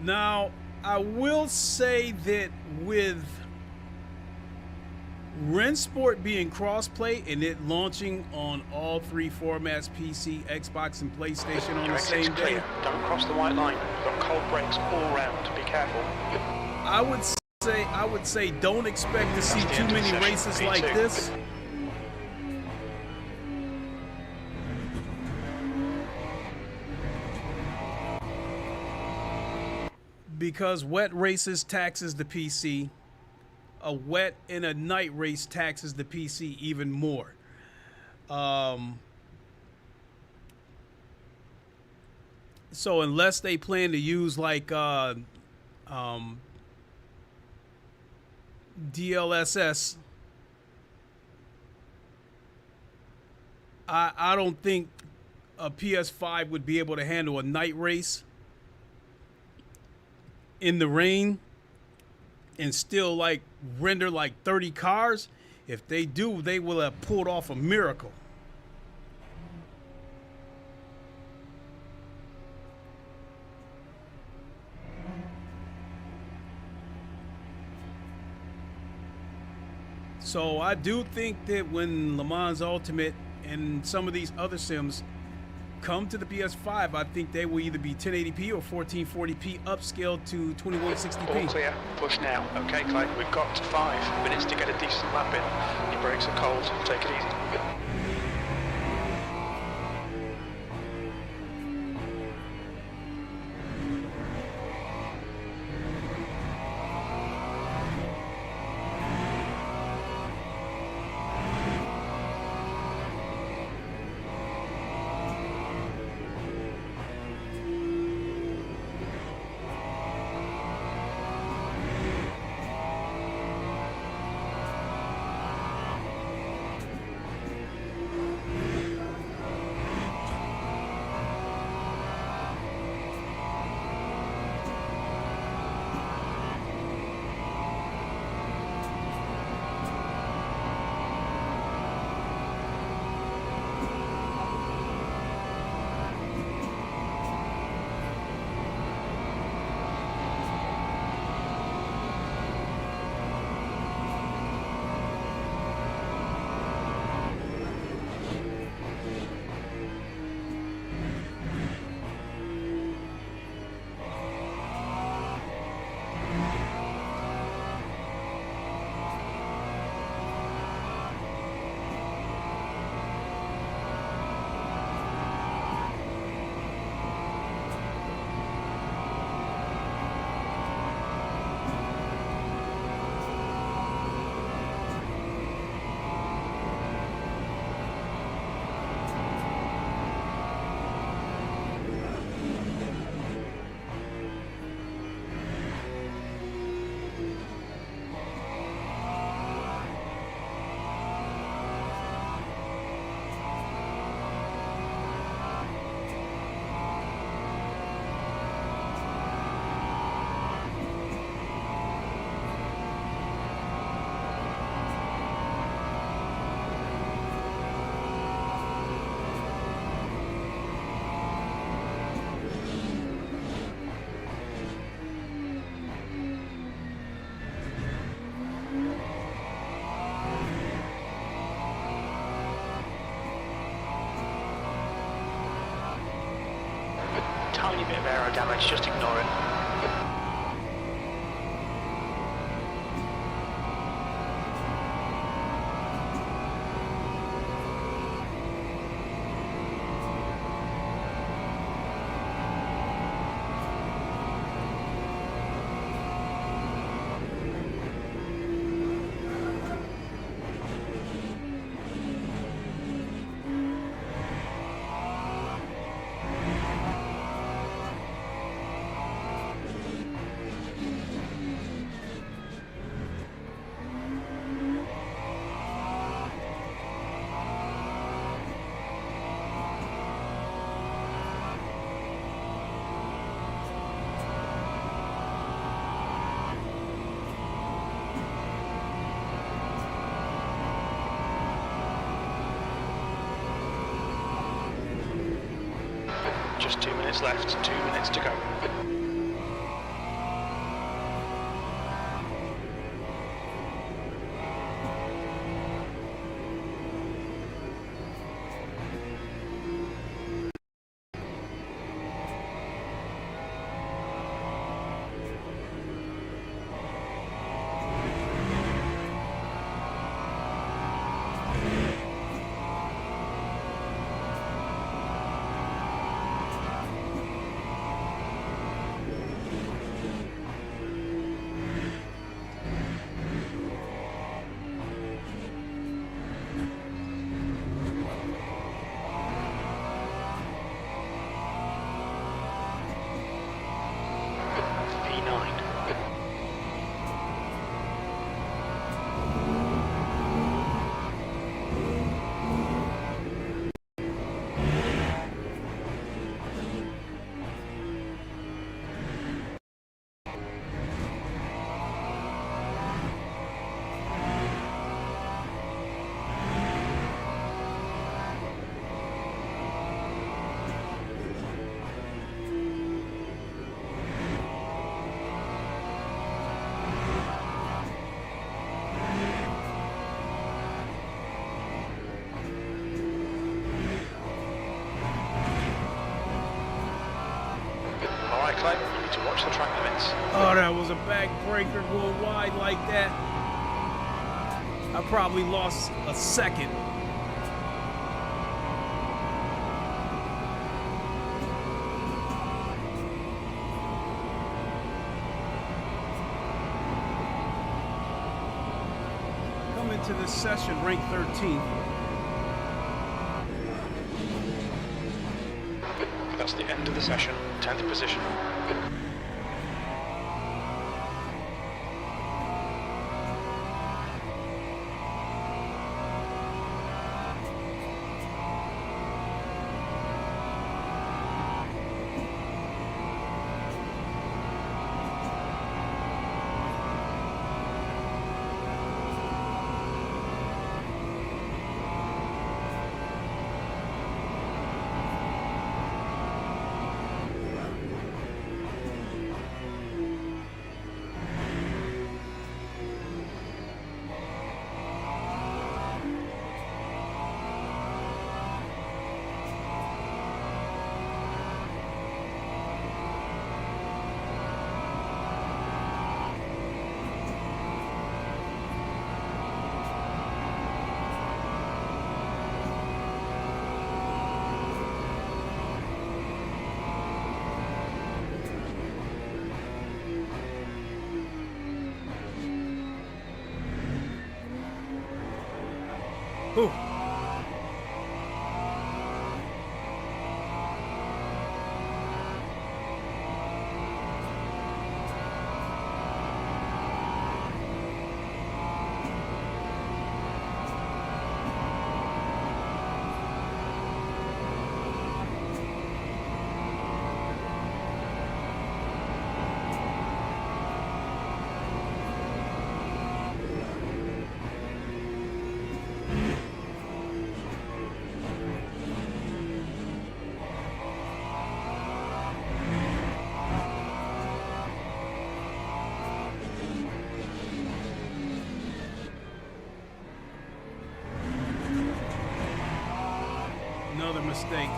Now, I will say that with Rensport being crossplay and it launching on all 3 formats, PC, Xbox, and PlayStation on the same day. Don't cross the white line. We've got cold brakes all round. Be careful. I would say don't expect to see too many races like this. Because wet races taxes the PC. A wet and a night race taxes the PC even more. So unless they plan to use like DLSS, I don't think a PS5 would be able to handle a night race in the rain and still like render like 30 cars. If they do, they will have pulled off a miracle. So I do think that when LeMans Ultimate and some of these other sims come to the PS5, I think they will either be 1080p or 1440p upscaled to 2160p. All clear, push now. Okay, Clay, we've got 5 minutes to get a decent lap in. Your brakes are cold, take it easy. Tiny bit of aero damage, just ignore it. Just 2 minutes left, 2 minutes to go. claim, you need to watch the track limits. Oh, that was a backbreaker going wide like that. I probably lost a second. Coming to this session, ranked 13th. That's the end of the session, 10th position. Ooh. Another mistake.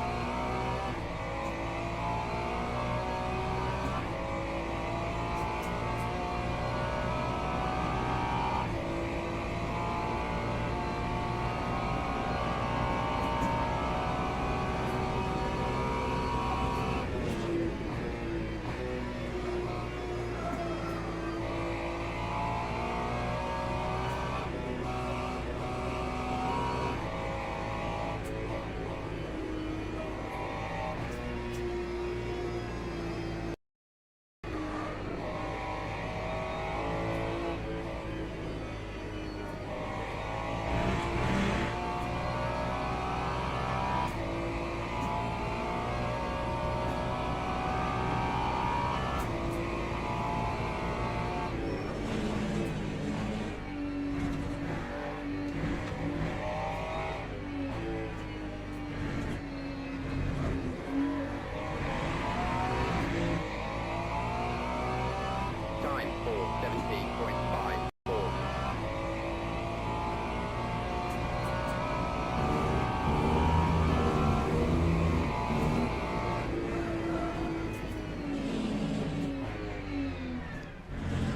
Time 4:17.54.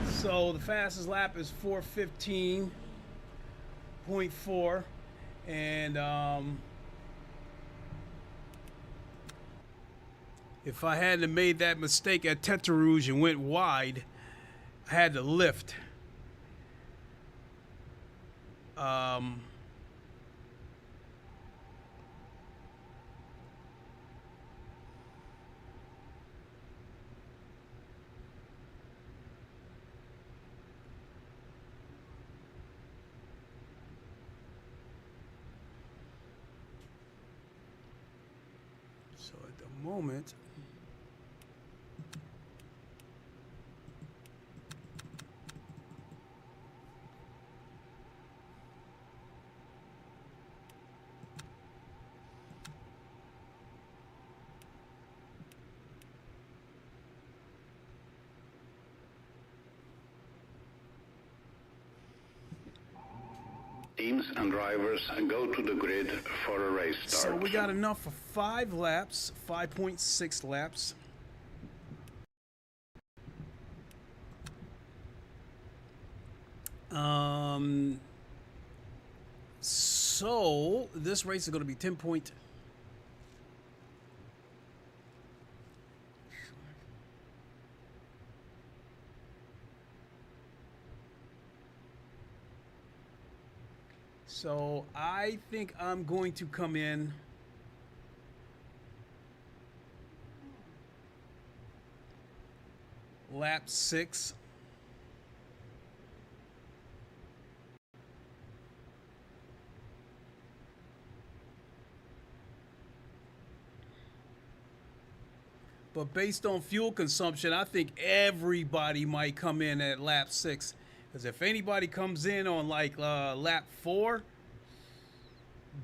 So the fastest lap is 4:15.4, and if I hadn't made that mistake at Tete Rouge and went wide, I had to lift. So at the moment, Teams and drivers go to the grid for a race start. so we got enough for 5 laps, 5.6 laps. So this race is going to be 10 point. So I think I'm going to come in lap 6. But based on fuel consumption, I think everybody might come in at lap 6. Because if anybody comes in on like lap 4,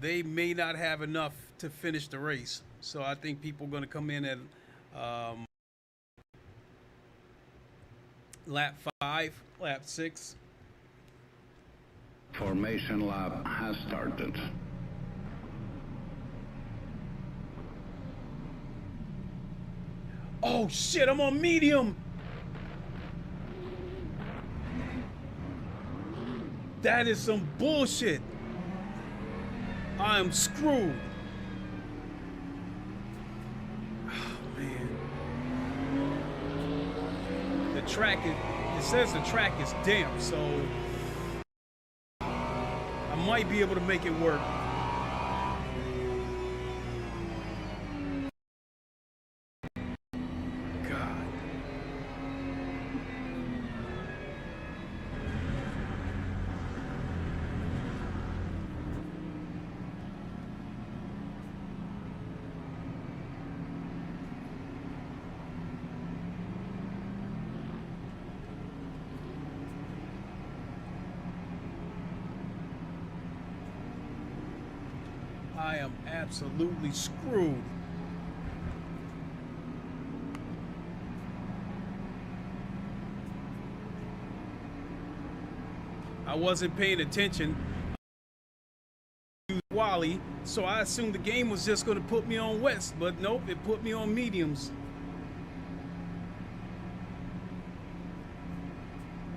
they may not have enough to finish the race. So I think people are going to come in at lap 5, lap 6. Formation lap has started. Oh shit, I'm on medium. That is some bullshit. I am screwed. Oh man. The track is, it says the track is damp, so I might be able to make it work. I am absolutely screwed. I wasn't paying attention. Wally, so I assumed the game was just going to put me on wets, but nope, it put me on mediums.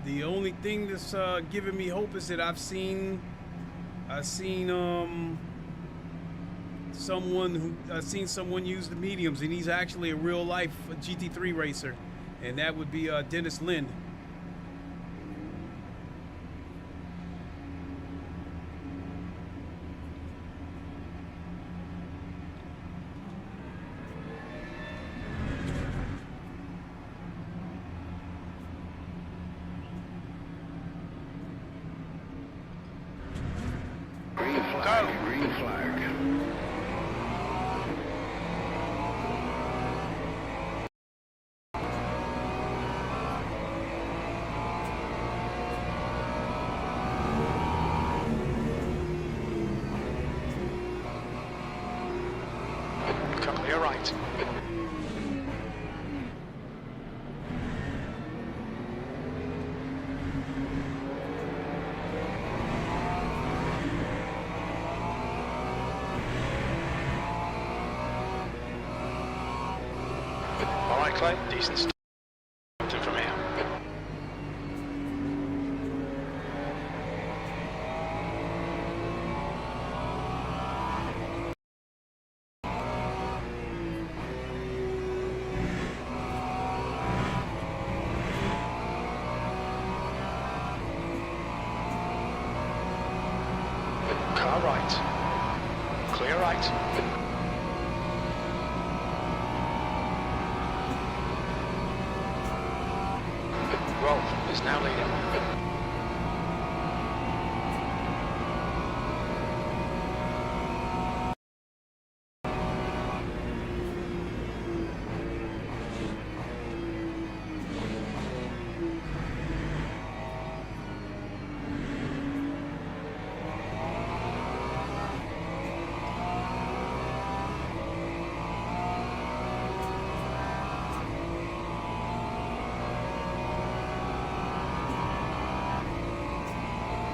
The only thing that's giving me hope is that I've seen someone use the mediums, and he's actually a real life GT3 racer, and that would be Dennis Lind. Green flag. Clear right. All right, Clay, decent start from here. Car right. Clear right. Rolf is now leading.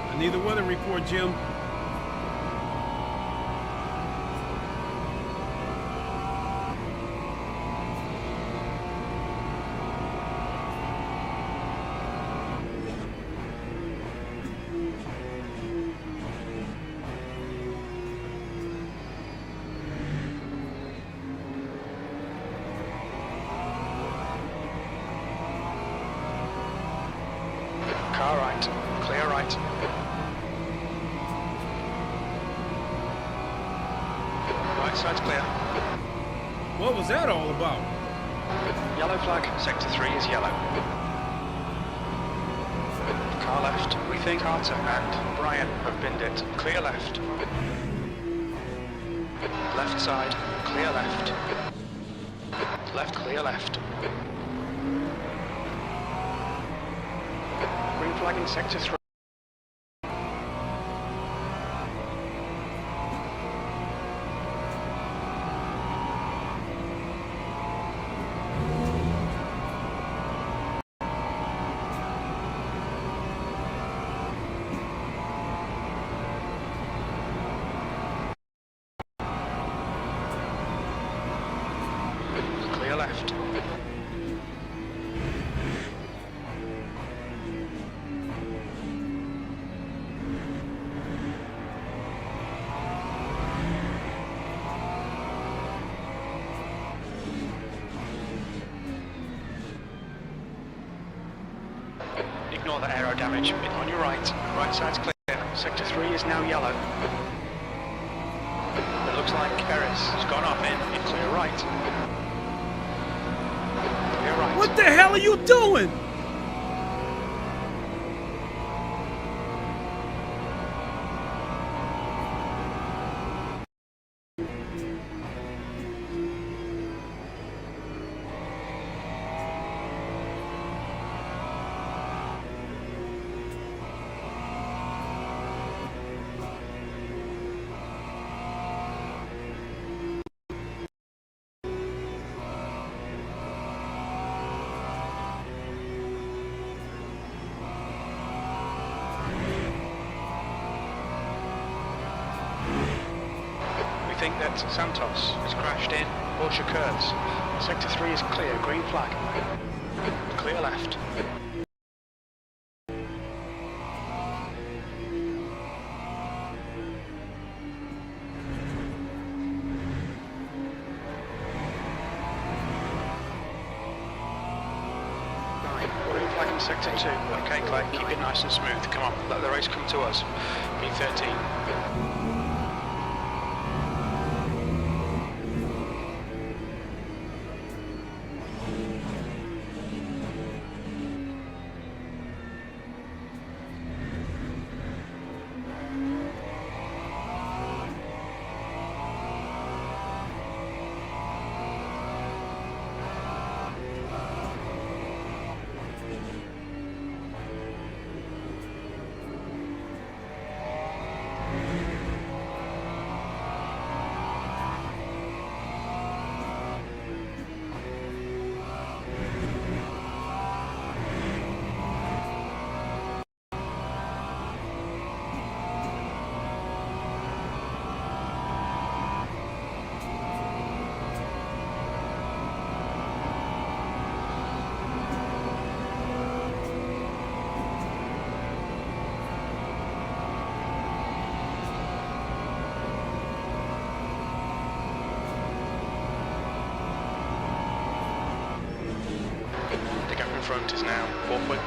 I need the weather report, Jim. Car right. Clear right. Right side's clear. What was that all about? Yellow flag. Sector 3 is yellow. Car left. We think Carter and Brian have binned it. Clear left. Left side. Clear left. Left, clear left. Green flag in sector 3. Clear left. Ignore the aero damage. On your right. Right side's clear. Sector 3 is now yellow. It looks like Ferris has gone off in clear right. Clear right. What the hell are you doing? We think that Santos has crashed in Porsche curves. Sector 3 is clear, green flag. Clear left. Green flag in sector 2. Okay, Clay, keep it nice and smooth. Come on, let the race come to us. B13. Front is now 4.1.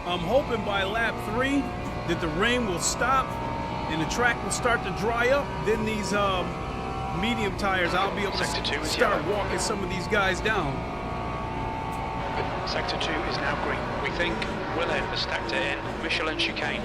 I'm hoping by lap 3 that the rain will stop and the track will start to dry up. Then these medium tires, I'll be able to start walking some of these guys down. Sector 2 is now green. We think Willett has stacked it in Michelin chicane.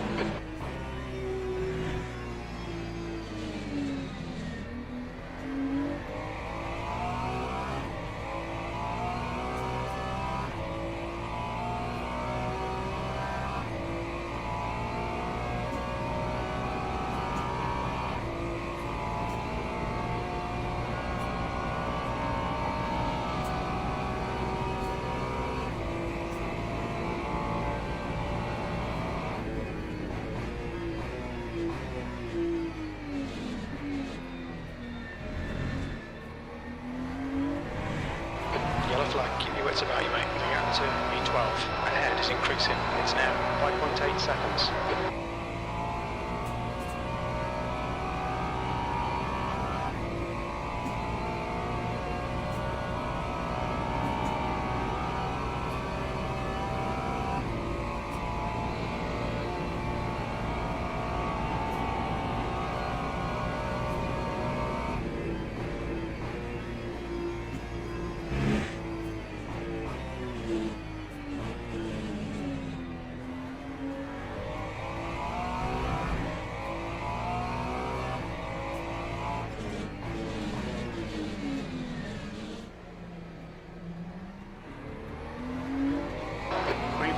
flag. Keep your wits about you, mate. Moving out to V12. Ahead is increasing. It's now 5.8 seconds.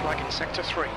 Flag in Sector 3.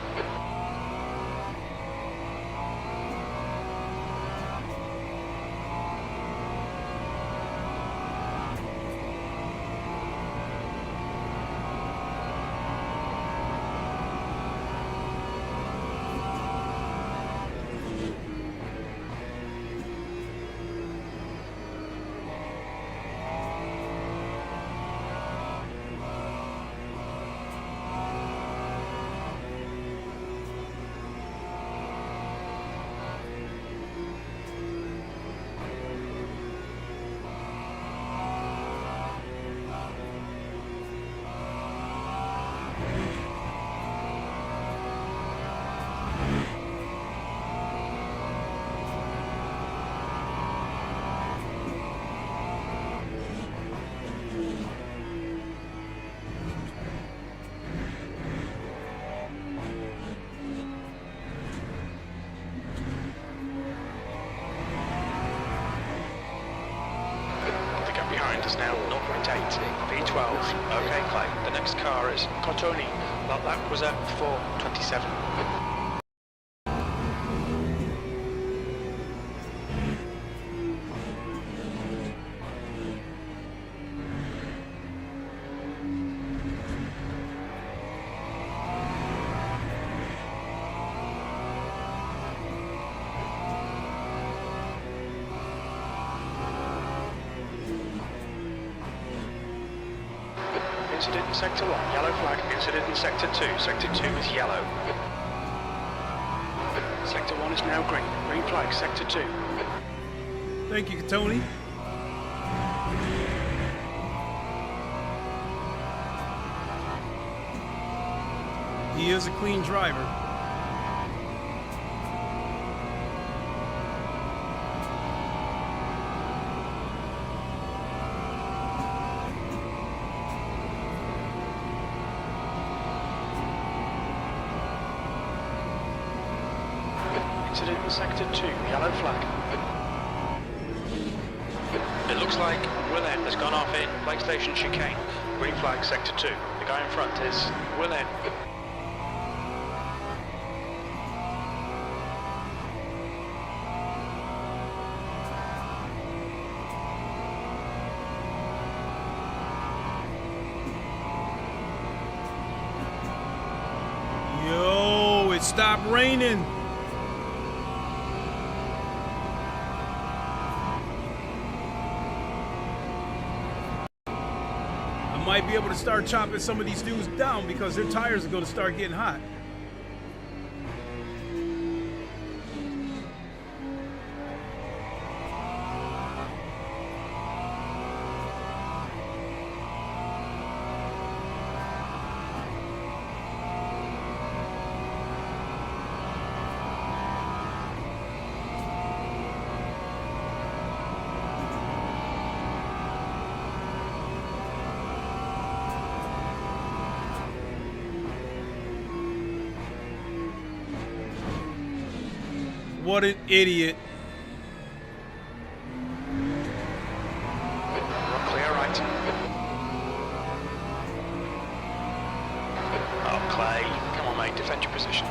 Is now 0.8, V12, okay Clay, the next car is Cotoni, that was at 4:27. Incident in Sector 1, yellow flag. Incident in Sector 2. Sector 2 is yellow. Sector 1 is now green. Green flag, Sector 2. Thank you, Tony. He is a clean driver. Incident in Sector 2, yellow flag. It looks like Willen has gone off in Lake Station chicane. Green flag, Sector 2. The guy in front is Willen. Yo, it stopped raining. Might be able to start chopping some of these dudes down because their tires are going to start getting hot. What an idiot. Clear right. Oh, Clay. Come on, mate. Defend your position.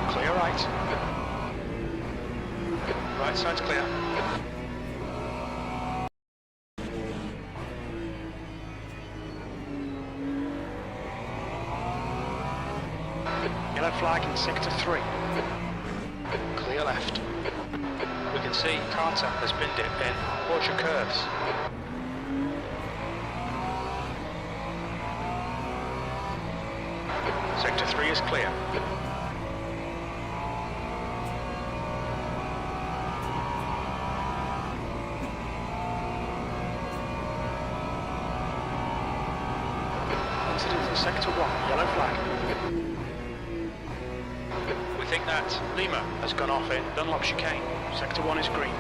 Clear right. Right side's clear. Yellow flag in sector 3. Clear left. We can see Carter has binned it in Porsche curves. Sector 3 is clear. Incident in sector 1, yellow flag. We think that Lima has gone off in Dunlop chicane. Sector 1 is green.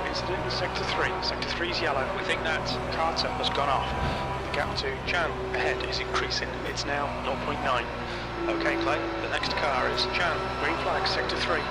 Incident in sector 3. Sector 3 is yellow. We think that Carter has gone off. The gap to Chan ahead is increasing. It's now 0.9. Okay, Clay, the next car is Chan. Green flag, sector 3.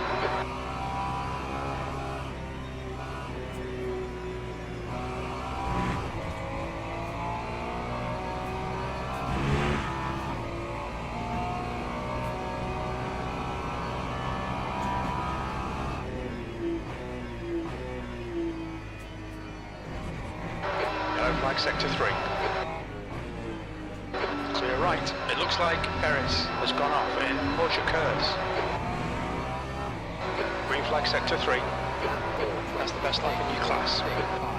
Flag sector 3. Clear right. It looks like Perez has gone off in Porsche curves. Green flag sector 3. That's the best lap in your class. 5.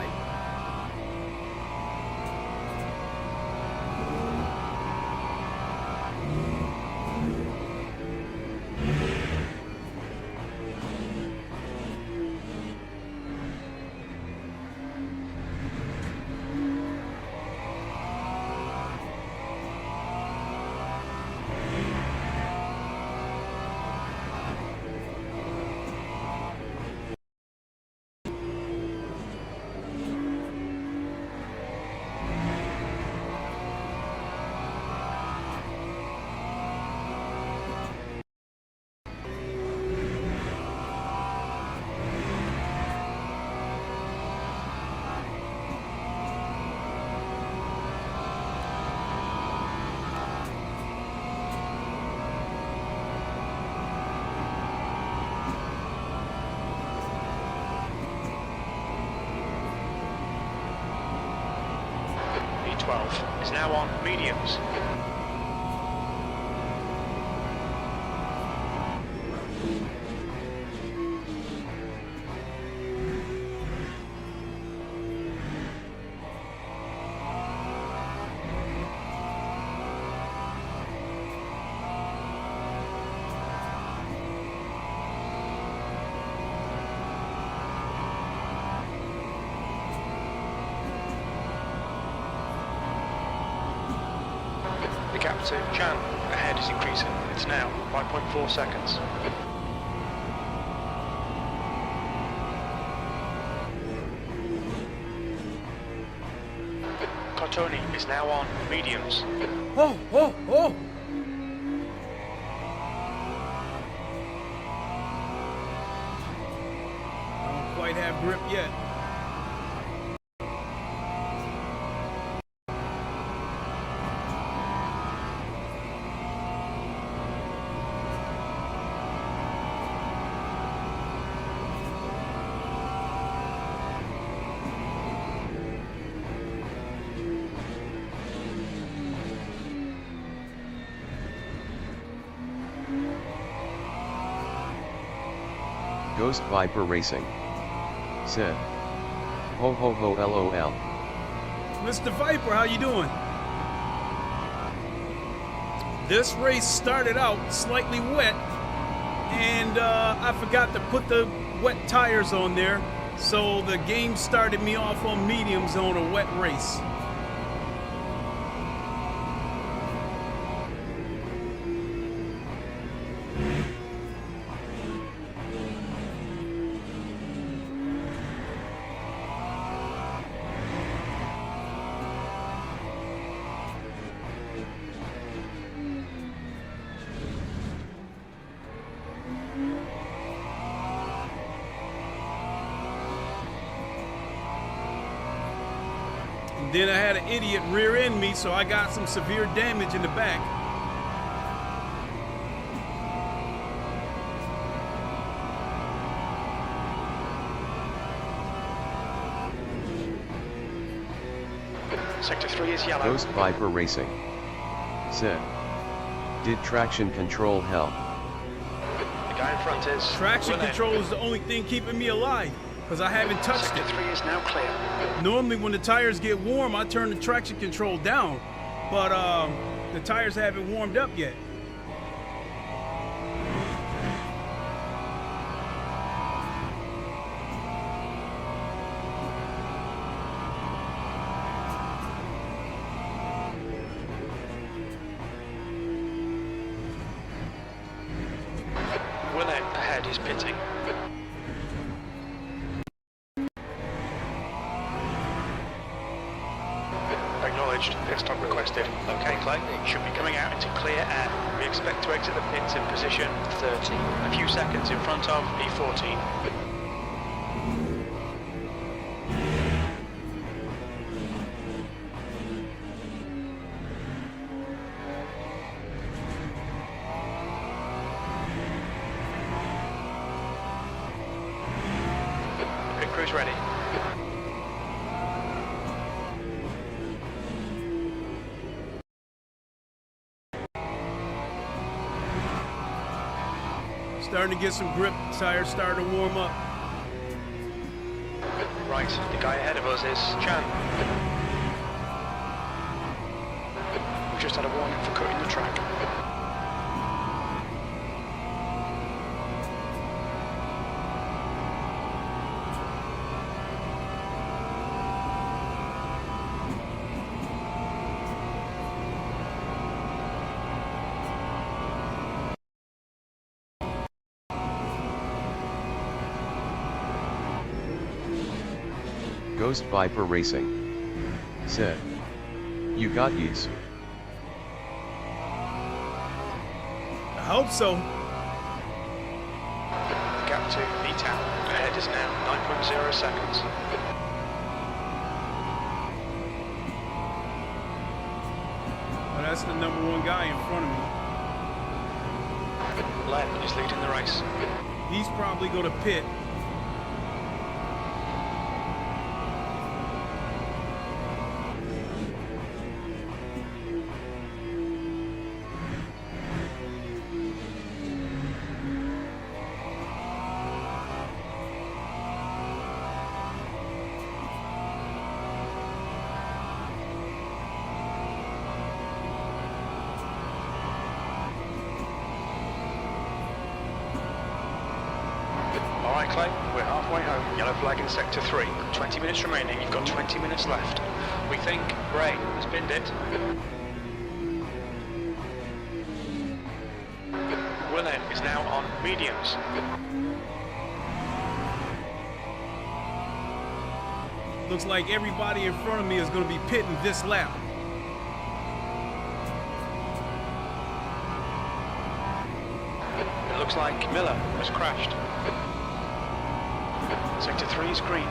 E12 is now on mediums. The gap to Chan ahead is increasing. It's now 5.4 seconds. Cotoni is now on mediums. Oh, oh, oh! I don't quite have grip yet. Ghost Viper Racing said, ho ho ho lol. Mr. Viper, how you doing? This race started out slightly wet, and I forgot to put the wet tires on there, so the game started me off on mediums on a wet race. Then I had an idiot rear end me, so I got some severe damage in the back. Sector 3 is yellow. Ghost Viper Racing said, did traction control help? guy in front is Traction Willem. control is the only thing keeping me alive because I haven't touched Sector it. 3 is now clear. Normally when the tires get warm, I turn the traction control down, but the tires haven't warmed up yet. Willem ahead is pitting. Acknowledged, pit stop requested. Okay, Clay, should be coming out into clear air. We expect to exit the pits in position 30, a few seconds in front of E14. Pit crew's ready. Starting to get some grip, tires starting to warm up. Right, the guy ahead of us is Chan. We just had a warning for cutting the track. Ghost Viper Racing said, "You got these." I hope so. Gap to E-Town. Ahead is now 9.0 seconds. Well, that's the #1 guy in front of me. Len is leading the race. He's probably going to pit. Alright, Clay, we're halfway home. Yellow flag in sector 3. 20 minutes remaining. You've got 20 minutes left. We think Ray has pinned it. Willem is now on mediums. Looks like everybody in front of me is going to be pitting this lap. It looks like Miller has crashed. Sector 3 is green.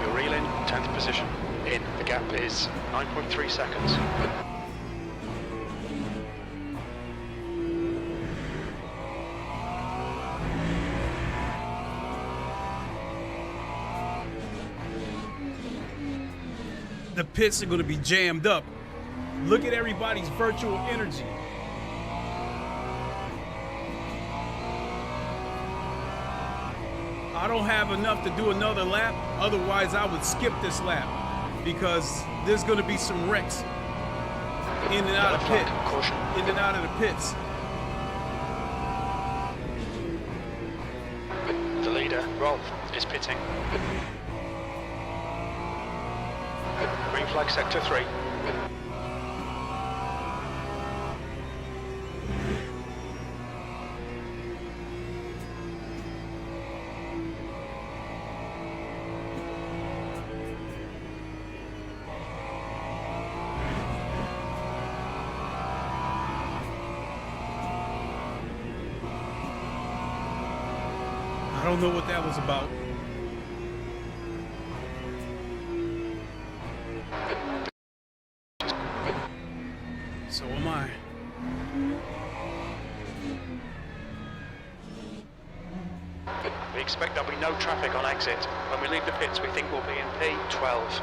You're reeling, 10th position. In, the gap is 9.3 seconds. The pits are going to be jammed up. Look at everybody's virtual energy. I don't have enough to do another lap. Otherwise, I would skip this lap because there's going to be some wrecks in and out of pit, Caution. in and out of the pits. The leader, Rolf, is pitting. Green flag sector 3. I don't know what that was about. So am I. We expect there'll be no traffic on exit. When we leave the pits, we think we'll be in P12.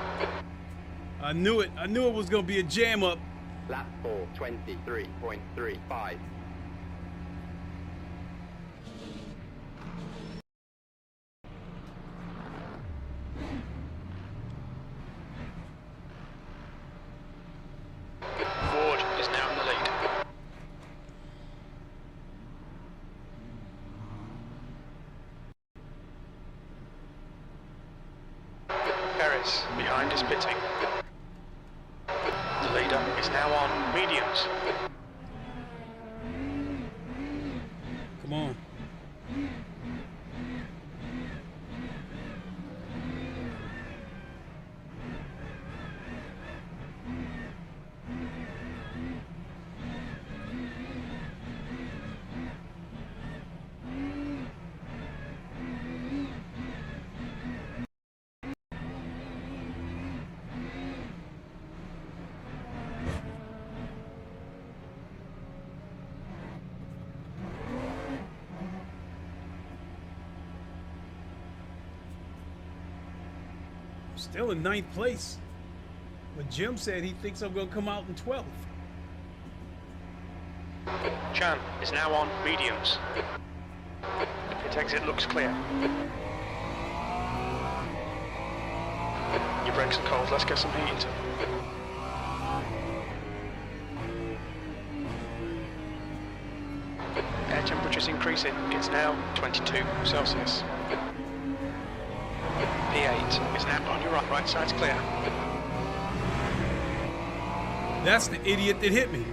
I knew it. I knew it was gonna be a jam up. Lap 4, 23.35. Ford is now in the lead. Perez behind is pitting. The leader is now on mediums. Come on. Still in 9th place. But Jim said he thinks I'm gonna come out in 12th. Chan is now on mediums. The pit exit looks clear. Your brakes are cold, let's get some heat into them. Air temperature's increasing, it's now 22 Celsius. P8 is now on your right side's clear. That's the idiot that hit me.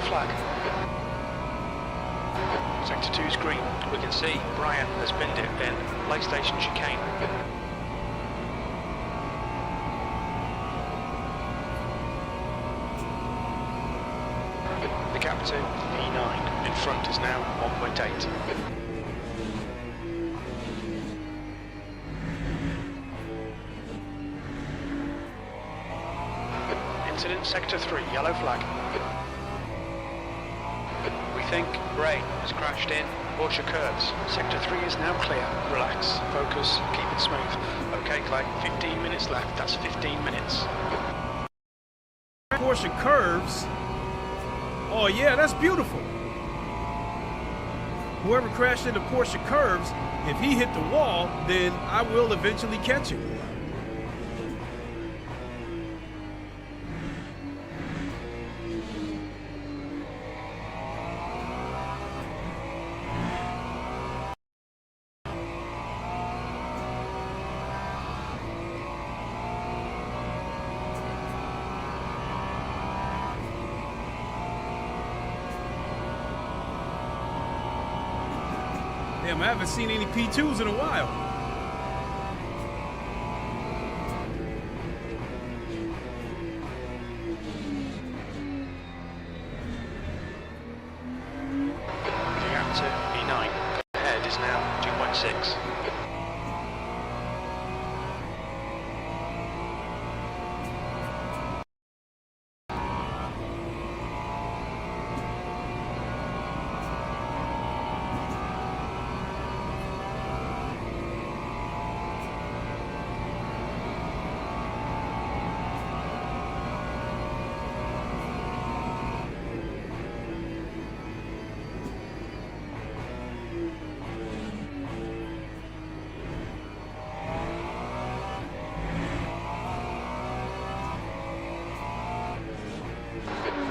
Flag. Sector 2's green. We can see Brian has binned it in PlayStation chicane. The gap to E9 in front is now 1.8. Incident Sector 3, yellow flag. We think Ray has crashed in Porsche curves. Sector 3 is now clear. Relax, focus, keep it smooth. Okay, Clay, 15 minutes left. That's 15 minutes. Porsche curves. Oh yeah, that's beautiful. Whoever crashed into Porsche curves, if he hit the wall, then I will eventually catch him. Damn, I haven't seen any P2s in a while. The gap to E9 ahead is now 2.6.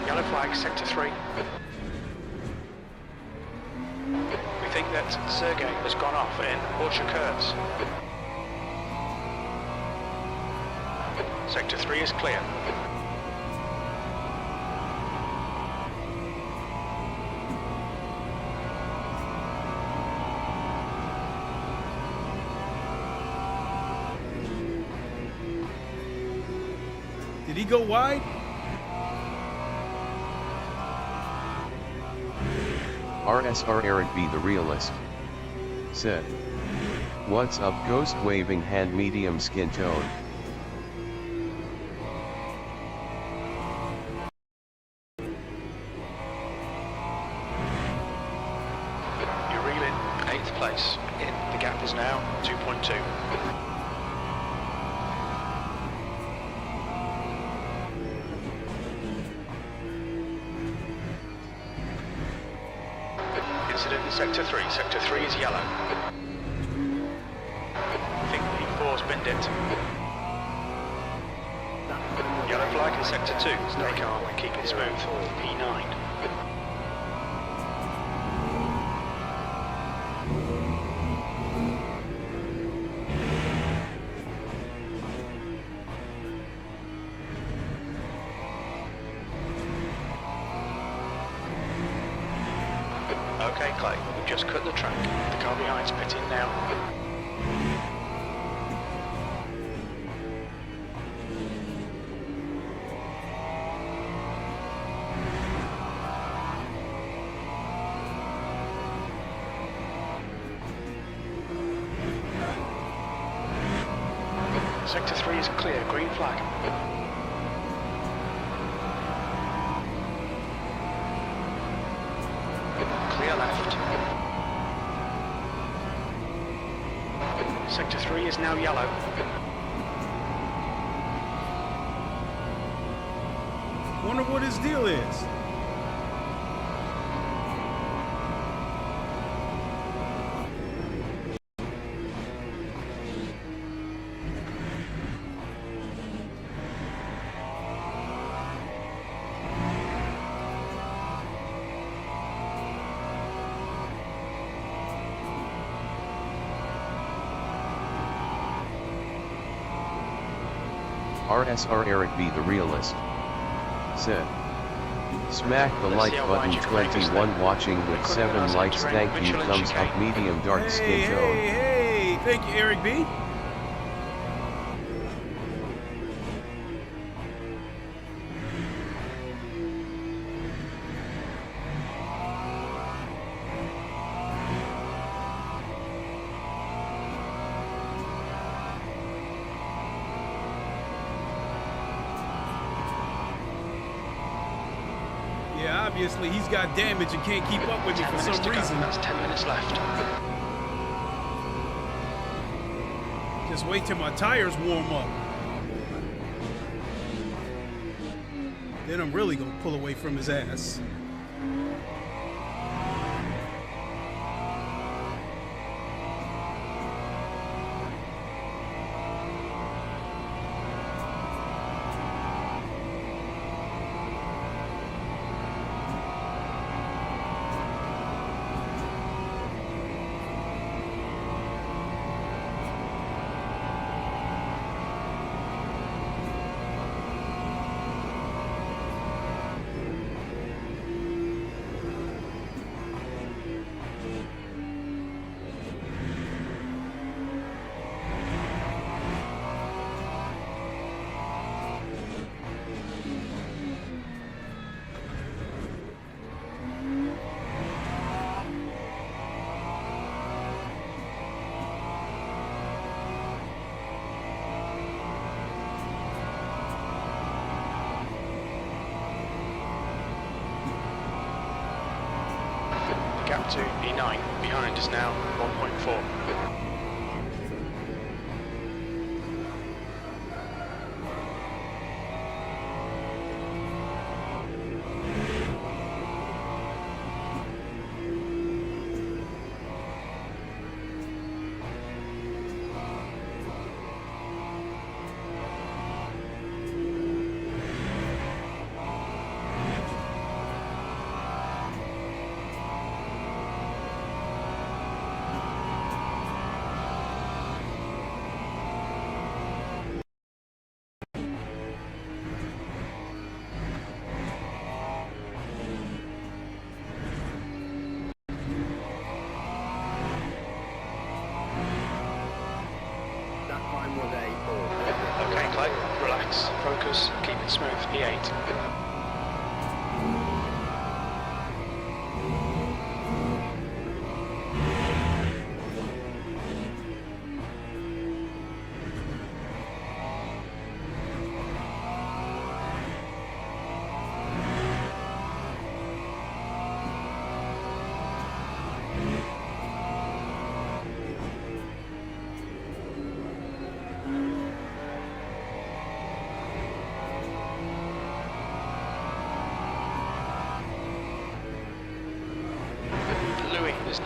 Yellow flag, Sector 3. We think that Sergey has gone off in Porsche curves. Sector 3 is clear. Did he go wide? RSR Eric B the realist said, "What's up ghost waving hand medium skin tone?" You're reeling 8th place. The gap is now 2.2. Incident in Sector 3. Sector 3 is yellow. I think P4's binned it. Yellow flag in Sector 2. Stay calm and keep it smooth. P9. Okay, Clay, we've just cut the track. The car behind's pitting now. Sector 3 is clear, green flag. Clear left. Sector 3 is now yellow. Wonder what his deal is. RSR Eric B the realist said, "Smack the like button 21 watching with 7 likes, thank you, thumbs up medium dark skin tone." Hey, thank you, Eric B. Yeah, obviously he's got damage and can't keep up with me for some reason. That's 10 minutes left. Just wait till my tires warm up. Then I'm really gonna pull away from his ass. Gap to E9 behind is now 1.4. Okay, Clay, relax, focus, keep it smooth, E8.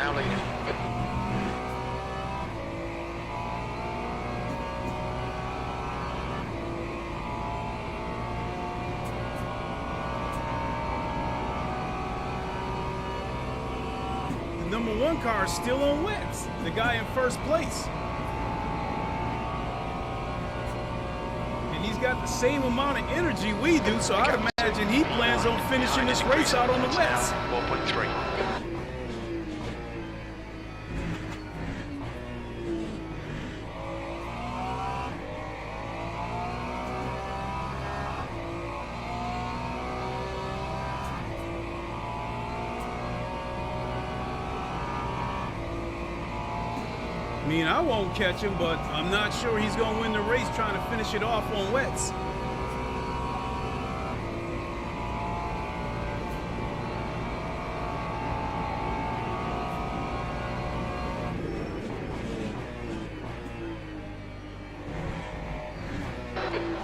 now leading. The number one car is still on wets. The guy in first place. And he's got the same amount of energy we do, so I'd imagine he plans on finishing this race out on the wets. 4.3. I mean, I won't catch him, but I'm not sure he's going to win the race trying to finish it off on wets.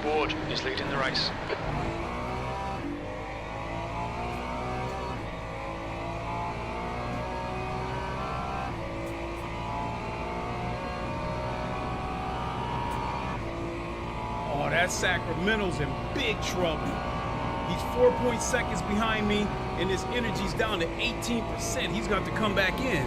Ward is leading the race. That Sacramento's in big trouble. He's 4 seconds behind me, and his energy's down to 18%. He's got to come back in.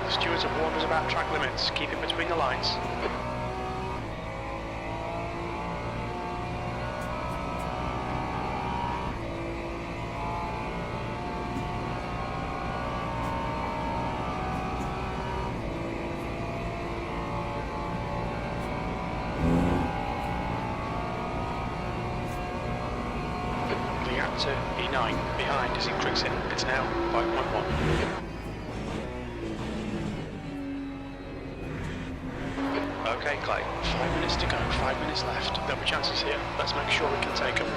The stewards have warned us about track limits. Keep it between the lines. To E9 behind is increasing. It's now 5.1. Okay, Clay, 5 minutes to go, 5 minutes left. There'll be chances here. Let's make sure we can take them.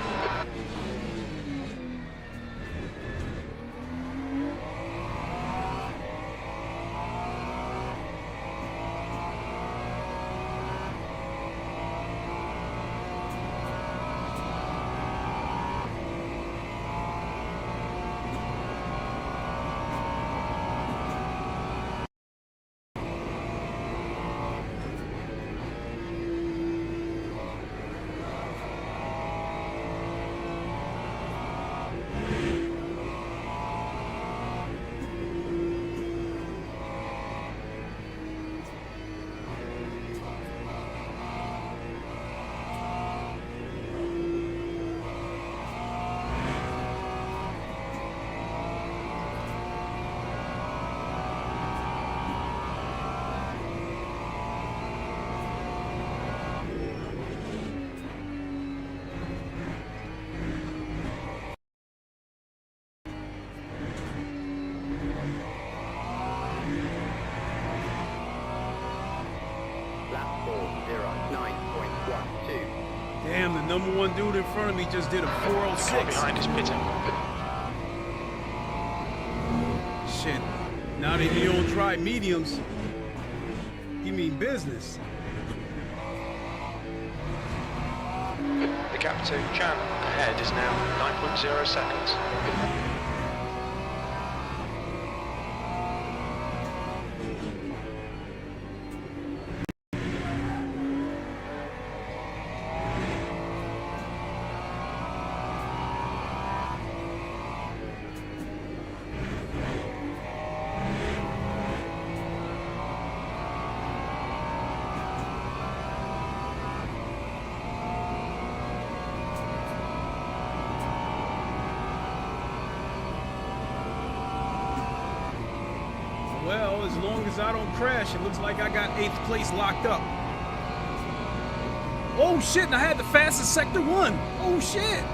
Damn, the number one dude in front of me just did a 406. The car behind is pitting. Shit. Now that he don't try mediums, he mean business. The gap to Chan ahead is now 9.0 seconds. Well, as long as I don't crash, it looks like I got 8th place locked up. Oh shit, and I had the fastest Sector 1. Oh shit.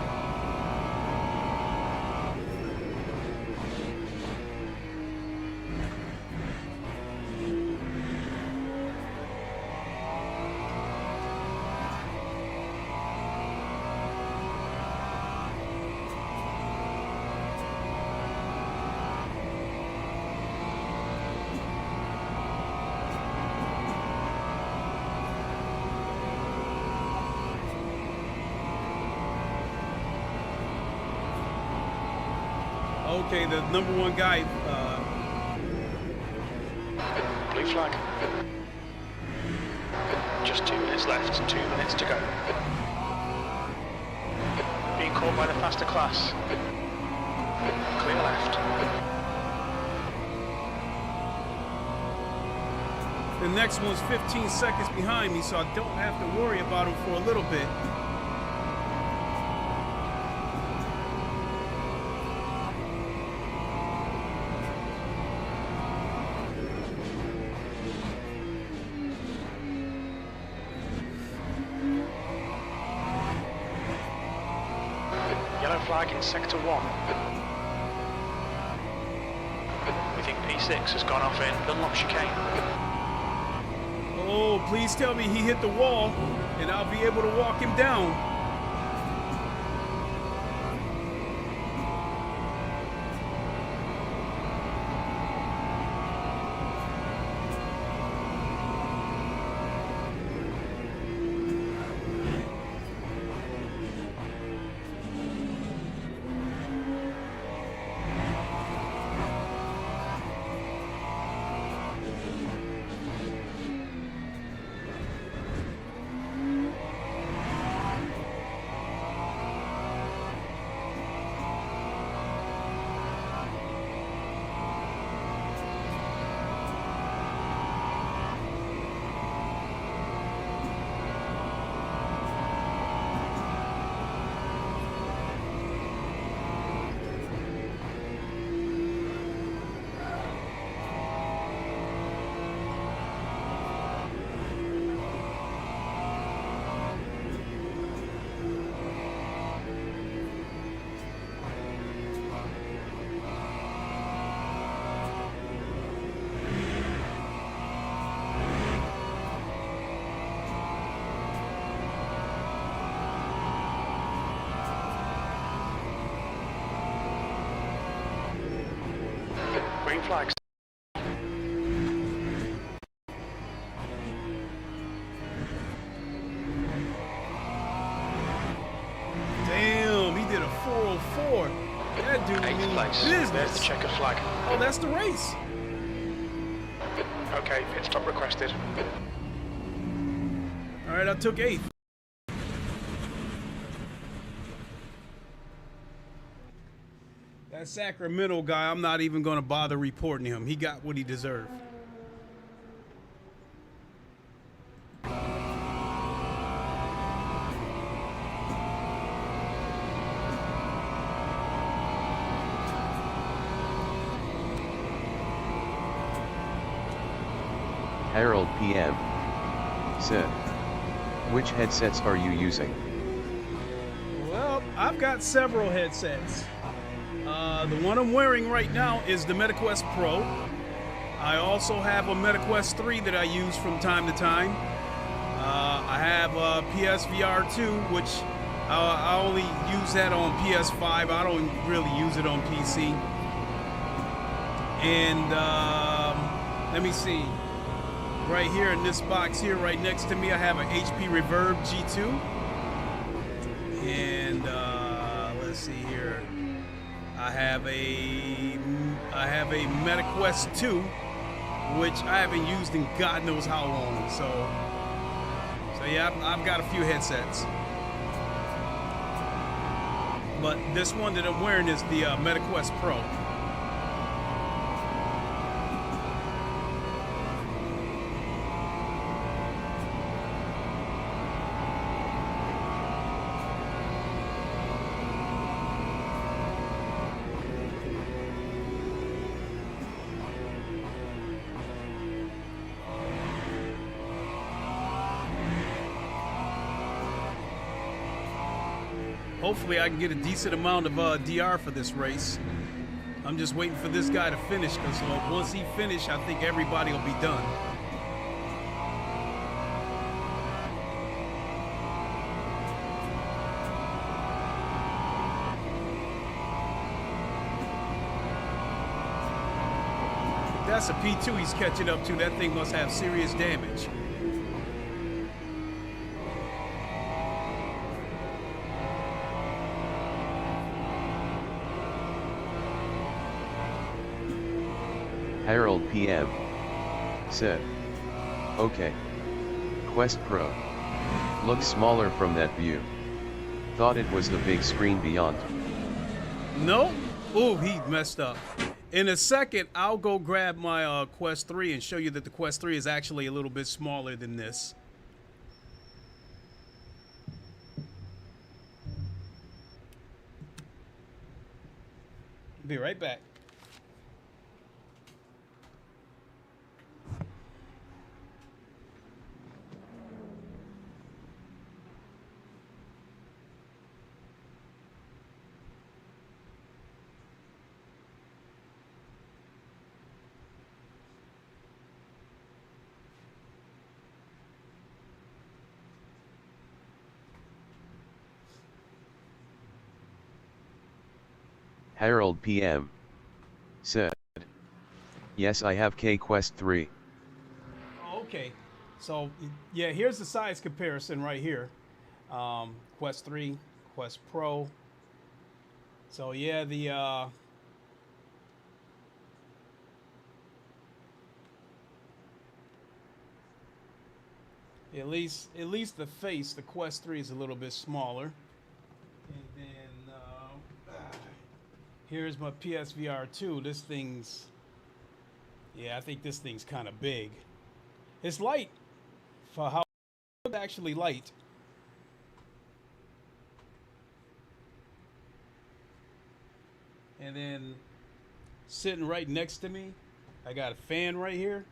Okay, the number one guy. Blue flag. Just 2 minutes left, 2 minutes to go. Being caught by the faster class. Clear left. The next one's 15 seconds behind me, so I don't have to worry about him for a little bit. Yellow flag in sector 1. We think P6 has gone off in Dunlop chicane. Oh, please tell me he hit the wall and I'll be able to walk him down. Green flags. Damn, he did a 404. That dude 8th means place. business. There's the checkered flag. Oh, that's the race. Okay, pit stop requested. All right, I took 8th. That Sacramento guy, I'm not even going to bother reporting him. He got what he deserved. Harold PM said, which headsets are you using? Well, I've got several headsets. The one I'm wearing right now is the MetaQuest Pro. I also have a MetaQuest 3 that I use from time to time. I have a PSVR 2, which I only use that on PS5. I don't really use it on PC. And let me see. Right here in this box here, right next to me, I have an HP Reverb G2. And let's see here. I have a MetaQuest 2, which I haven't used in God knows how long. So yeah, I've got a few headsets. But this one that I'm wearing is the MetaQuest Pro. Hopefully I can get a decent amount of DR for this race. I'm just waiting for this guy to finish, because once he finishes, I think everybody will be done. That's a P2 he's catching up to. That thing must have serious damage. Harold PM said, okay. Quest Pro. Looks smaller from that view. Thought it was the big screen beyond. Nope. Ooh, he messed up. In a second, I'll go grab my Quest 3 and show you that the Quest 3 is actually a little bit smaller than this. Be right back. Harold PM said, yes, I have Quest 3. Okay, so yeah, here's the size comparison right here. Quest 3, Quest Pro. So yeah, the at least the face, the Quest 3 is a little bit smaller. And then here's my PSVR 2. This thing's, yeah, I think this thing's kind of big. It's light for how it's actually light. And then sitting right next to me, I got a fan right here,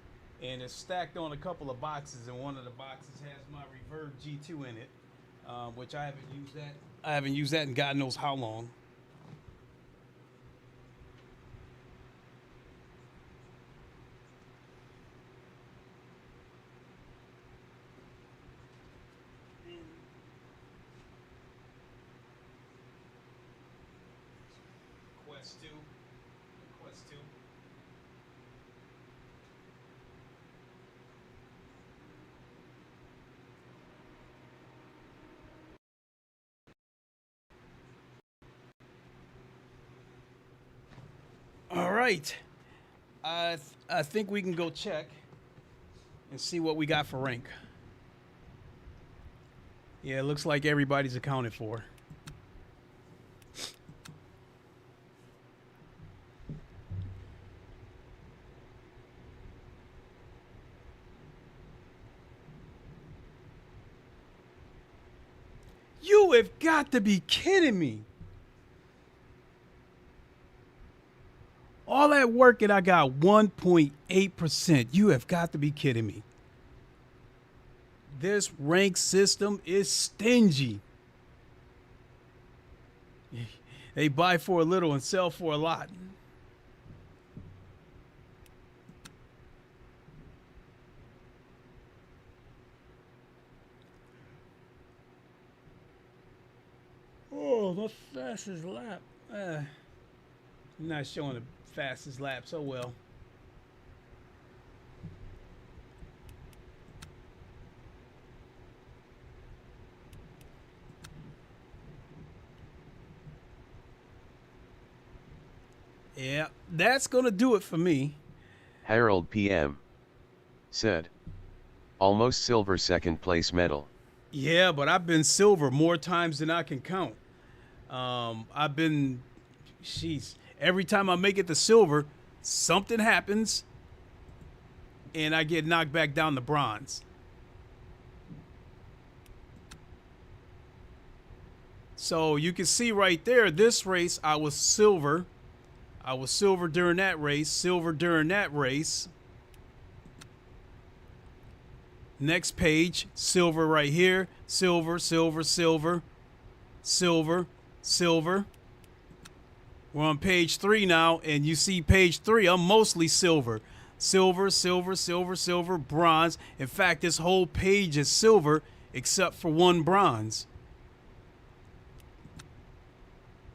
and it's stacked on a couple of boxes, and one of the boxes has my Reverb G2 in it, which I haven't used that. I haven't used that in God knows how long. Quest 2. Quest 2. All right. I think we can go check and see what we got for rank. Yeah, it looks like everybody's accounted for. You have got to be kidding me. All that work and I got 1.8%. You have got to be kidding me. This rank system is stingy. They buy for a little and sell for a lot. Oh, my fastest lap. Not showing the fastest lap so well. Yeah, that's gonna do it for me. Harold PM said, almost silver second place medal. Yeah, but I've been silver more times than I can count. I've been, jeez, every time I make it to silver, something happens and I get knocked back down to bronze. So you can see right there, this race, I was silver. I was silver during that race, silver during that race. Next page, silver right here, silver, silver, silver, silver, silver. We're on page 3 now, and you see page 3, I'm mostly silver. Silver, silver, silver, silver, bronze. In fact, this whole page is silver except for one bronze.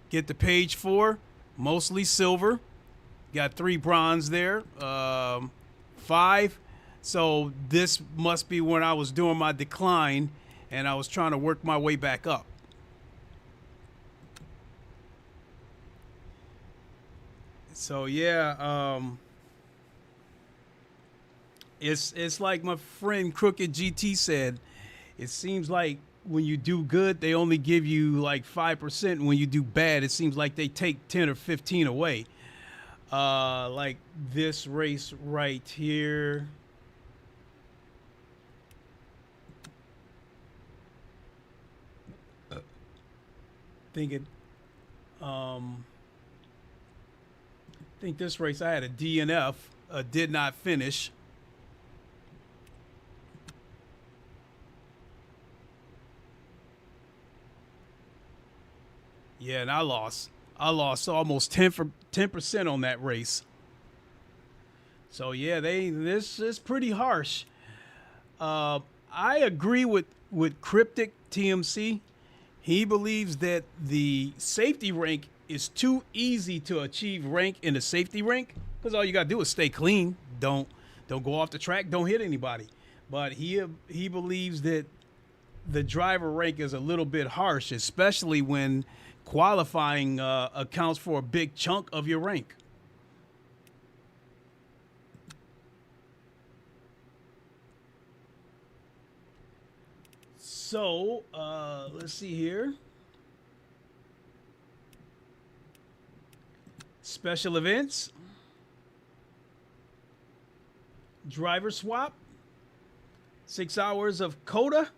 Get to page 4, mostly silver. Got 3 bronze there, 5. So this must be when I was doing my decline and I was trying to work my way back up. So yeah, It's like my friend Crooked GT said. It seems like when you do good, they only give you like 5%. When you do bad, it seems like they take 10 or 15 away. Like this race right here. I think this race I had a DNF, did not finish. Yeah, and I lost almost 10% on that race. So yeah, this is pretty harsh. I agree with Cryptic TMC. He believes that the safety rank is too easy to achieve rank in the safety rank because all you gotta do is stay clean. Don't go off the track. Don't hit anybody. But he believes that the driver rank is a little bit harsh, especially when qualifying accounts for a big chunk of your rank. So let's see here. Special events, driver swap, 6 hours of coda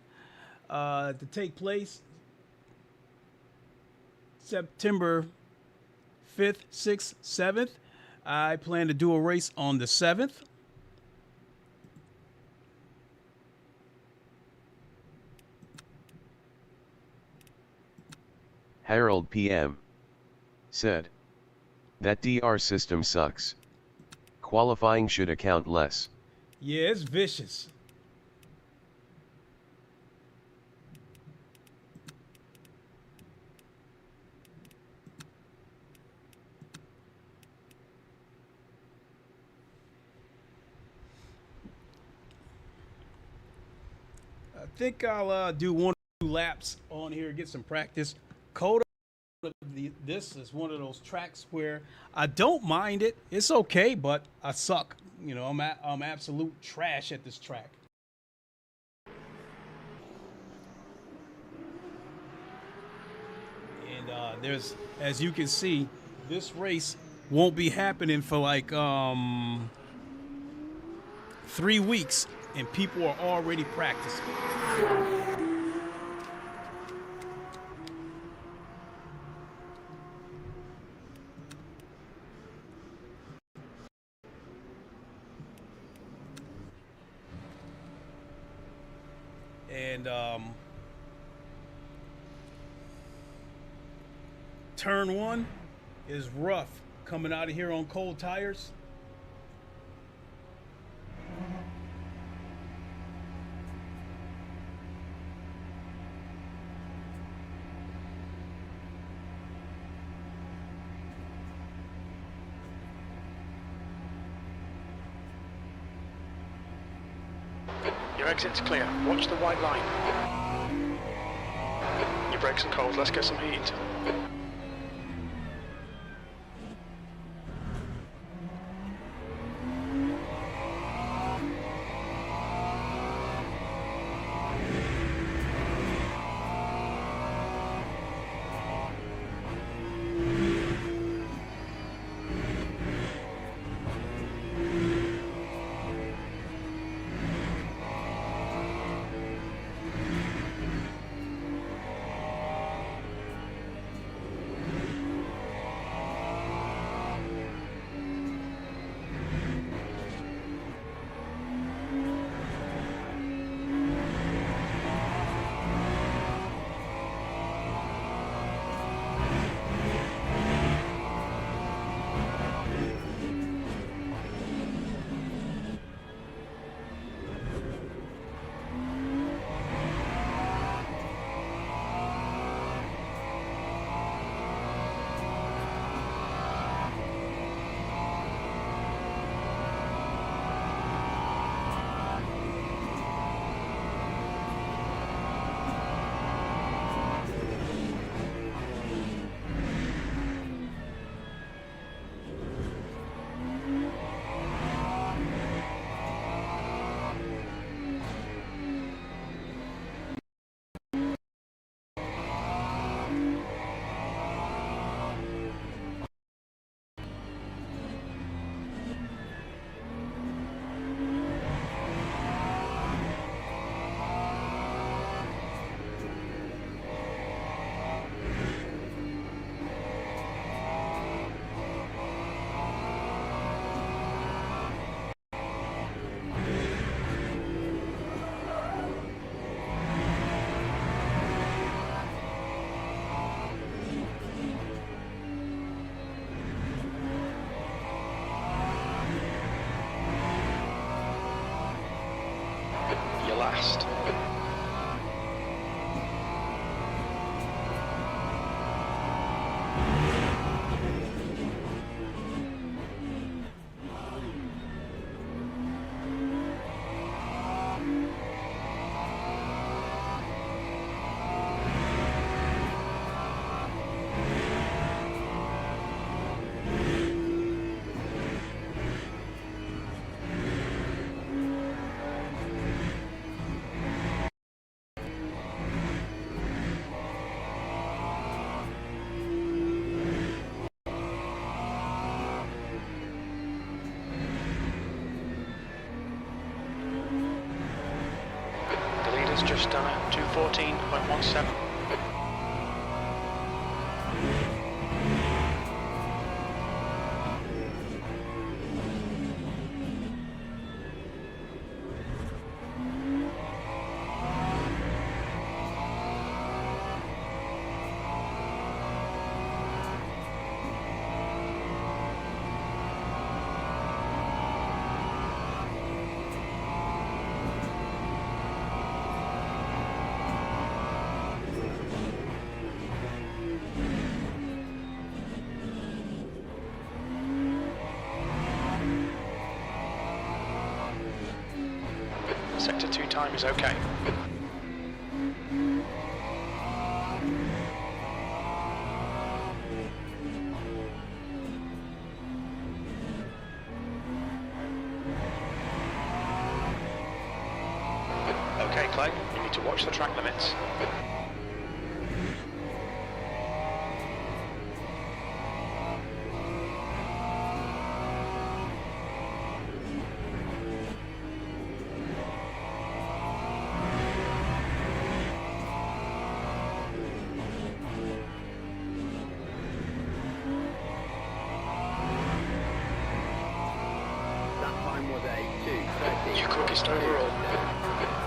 to take place September 5th, 6th, 7th. I plan to do a race on the 7th. Harold PM said, "That DR system sucks. Qualifying should account less." Yeah, it's vicious. I think I'll do 1 or 2 laps on here, get some practice. Coda, this is one of those tracks where I don't mind it. It's okay, but I suck. You know, I'm absolute trash at this track. And there's, as you can see, this race won't be happening for like 3 weeks, and people are already practicing. And turn 1 is rough coming out of here on cold tires. Your exit's clear. Watch the white line. Your brakes are cold. Let's get some heat. last. Just done at 2:14.17. Sector 2 time is okay. Okay, Clay, you need to watch the track limits. Your quickest overall.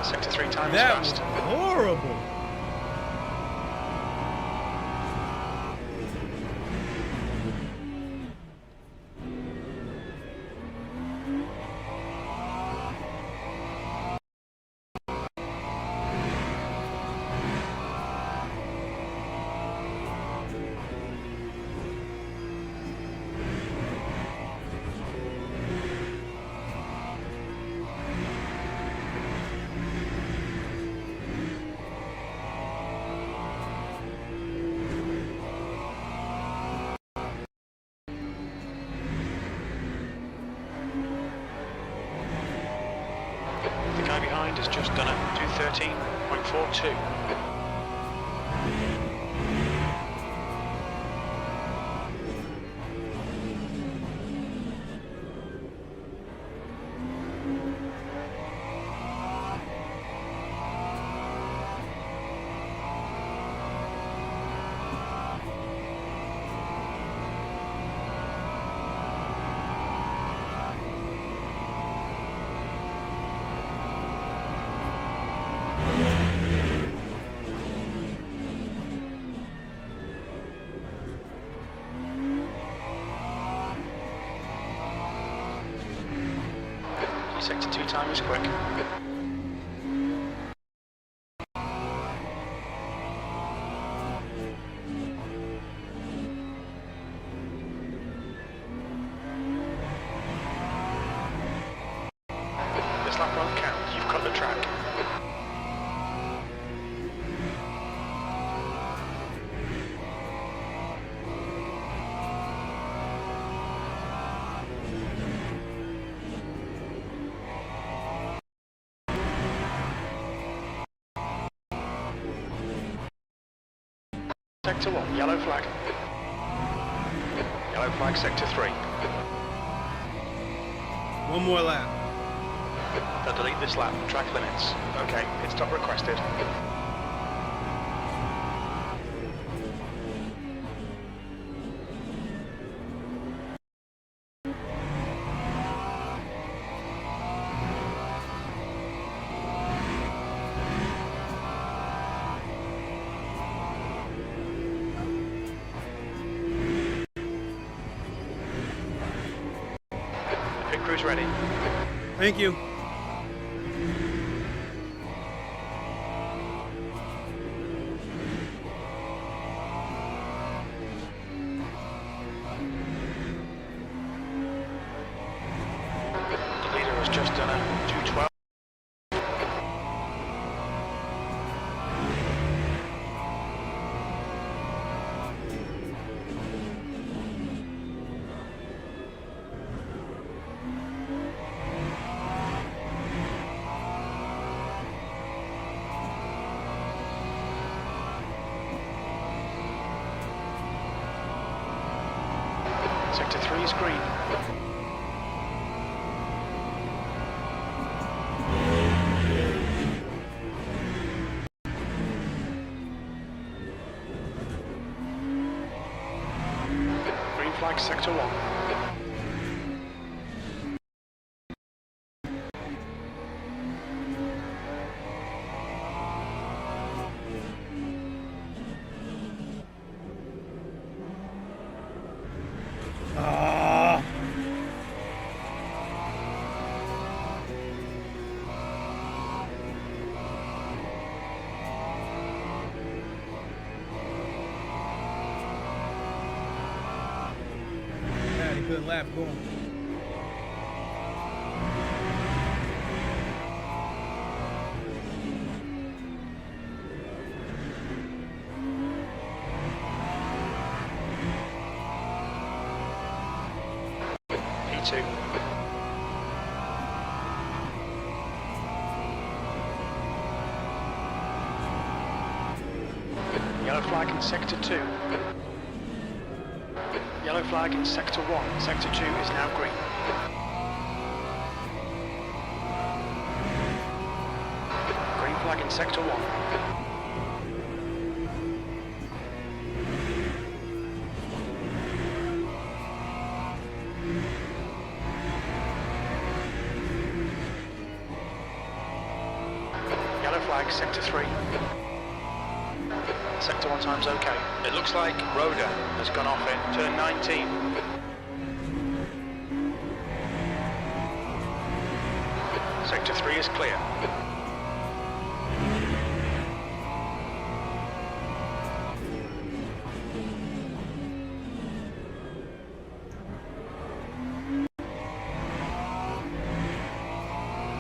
Sector 3 time is That was fast. horrible. The guy behind has just done it, 2:13.42. Sector 2 time is quick. This lap won't count, you've cut the track. Sector 1, yellow flag. Yellow flag, Sector 3. One more lap. They'll delete this lap, track limits. Okay, pit stop requested. Pit crew's ready. Thank you. has just done a 212. Sector 3 is green. Green flag sector 1. Had a good lap going. P2. Yellow flag in sector 2. Yellow flag in sector 1. Sector 2 is now green. Green flag in sector 1. Yellow flag, sector 3. Sector 1 time's okay. It looks like Rhoda has gone off it. Turn 19. Sector 3 is clear.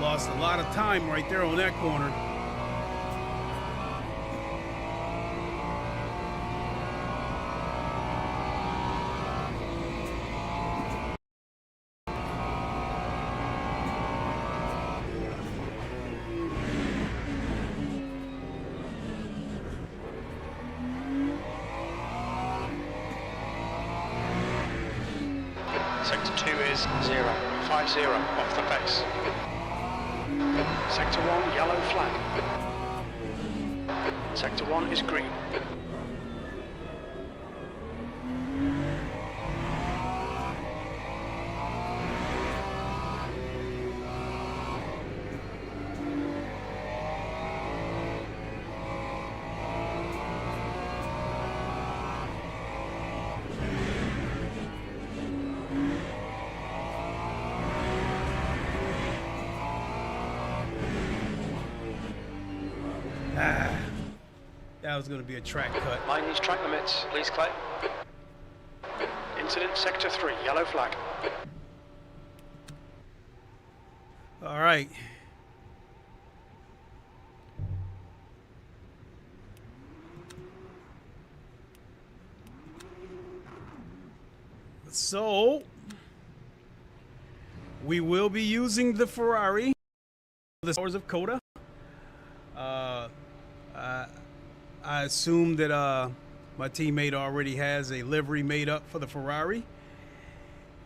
Lost a lot of time right there on that corner. Sector 2 is 050 off the pace. Sector 1, yellow flag. Sector 1 is green. That was going to be a track cut. Mind these track limits, please, Clay. Incident sector 3, yellow flag. All right. So we will be using the Ferrari, the Towers of Coda. I assume that my teammate already has a livery made up for the Ferrari,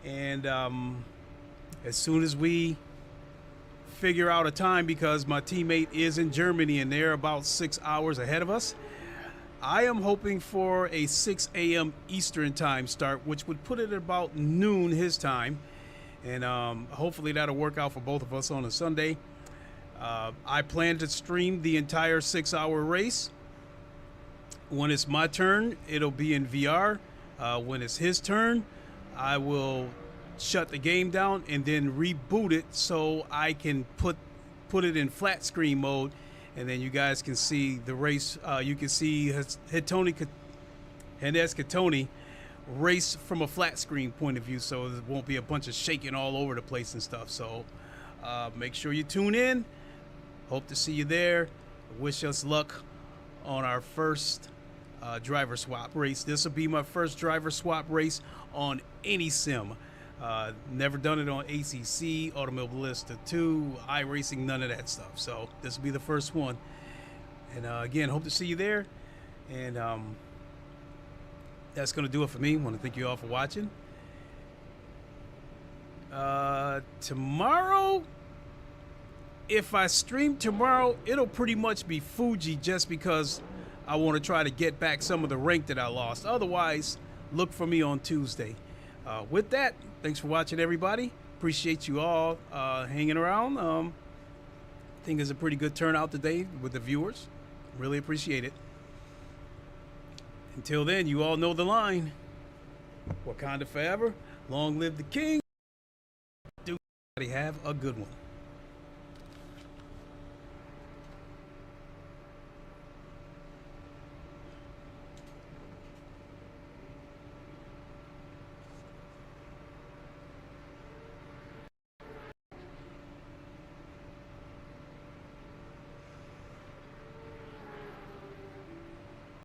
and as soon as we figure out a time, because my teammate is in Germany and they're about 6 hours ahead of us, I am hoping for a 6 a.m. Eastern time start, which would put it at about noon his time, and hopefully that'll work out for both of us on a Sunday. I plan to stream the entire 6-hour race. When it's my turn, it'll be in VR. When it's his turn, I will shut the game down and then reboot it so I can put it in flat screen mode, and then you guys can see the race. You can see Hidetsuki Katoni race from a flat screen point of view, so there won't be a bunch of shaking all over the place and stuff. So Make sure you tune in. Hope to see you there. Wish us luck on our first driver swap race. This will be my first driver swap race on any sim. Never done it on ACC, Automobilista 2, iRacing, none of that stuff. So this will be the first one. And again, hope to see you there. And that's going to do it for me. I want to thank you all for watching. Tomorrow, if I stream tomorrow, it'll pretty much be Fuji, just because I want to try to get back some of the rank that I lost. Otherwise, look for me on Tuesday. With that, thanks for watching, everybody. Appreciate you all hanging around. I think it's a pretty good turnout today with the viewers. Really appreciate it. Until then, you all know the line. Wakanda forever. Long live the king. Do have a good one.